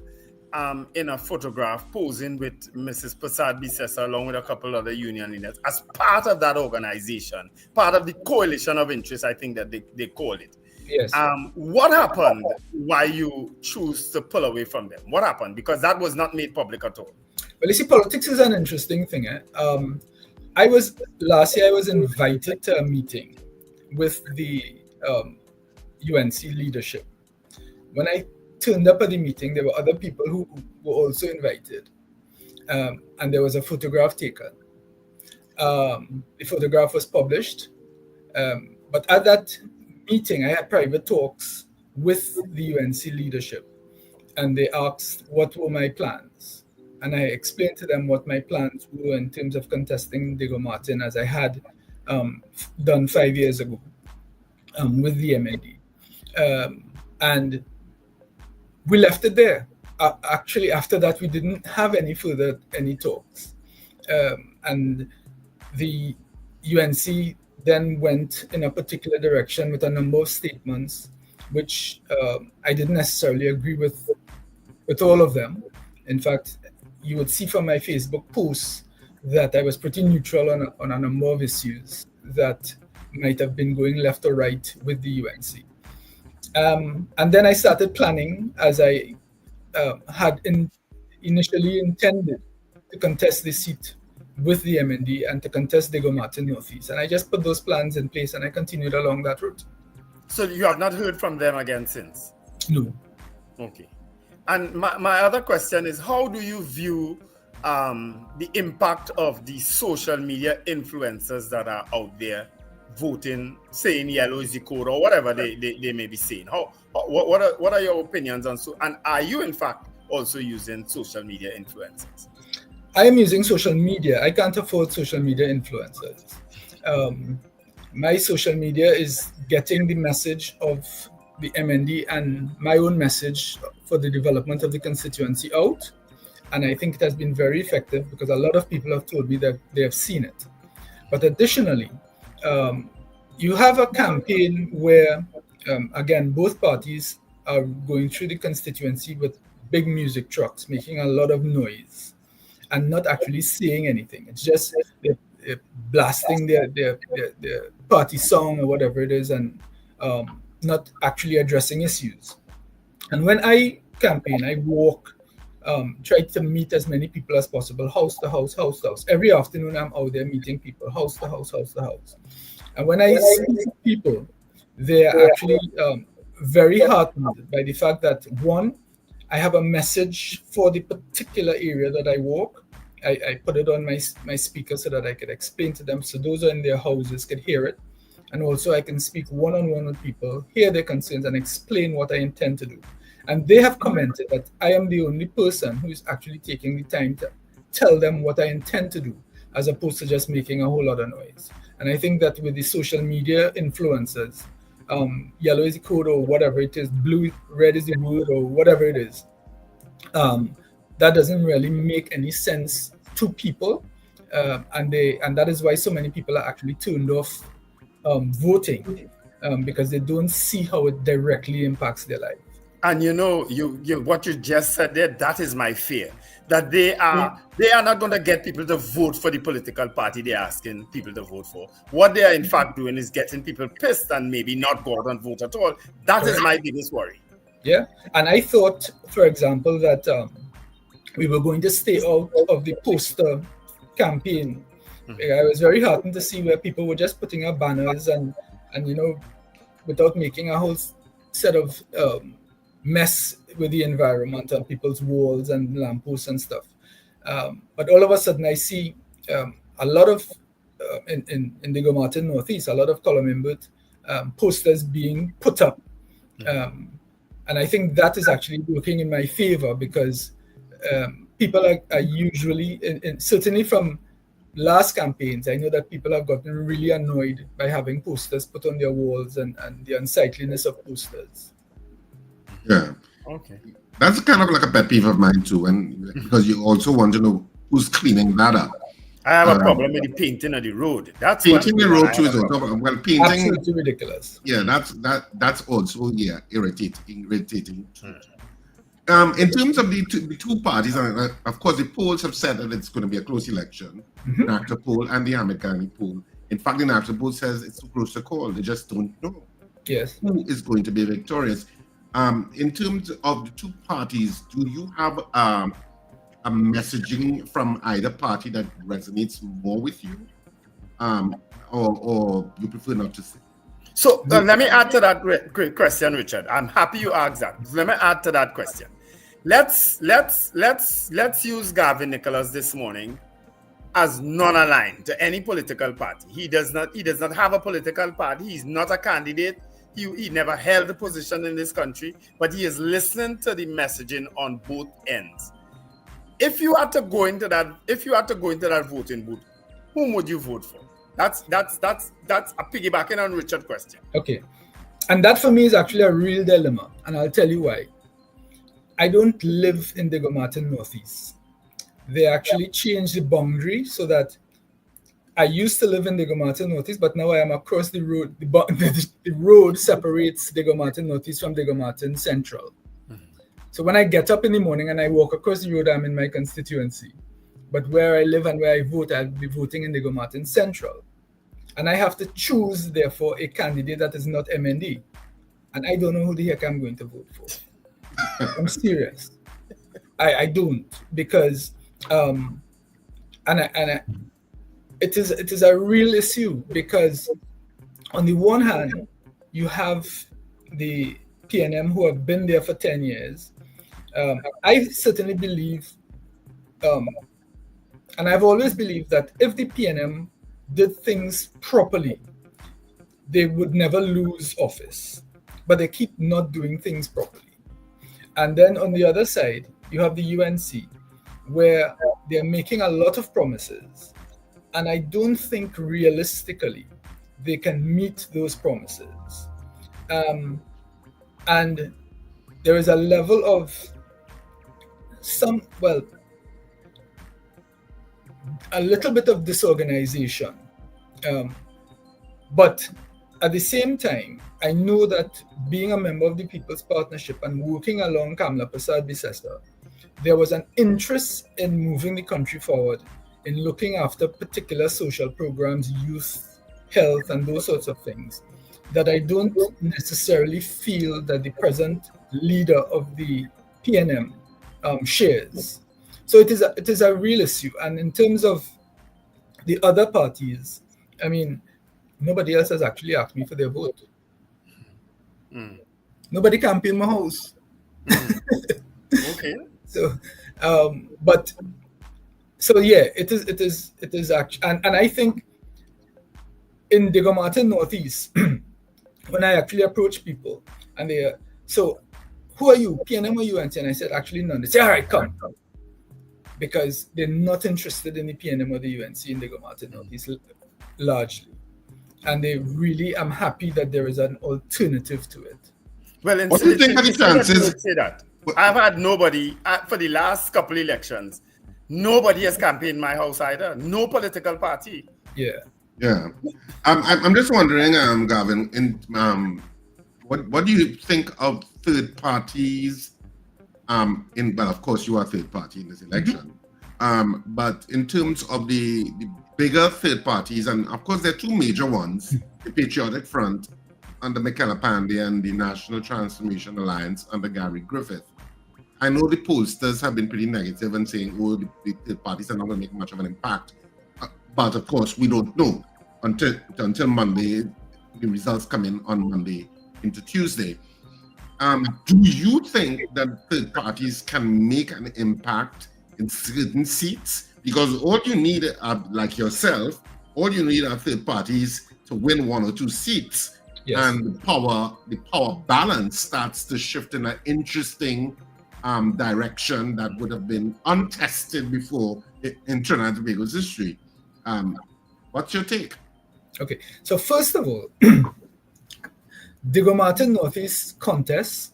in a photograph posing with Mrs. Prasad Bisesa along with a couple other union leaders as part of that organization, part of the coalition of interest, I think that they called it. Yes. What happened? Why you choose to pull away from them? What happened? Because that was not made public at all. Well, you see, politics is an interesting thing. Last year I was invited to a meeting with the UNC leadership. When I turned up at the meeting, there were other people who were also invited, and there was a photograph taken. The photograph was published, but at that meeting I had private talks with the UNC leadership, and they asked what were my plans, and I explained to them what my plans were in terms of contesting Diego Martin, as I had done 5 years ago with the MND, and we left it there. Actually, after that, we didn't have any talks. And the UNC then went in a particular direction with a number of statements, which I didn't necessarily agree with all of them. In fact, you would see from my Facebook posts that I was pretty neutral on a number of issues that might have been going left or right with the UNC. And then I started planning, as I had initially intended to contest the seat with the MND and to contest Diego Martin Northeast. And I just put those plans in place and I continued along that route. So you have not heard from them again since? No. Okay. And my other question is, how do you view the impact of the social media influencers that are out there voting, saying yellow is the code, or whatever they may be saying? What are your opinions on and are you in fact also using social media influencers? I am using social media. I can't afford social media influencers. My social media is getting the message of the MND and my own message for the development of the constituency out. And I think it has been very effective, because a lot of people have told me that they have seen it. But additionally, you have a campaign where, again, both parties are going through the constituency with big music trucks, making a lot of noise and not actually saying anything. It's just they're blasting their party song or whatever it is, and not actually addressing issues. And when I campaign, I walk, try to meet as many people as possible, house to house, house to house. Every afternoon I'm out there meeting people, house to house, house to house. And when I see people, they're actually very heartened by the fact that, one, I have a message for the particular area that I walk. I put it on my speaker so that I could explain to them, so those are in their houses could hear it. And also I can speak one-on-one with people, hear their concerns, and explain what I intend to do. And they have commented that I am the only person who is actually taking the time to tell them what I intend to do, as opposed to just making a whole lot of noise. And I think that with the social media influencers, yellow is the code or whatever it is, blue, red is the word or whatever it is, that doesn't really make any sense to people. And that is why so many people are actually turned off voting, because they don't see how it directly impacts their life. And you what you just said there, that is my fear, that they are not going to get people to vote for the political party they're asking people to vote for. What they are in fact doing is getting people pissed and maybe not go out and vote at all. That is my biggest worry. Yeah, and I thought, for example, that we were going to stay out of the poster campaign. I was very heartened to see where people were just putting up banners and without making a whole set of mess with the environment on people's walls and lampposts and stuff. But all of a sudden, I see a lot of in the Gomartin Northeast, a lot of Columbine posters being put up, and I think that is actually working in my favor because people are usually, certainly from last campaigns, I know that people have gotten really annoyed by having posters put on their walls and the unsightliness of posters. Yeah. Okay. That's kind of like a pet peeve of mine too, and because you also want to know who's cleaning that up. I have a problem with the painting of the road. That's painting the road too is also well painting. Absolutely ridiculous. Yeah, that's also irritating. In terms of the two parties, of course, the polls have said that it's going to be a close election. The NACTA poll and the Americani poll. In fact, the NACTA poll says it's too close to call. They just don't know who is going to be victorious. In terms of the two parties, do you have a messaging from either party that resonates more with you, or you prefer not to say? So let me add to that question, Richard. I'm happy you asked that. Let me add to that question. Let's use Garvin Nicholas this morning as non-aligned to any political party. He does not have a political party. He's not a candidate. He never held a position in this country, but he is listening to the messaging on both ends. If you had to go into that voting booth, whom would you vote for? That's a piggybacking on Richard's question. Okay. And that for me is actually a real dilemma, and I'll tell you why. I don't live in the Gomartin Northeast. They actually changed the boundary so that I used to live in the Gomartin Northeast, but now I am across the road. The road separates the Gomartin Northeast from the Gomartin Central. So when I get up in the morning and I walk across the road, I'm in my constituency. But where I live and where I vote, I'll be voting in the Gomartin Central. And I have to choose, therefore, a candidate that is not MND. And I don't know who the heck I'm going to vote for. I'm serious. I don't, because it is a real issue, because on the one hand, you have the PNM who have been there for 10 years. I certainly believe, and I've always believed that if the PNM did things properly, they would never lose office. But they keep not doing things properly. And then on the other side, you have the UNC, where they're making a lot of promises. And I don't think realistically they can meet those promises. And there is a level of a little bit of disorganization. But at the same time, I know that being a member of the People's Partnership and working along Kamla Prasad Bisesa, there was an interest in moving the country forward, in looking after particular social programs, youth, health, and those sorts of things, that I don't necessarily feel that the present leader of the PNM shares. So it is a real issue. And in terms of the other parties, I mean, nobody else has actually asked me for their vote. Nobody campaigned my house. Okay. So yeah, it is actually, and I think in the Gomartin Northeast, when I actually approach people and they are, so who are you, PNM or UNC? And I said, actually none. They say, all right, come. Because they're not interested in the PNM or the UNC in the Gomartin Northeast largely. And they really, I'm happy that there is an alternative to it. Well, what do you think of the chances? Say that. I've had nobody for the last couple elections. Nobody has campaigned my house either. No political party. Yeah. Yeah. I'm just wondering, Garvin, what do you think of third parties? Well, of course, you are third party in this election. But in terms of the bigger third parties, and of course there are two major ones, the Patriotic Front under Michaela Pandey and the National Transformation Alliance under Gary Griffith. I know the pollsters have been pretty negative and saying, oh, the third parties are not going to make much of an impact. But of course, we don't know until Monday. The results come in on Monday into Tuesday. Do you think that third parties can make an impact in certain seats? Because all you need, like yourself, all you need are third parties to win 1 or 2 seats. Yes. And the power balance starts to shift in an interesting direction that would have been untested before in Trinidad and Tobago's history. What's your take? Okay, so first of all, Diego Martin Northeast contest,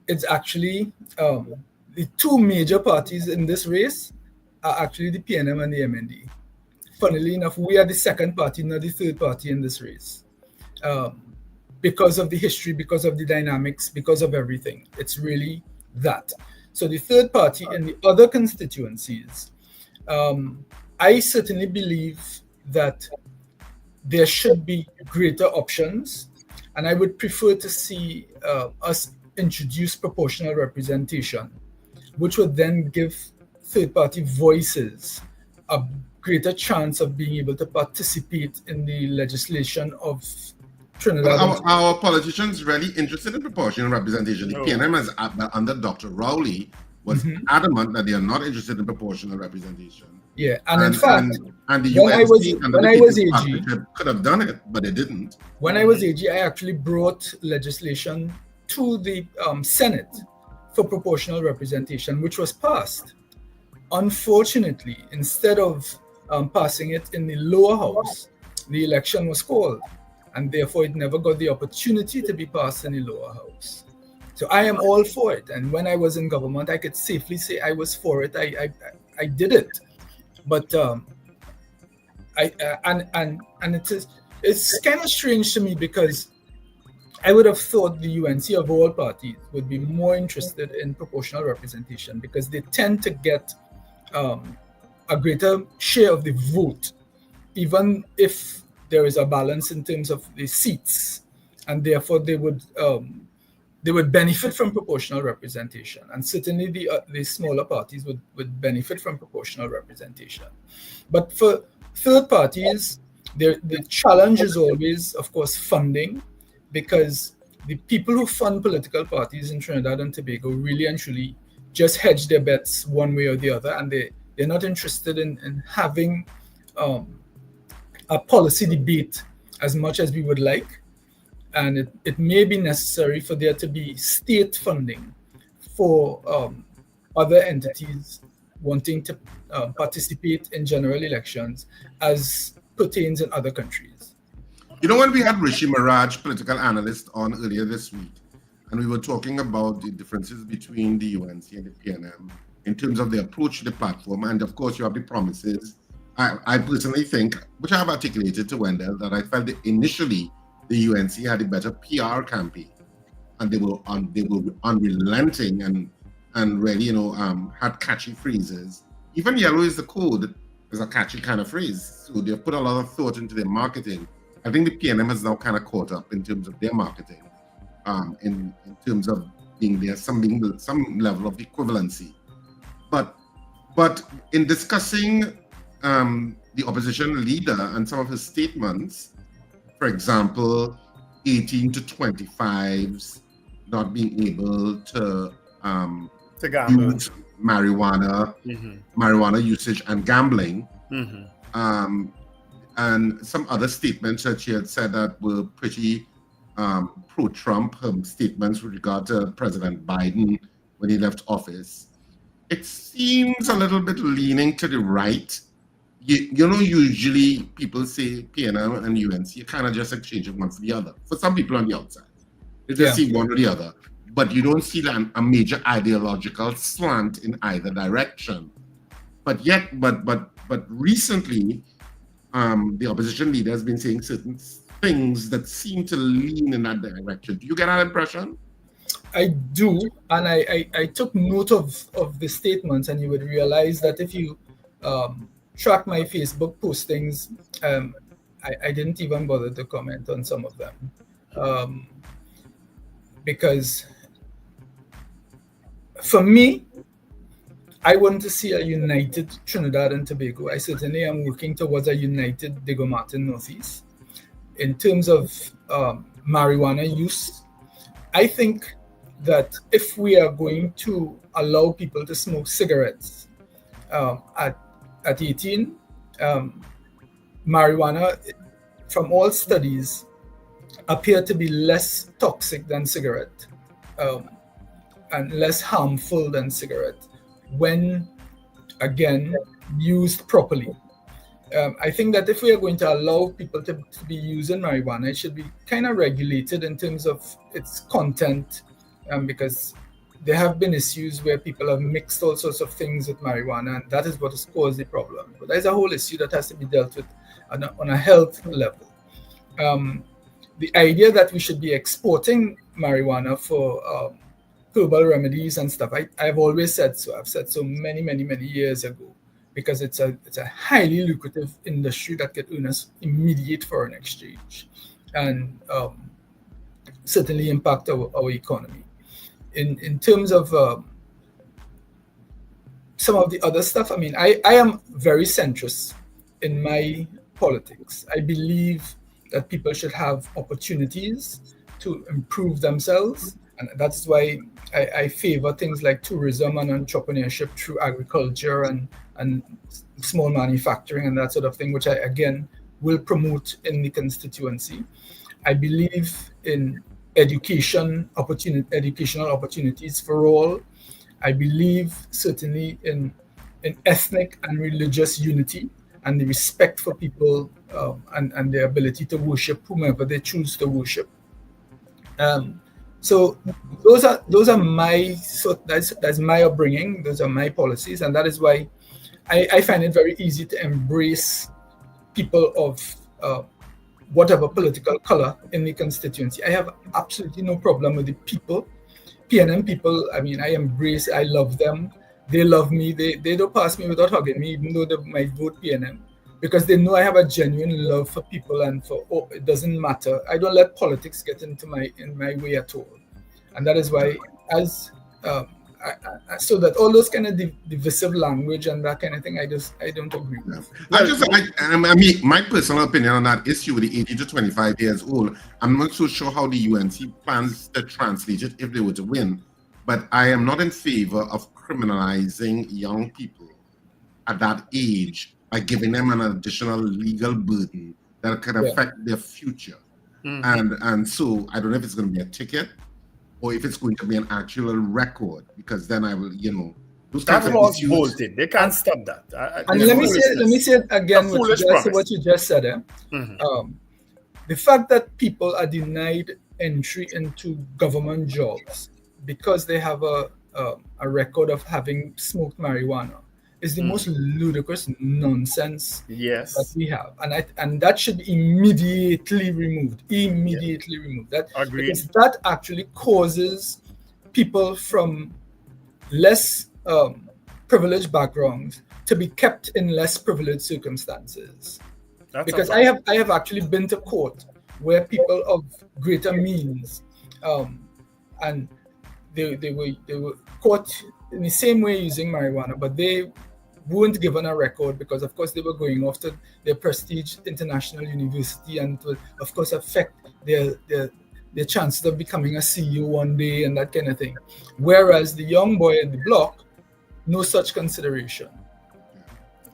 it's actually the 2 major parties in this race are actually the PNM and the MND. Funnily enough, we are the second party, not the third party in this race. Because of the history, because of the dynamics, because of everything. It's really that. So the third party in the other constituencies, I certainly believe that there should be greater options. And I would prefer to see us introduce proportional representation, which would then give third-party voices a greater chance of being able to participate in the legislation of Trinidad. Well, our politicians really interested in proportional representation. The PNM is under Dr. Rowley was adamant that they are not interested in proportional representation. Yeah, and in fact, and the when I was AG could have done it, but they didn't. When I was AG, I actually brought legislation to the Senate for proportional representation, which was passed. Unfortunately, instead of passing it in the lower house, the election was called, and therefore it never got the opportunity to be passed in the lower house. So I am all for it, and when I was in government, I could safely say I was for it. I did it. But it's kind of strange to me because I would have thought the UNC of all parties would be more interested in proportional representation because they tend to get a greater share of the vote, even if there is a balance in terms of the seats, and therefore they would benefit from proportional representation, and certainly the smaller parties would benefit from proportional representation. But for third parties, the challenge is always, of course, funding, because the people who fund political parties in Trinidad and Tobago really and truly just hedge their bets one way or the other, and they're not interested in having a policy debate as much as we would like. And it may be necessary for there to be state funding for other entities wanting to participate in general elections as pertains in other countries. You know, when we had Rishi Maraj, political analyst, on earlier this week, and we were talking about the differences between the UNC and the PNM in terms of the approach to the platform, and of course you have the promises. I personally think, which I have articulated to Wendell, that I felt that initially the UNC had a better PR campaign, and they were unrelenting and really, had catchy phrases. Even "yellow is the code" is a catchy kind of phrase, so they've put a lot of thought into their marketing. I think the PNM has now kind of caught up in terms of their marketing, in terms of being there, some level of equivalency. But in discussing the opposition leader and some of his statements, for example, 18 to 25s not being able to use marijuana, marijuana usage and gambling, and some other statements that she had said that were pretty pro-Trump, statements with regard to President Biden when he left office. It seems a little bit leaning to the right. You know, usually people say PNM and UNC, you kind of just exchange it one for the other. For some people on the outside, they just see one or the other, but you don't see a major ideological slant in either direction. But recently, the opposition leader has been saying certain things that seem to lean in that direction. Do you get that impression? I do, and I took note of the statements, and you would realize that if you track my Facebook postings, I didn't even bother to comment on some of them, because for me, I want to see a united Trinidad and Tobago. I certainly am working towards a united Diego Martin Northeast. In terms of marijuana use, I think that if we are going to allow people to smoke cigarettes at 18, marijuana, from all studies, appear to be less toxic than cigarette and less harmful than cigarette when, again, used properly. I think that if we are going to allow people to be using marijuana, it should be kind of regulated in terms of its content, because there have been issues where people have mixed all sorts of things with marijuana, and that is what has caused the problem. But there's a whole issue that has to be dealt with on a health level. The idea that we should be exporting marijuana for herbal remedies and stuff, I've always said so. I've said so many years ago, because it's a highly lucrative industry that can earn us immediate foreign exchange and certainly impact our economy. In terms of some of the other stuff, I mean, I am very centrist in my politics. I believe that people should have opportunities to improve themselves, and that's why I favor things like tourism and entrepreneurship through agriculture and small manufacturing and that sort of thing, which I, again, will promote in the constituency. I believe in educational opportunities for all. I believe certainly in ethnic and religious unity and the respect for people and their ability to worship whomever they choose to worship. So those are my that's my upbringing. Those are my policies, and that is why I find it very easy to embrace people of whatever political color in the constituency. I have absolutely no problem with the people. PNM people, I mean, I love them. They love me. They don't pass me without hugging me, even though they might vote PNM, because they know I have a genuine love for people and it doesn't matter. I don't let politics get in my way at all. And that is why, so that all those kind of divisive language and that kind of thing, I don't agree with. I mean, my personal opinion on that issue with the 18 to 25 years old, I'm not so sure how the UNC plans to translate it if they were to win, but I am not in favor of criminalizing young people at that age by giving them an additional legal burden that can affect their future. And so I don't know if it's going to be a ticket or if it's going to be an actual record, because then I will, that was bolted. They can't stop that. And let me say it again what you just said. The fact that people are denied entry into government jobs because they have a record of having smoked marijuana is the most ludicrous nonsense that we have, and that should be immediately removed. Because that actually causes people from less privileged backgrounds to be kept in less privileged circumstances. Because I have actually been to court where people of greater means and they were caught in the same way using marijuana, but they weren't given a record because, of course, they were going off to their prestige international university and to, of course, affect their chances of becoming a CEO one day and that kind of thing. Whereas the young boy at the block, no such consideration.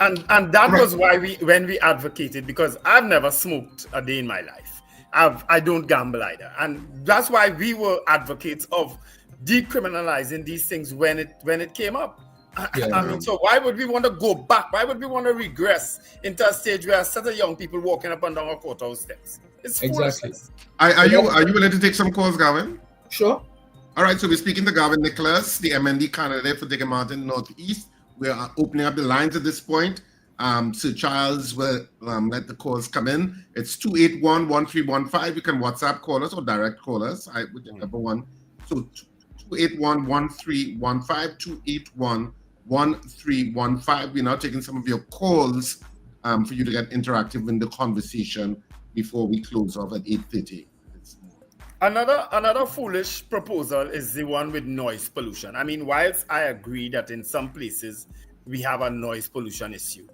And that was why when we advocated, because I've never smoked a day in my life. I don't gamble either. And that's why we were advocates of decriminalizing these things when it came up. I mean, so why would we want to go back? Why would we want to regress into a stage where a set of young people walking up and down our courthouse steps? It's foolishness. Are you willing to take some calls, Garvin? Sure. All right, so we're speaking to Garvin Nicholas, the MND candidate for Diego Martin Northeast. We are opening up the lines at this point. Sir Charles will let the calls come in. It's 281-1315. You can WhatsApp call us or direct call us. Whichever one. So 281-1315, 281-1315. We're now taking some of your calls for you to get interactive in the conversation before we close off at 8:30. Another foolish proposal is the one with noise pollution. I mean, whilst I agree that in some places we have a noise pollution issue,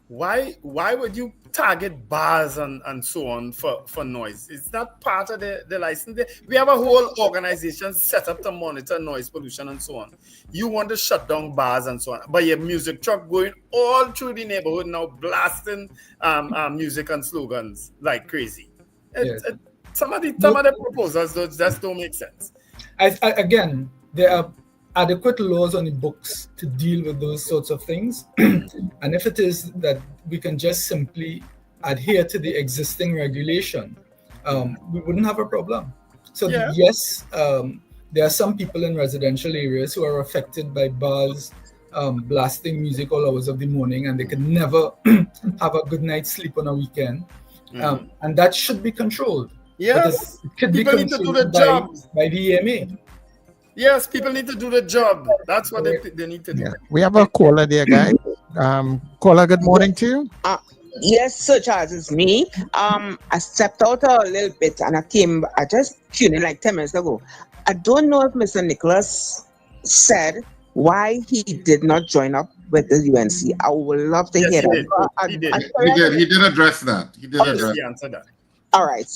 why would you target bars and so on for noise? It's not part of the license. We have a whole organization set up to monitor noise pollution and so on. You want to shut down bars and so on, but your music truck going all through the neighborhood now blasting music and slogans like crazy. Some of the proposals just don't make sense. Again, there are adequate laws on the books to deal with those sorts of things. And if it is that we can just simply adhere to the existing regulation, we wouldn't have a problem. So yes, there are some people in residential areas who are affected by bars blasting music all hours of the morning, and they can never have a good night's sleep on a weekend. And that should be controlled. Yes, it could people be need to do controlled the job. by the EMA. Yes, people need to do the job. That's what they need to do. Yeah. We have a caller there, guys. Caller, good morning to you. Yes, Sir Charles, it's me. I stepped out a little bit and I just tuned in like 10 minutes ago. I don't know if Mr. Nicholas said why he did not join up with the UNC. I would love to hear that. He did address that. He answered that. All right.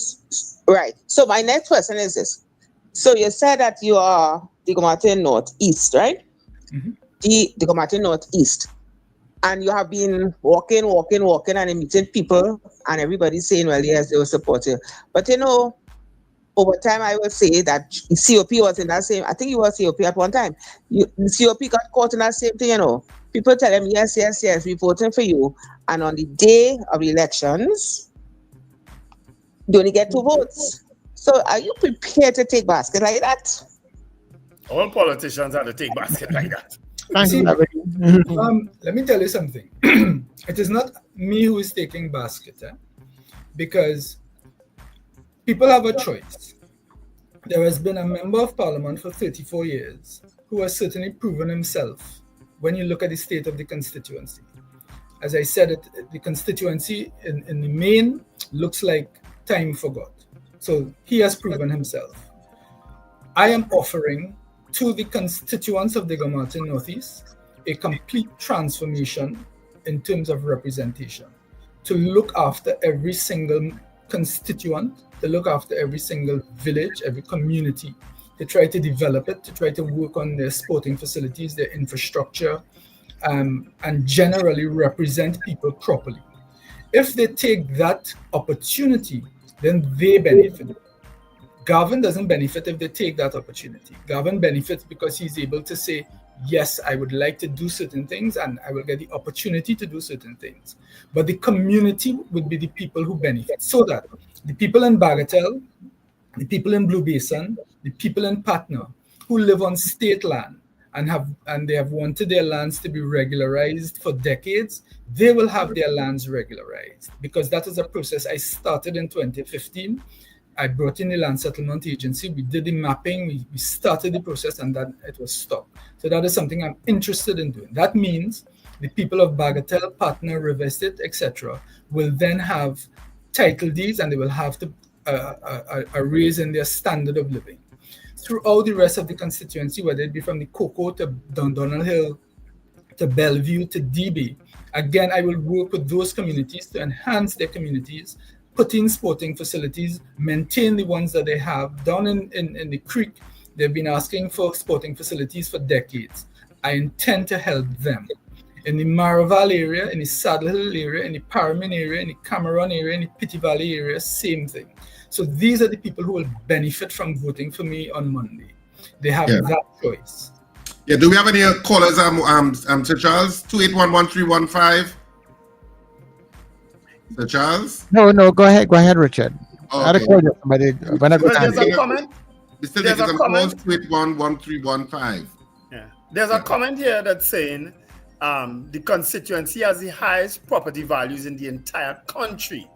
Right. So my next question is this. So you said that you are the Gomartin Northeast, right? Mm-hmm. The Gomartin Northeast. And you have been walking and meeting people and everybody saying, well, yes, they will support you. But over time, I will say that COP was in that same, I think you were COP at one time. COP got caught in that same thing, People tell them, yes, we're voting for you. And on the day of elections, you only get 2 votes. So are you prepared to take basket like that? All politicians have to take basket like that. See, let me tell you something. It is not me who is taking basket, because people have a choice. There has been a member of parliament for 34 years who has certainly proven himself when you look at the state of the constituency. As I said, the constituency in the main looks like time forgot. So he has proven himself. I am offering to the constituents of the Gomartin Northeast a complete transformation in terms of representation, to look after every single constituent, to look after every single village, every community, to try to develop it, to try to work on their sporting facilities, their infrastructure, and generally represent people properly. If they take that opportunity, then they benefit. Garvin doesn't benefit if they take that opportunity. Garvin benefits because he's able to say, yes, I would like to do certain things and I will get the opportunity to do certain things. But the community would be the people who benefit. So that the people in Bagatelle, the people in Blue Basin, the people in Patna who live on state land and they have wanted their lands to be regularized for decades, they will have their lands regularized, because that is a process I started in 2015. I brought in the Land Settlement Agency. We did the mapping. We started the process, and then it was stopped. So that is something I'm interested in doing. That means the people of Bagatelle, Patna, River State, etc., will then have title deeds, and they will have to a raise in their standard of living. Throughout the rest of the constituency, whether it be from the Cocoa to Dundonald Hill to Bellevue to DB, again, I will work with those communities to enhance their communities, put in sporting facilities, maintain the ones that they have. Down in the creek, they've been asking for sporting facilities for decades. I intend to help them. In the Maraval area, in the Saddle Hill area, in the Paramin area, in the Cameron area, in the Pity Valley area, same thing. So these are the people who will benefit from voting for me on Monday. They have that choice. Yeah, do we have any callers, Sir Charles? 2811315. Sir Charles? No, go ahead, Richard. Okay. I had a call to somebody. There's a comment. There's a comment. 2811315. Yeah. There's a comment here that's saying the constituency has the highest property values in the entire country.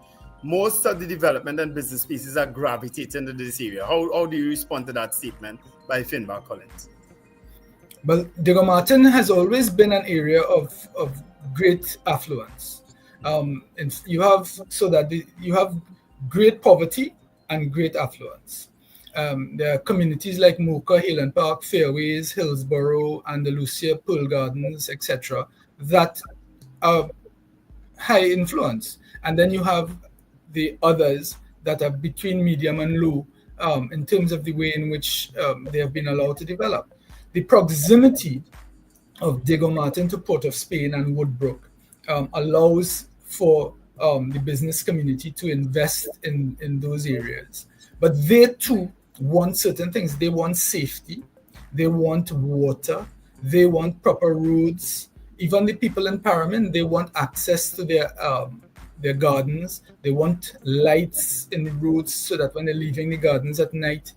Most of the development and business spaces are gravitating to this area. How do you respond to that statement by Finbar Collins? Well, the Gomartin has always been an area of great affluence. You have great poverty and great affluence. There are communities like Mocha, Highland Park, Fairways, Hillsborough, Andalusia, Pearl Gardens, etc. that are high influence. And then you have the others that are between medium and low in terms of the way in which they have been allowed to develop. The proximity of Diego Martin to Port of Spain and Woodbrook allows for the business community to invest in those areas. But they too want certain things. They want safety, they want water, they want proper roads. Even the people in Paramin, they want access to their gardens. They want lights in the roads so that when they're leaving the gardens at night,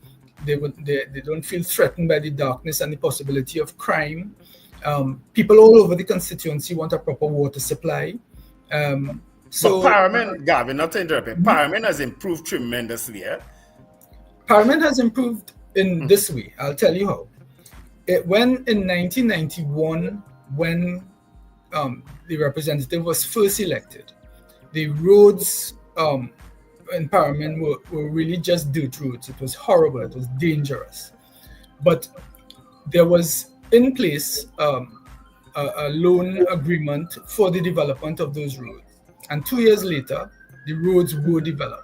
they don't feel threatened by the darkness and the possibility of crime. People all over the constituency want a proper water supply. So Paramin, Garvin, not to interrupt you, Paramin has improved tremendously. Paramin has improved in this way. I'll tell you how. When in 1991, when the representative was first elected, the roads in Paramin were really just dirt roads. It was horrible. It was dangerous. But there was in place a loan agreement for the development of those roads. And 2 years later, the roads were developed.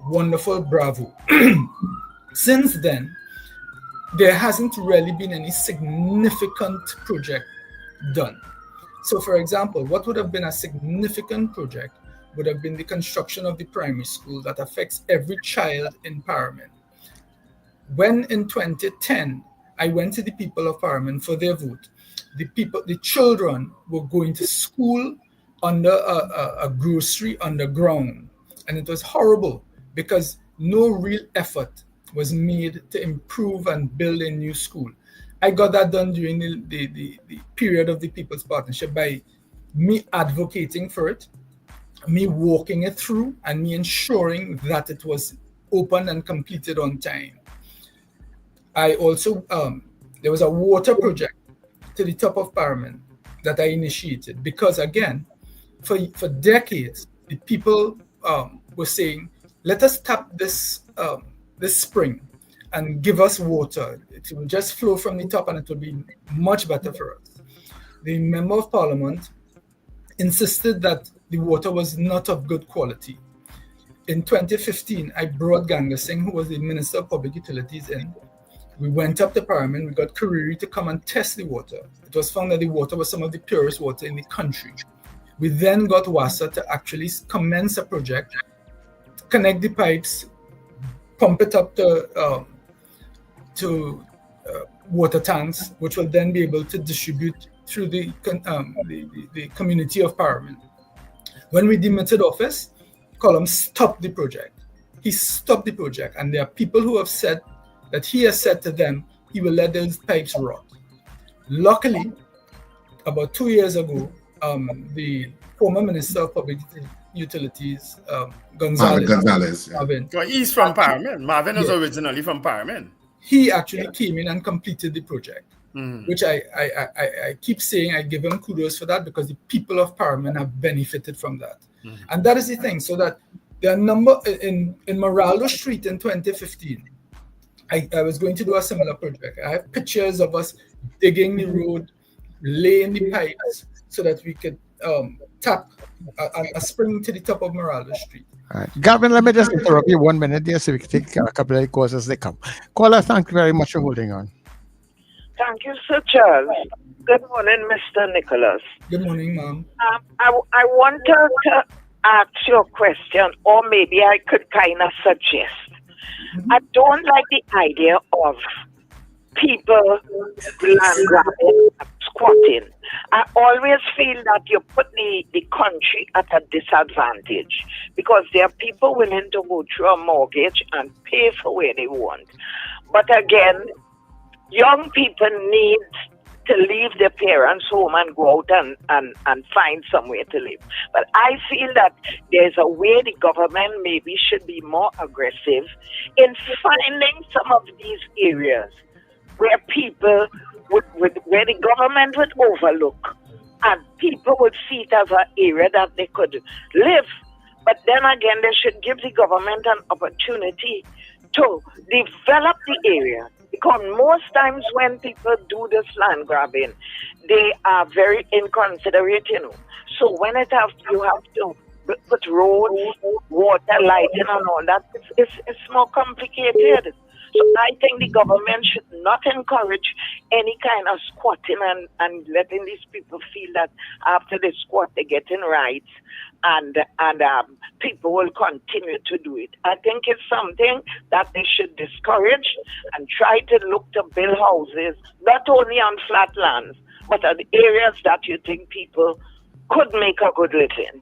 Wonderful, bravo. Since then, there hasn't really been any significant project done. So for example, what would have been a significant project would have been the construction of the primary school that affects every child in Paramin. When in 2010, I went to the people of Paramin for their vote, the children were going to school under a grocery underground. And it was horrible because no real effort was made to improve and build a new school. I got that done during the period of the People's Partnership by me advocating for it, me walking it through, and me ensuring that it was open and completed on time. I also, there was a water project to the top of Paramin that I initiated because again, for decades, the people were saying, let us tap this spring and give us water. It will just flow from the top and it will be much better for us. The Member of Parliament insisted that the water was not of good quality. In 2015, I brought Ganga Singh, who was the Minister of Public Utilities, in. We went up to Paramin, we got Kariri to come and test the water. It was found that the water was some of the purest water in the country. We then got WASA to actually commence a project, connect the pipes, pump it up to water tanks, which will then be able to distribute through the community of Paramin. When we demitted office, Colum stopped the project. He stopped the project, and there are people who have said that he has said to them he will let those pipes rot. Luckily, about 2 years ago, the former Minister of Public Utilities, Gonzalez. Marvin. Well, he's from Paramin. Marvin was originally from Paramin. He actually came in and completed the project, which I keep saying I give him kudos for that because the people of Paramin have benefited from that. And that is the thing, so that there are number in Moraldo Street in 2015, I was going to do a similar project. I have pictures of us digging the road, laying the pipes so that we could tap a spring to the top of Moraldo Street. All right. Garvin, let me just interrupt you 1 minute there so we can take a couple of calls as they come. Caller, thank you very much for holding on. Thank you, Sir Charles. Good morning, Mr. Nicholas. Good morning, ma'am. I wanted to ask you a question, or maybe I could kind of suggest. I don't like the idea of people land grabbing, squatting. I always feel that you put the country at a disadvantage because there are people willing to go through a mortgage and pay for where they want. But again, young people need to leave their parents' home and go out and find somewhere to live. But I feel that there's a way the government maybe should be more aggressive in finding some of these areas where people where the government would overlook and people would see it as an area that they could live. But then again, they should give the government an opportunity to develop the area. Because most times when people do this land grabbing, they are very inconsiderate, So when you have to put roads, water, lighting and all that, it's more complicated. So I think the government should not encourage any kind of squatting and letting these people feel that after they squat they're getting rights and people will continue to do it. I think it's something that they should discourage and try to look to build houses, not only on flat lands, but on areas that you think people could make a good living.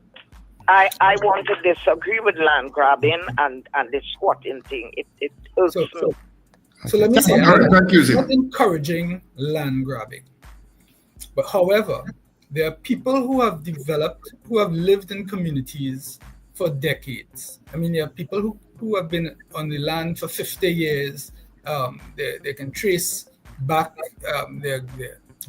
I want to disagree with land grabbing and the squatting thing. It irks me. So let me say, Thank you, I'm not encouraging land grabbing. But however, there are people who have lived in communities for decades. I mean, there are people who have been on the land for 50 years. They can trace back their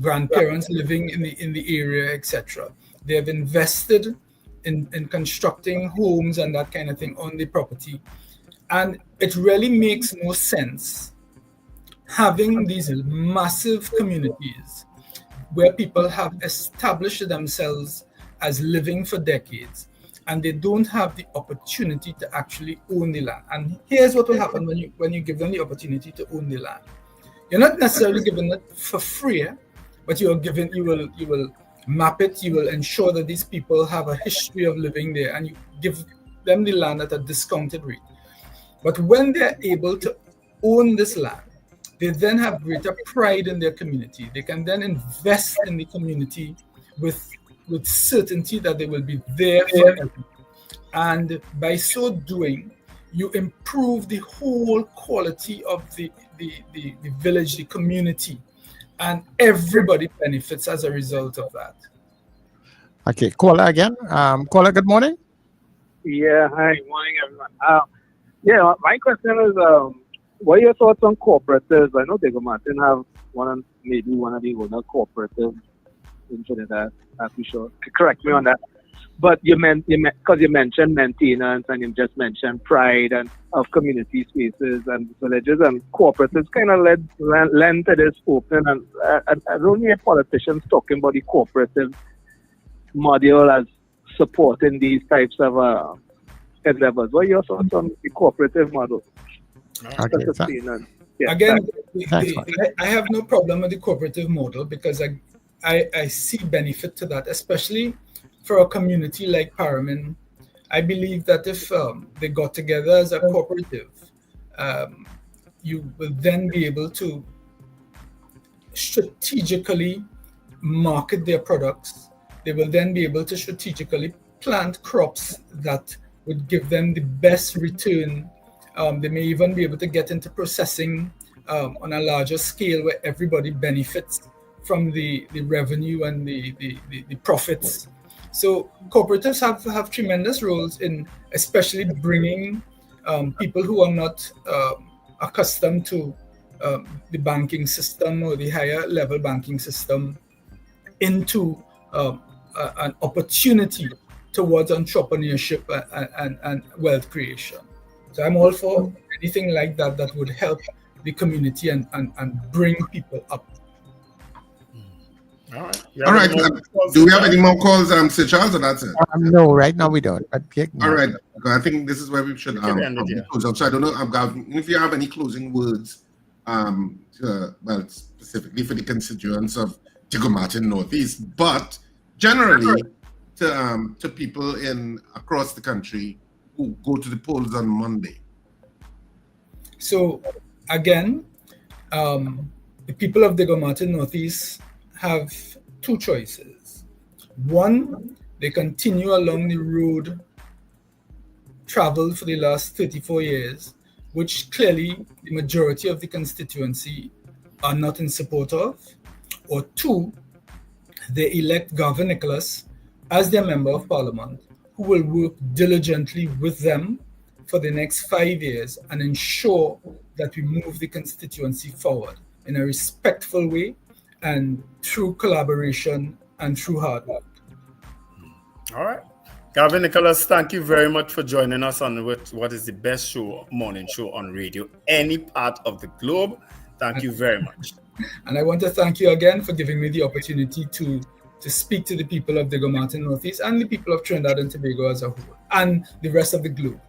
grandparents living in the area, etc. They have invested in constructing homes and that kind of thing on the property. And it really makes no sense having these massive communities where people have established themselves as living for decades and they don't have the opportunity to actually own the land. And here's what will happen when you give them the opportunity to own the land. You're not necessarily giving it for free, but you will map it, you will ensure that these people have a history of living there and you give them the land at a discounted rate. But when they're able to own this land, they then have greater pride in their community. They can then invest in the community with certainty that they will be there forever. And by so doing, you improve the whole quality of the village, the community, and everybody benefits as a result of that. Okay, caller again. Caller, good morning. Yeah, hi, morning everyone. My question is, what are your thoughts on cooperatives? I know Diego Martin have one of the owner cooperatives in Trinidad. I'm not sure. Correct me on that. But you mentioned maintenance and you just mentioned pride and of community spaces and villages, and cooperatives kind of lend to this open. And I don't hear politicians talking about the cooperative module as supporting these types of endeavors. What are your thoughts on the cooperative model? Again, I have no problem with the cooperative model because I see benefit to that, especially for a community like Paramin. I believe that if they got together as a cooperative, you will then be able to strategically market their products. They will then be able to strategically plant crops that would give them the best return. They may even be able to get into processing on a larger scale where everybody benefits from the revenue and the profits. So cooperatives have tremendous roles in especially bringing people who are not accustomed to the banking system or the higher level banking system into an opportunity towards entrepreneurship and wealth creation. So I'm all for anything like that that would help the community and bring people up. All right. Do we have any more calls, Sir Charles, or that's it? No, right now we don't. All right. I think this is where we should close up. So I don't know, Garvin, if you have any closing words, specifically for the constituents of Diego Martin Northeast, but generally to people across the country who go to the polls on Monday. So again, the people of Diego Martin Northeast have two choices. One, they continue along the road traveled for the last 34 years, which clearly the majority of the constituency are not in support of. Or two, they elect Garvin Nicholas as their member of parliament, who will work diligently with them for the next 5 years and ensure that we move the constituency forward in a respectful way and through collaboration and through hard work. All right. Garvin Nicholas, thank you very much for joining us on what is the best morning show on radio, any part of the globe. Thank you very much. And I want to thank you again for giving me the opportunity to speak to the people of Diego Martin Northeast and the people of Trinidad and Tobago as a whole, and the rest of the globe.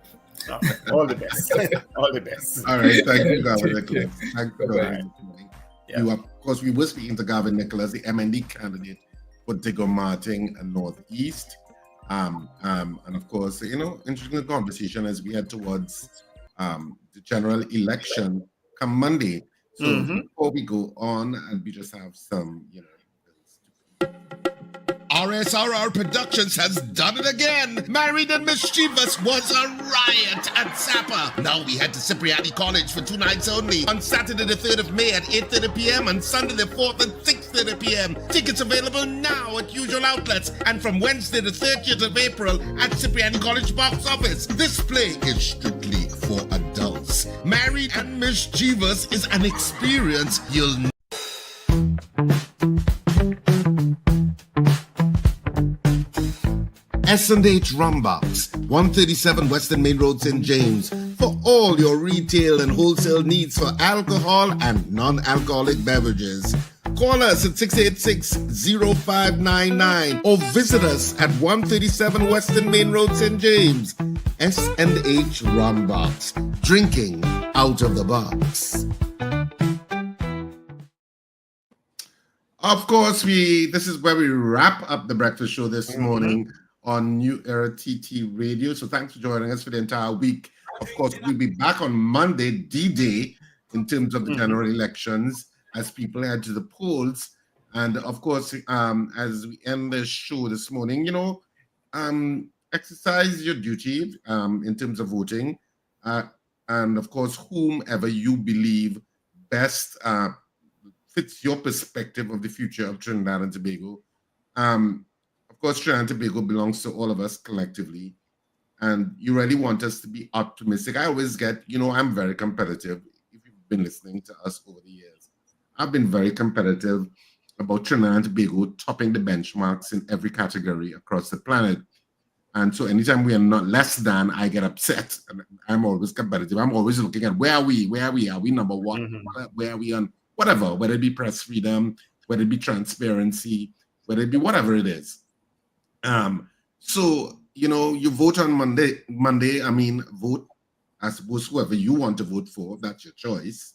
All the best. All the best. All right. Thank you, Garvin Nicholas. Thank you. Yeah. Of course, we were speaking to Garvin Nicholas, the MND candidate for Diego Martin and Northeast. And of course, interesting conversation as we head towards the general election come Monday. So before we go on, and we just have some, RSRR Productions has done it again. Married and Mischievous was a riot at Sapa. Now we head to Cipriani College for 2 nights only. On Saturday the 3rd of May at 8:30 p.m. and Sunday the 4th at 6:30 p.m. Tickets available now at usual outlets and from Wednesday the 30th of April at Cipriani College box office. This play is strictly for adults. Married and Mischievous is an experience you'll S&H Rumbox, 137 Western Main Road, St. James, for all your retail and wholesale needs for alcohol and non-alcoholic beverages. Call us at 686-0599 or visit us at 137 Western Main Road, St. James. S&H Rumbox, drinking out of the box. Of course, this is where we wrap up the breakfast show this morning on New Era TT Radio. So thanks for joining us for the entire week. Of course, we'll be back on Monday, D-Day, in terms of the general elections as people head to the polls. And of course, as we end the show this morning, exercise your duty in terms of voting. And of course, whomever you believe best fits your perspective of the future of Trinidad and Tobago. Of course, Trinidad and Tobago belongs to all of us collectively, and you really want us to be optimistic. I always get, I'm very competitive. If you've been listening to us over the years, I've been very competitive about Trinidad and Tobago topping the benchmarks in every category across the planet. And so anytime we are not less than, I get upset. And I'm always competitive. I'm always looking at where are we? Are we number one? Where are we on whatever, whether it be press freedom, whether it be transparency, whether it be whatever it is. So, you vote on Monday, vote, I suppose, whoever you want to vote for, that's your choice.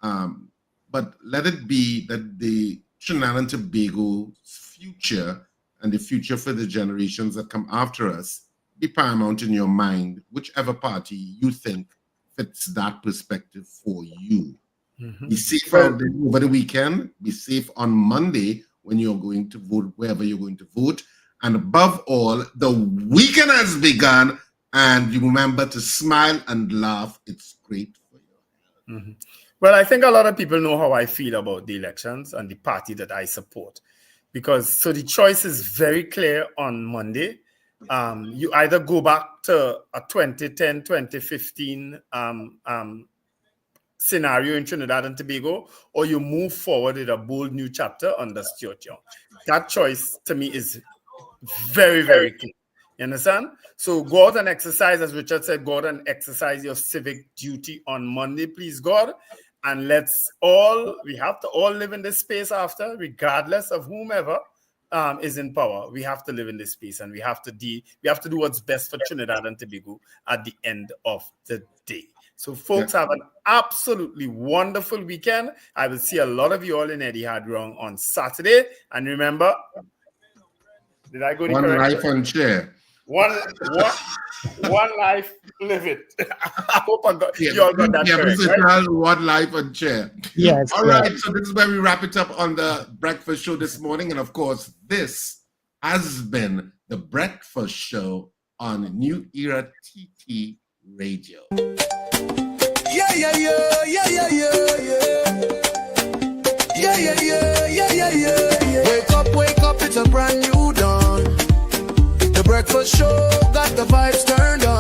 But let it be that the Trinidad and Tobago's future and the future for the generations that come after us be paramount in your mind, whichever party you think fits that perspective for you. Be safe out there over the weekend. Be safe on Monday when you're going to vote, wherever you're going to vote. And above all, the weekend has begun, and you remember to smile and laugh. It's great for you. Well, I think a lot of people know how I feel about the elections and the party that I support. So the choice is very clear on Monday. You either go back to a 2010, 2015 scenario in Trinidad and Tobago, or you move forward with a bold new chapter under Stuart Young. That choice, to me, is very, very clear. You understand? So go out and exercise, as Richard said, go out and exercise your civic duty on Monday, please God. And we have to all live in this space after, regardless of whomever is in power. We have to live in this space, and we have to do what's best for Trinidad and Tobago at the end of the day. So folks, have an absolutely wonderful weekend. I will see a lot of you all in Etihad Wrong on Saturday. And remember, did I go the One correct life on chair. One life, live it. I hope you all got that correct, right? One life on chair. Yes. All right, so this is where we wrap it up on the breakfast show this morning. And of course, this has been the breakfast show on New Era TT Radio. Yeah. Wake up, it's a brand new dawn. The breakfast show got the vibes turned on.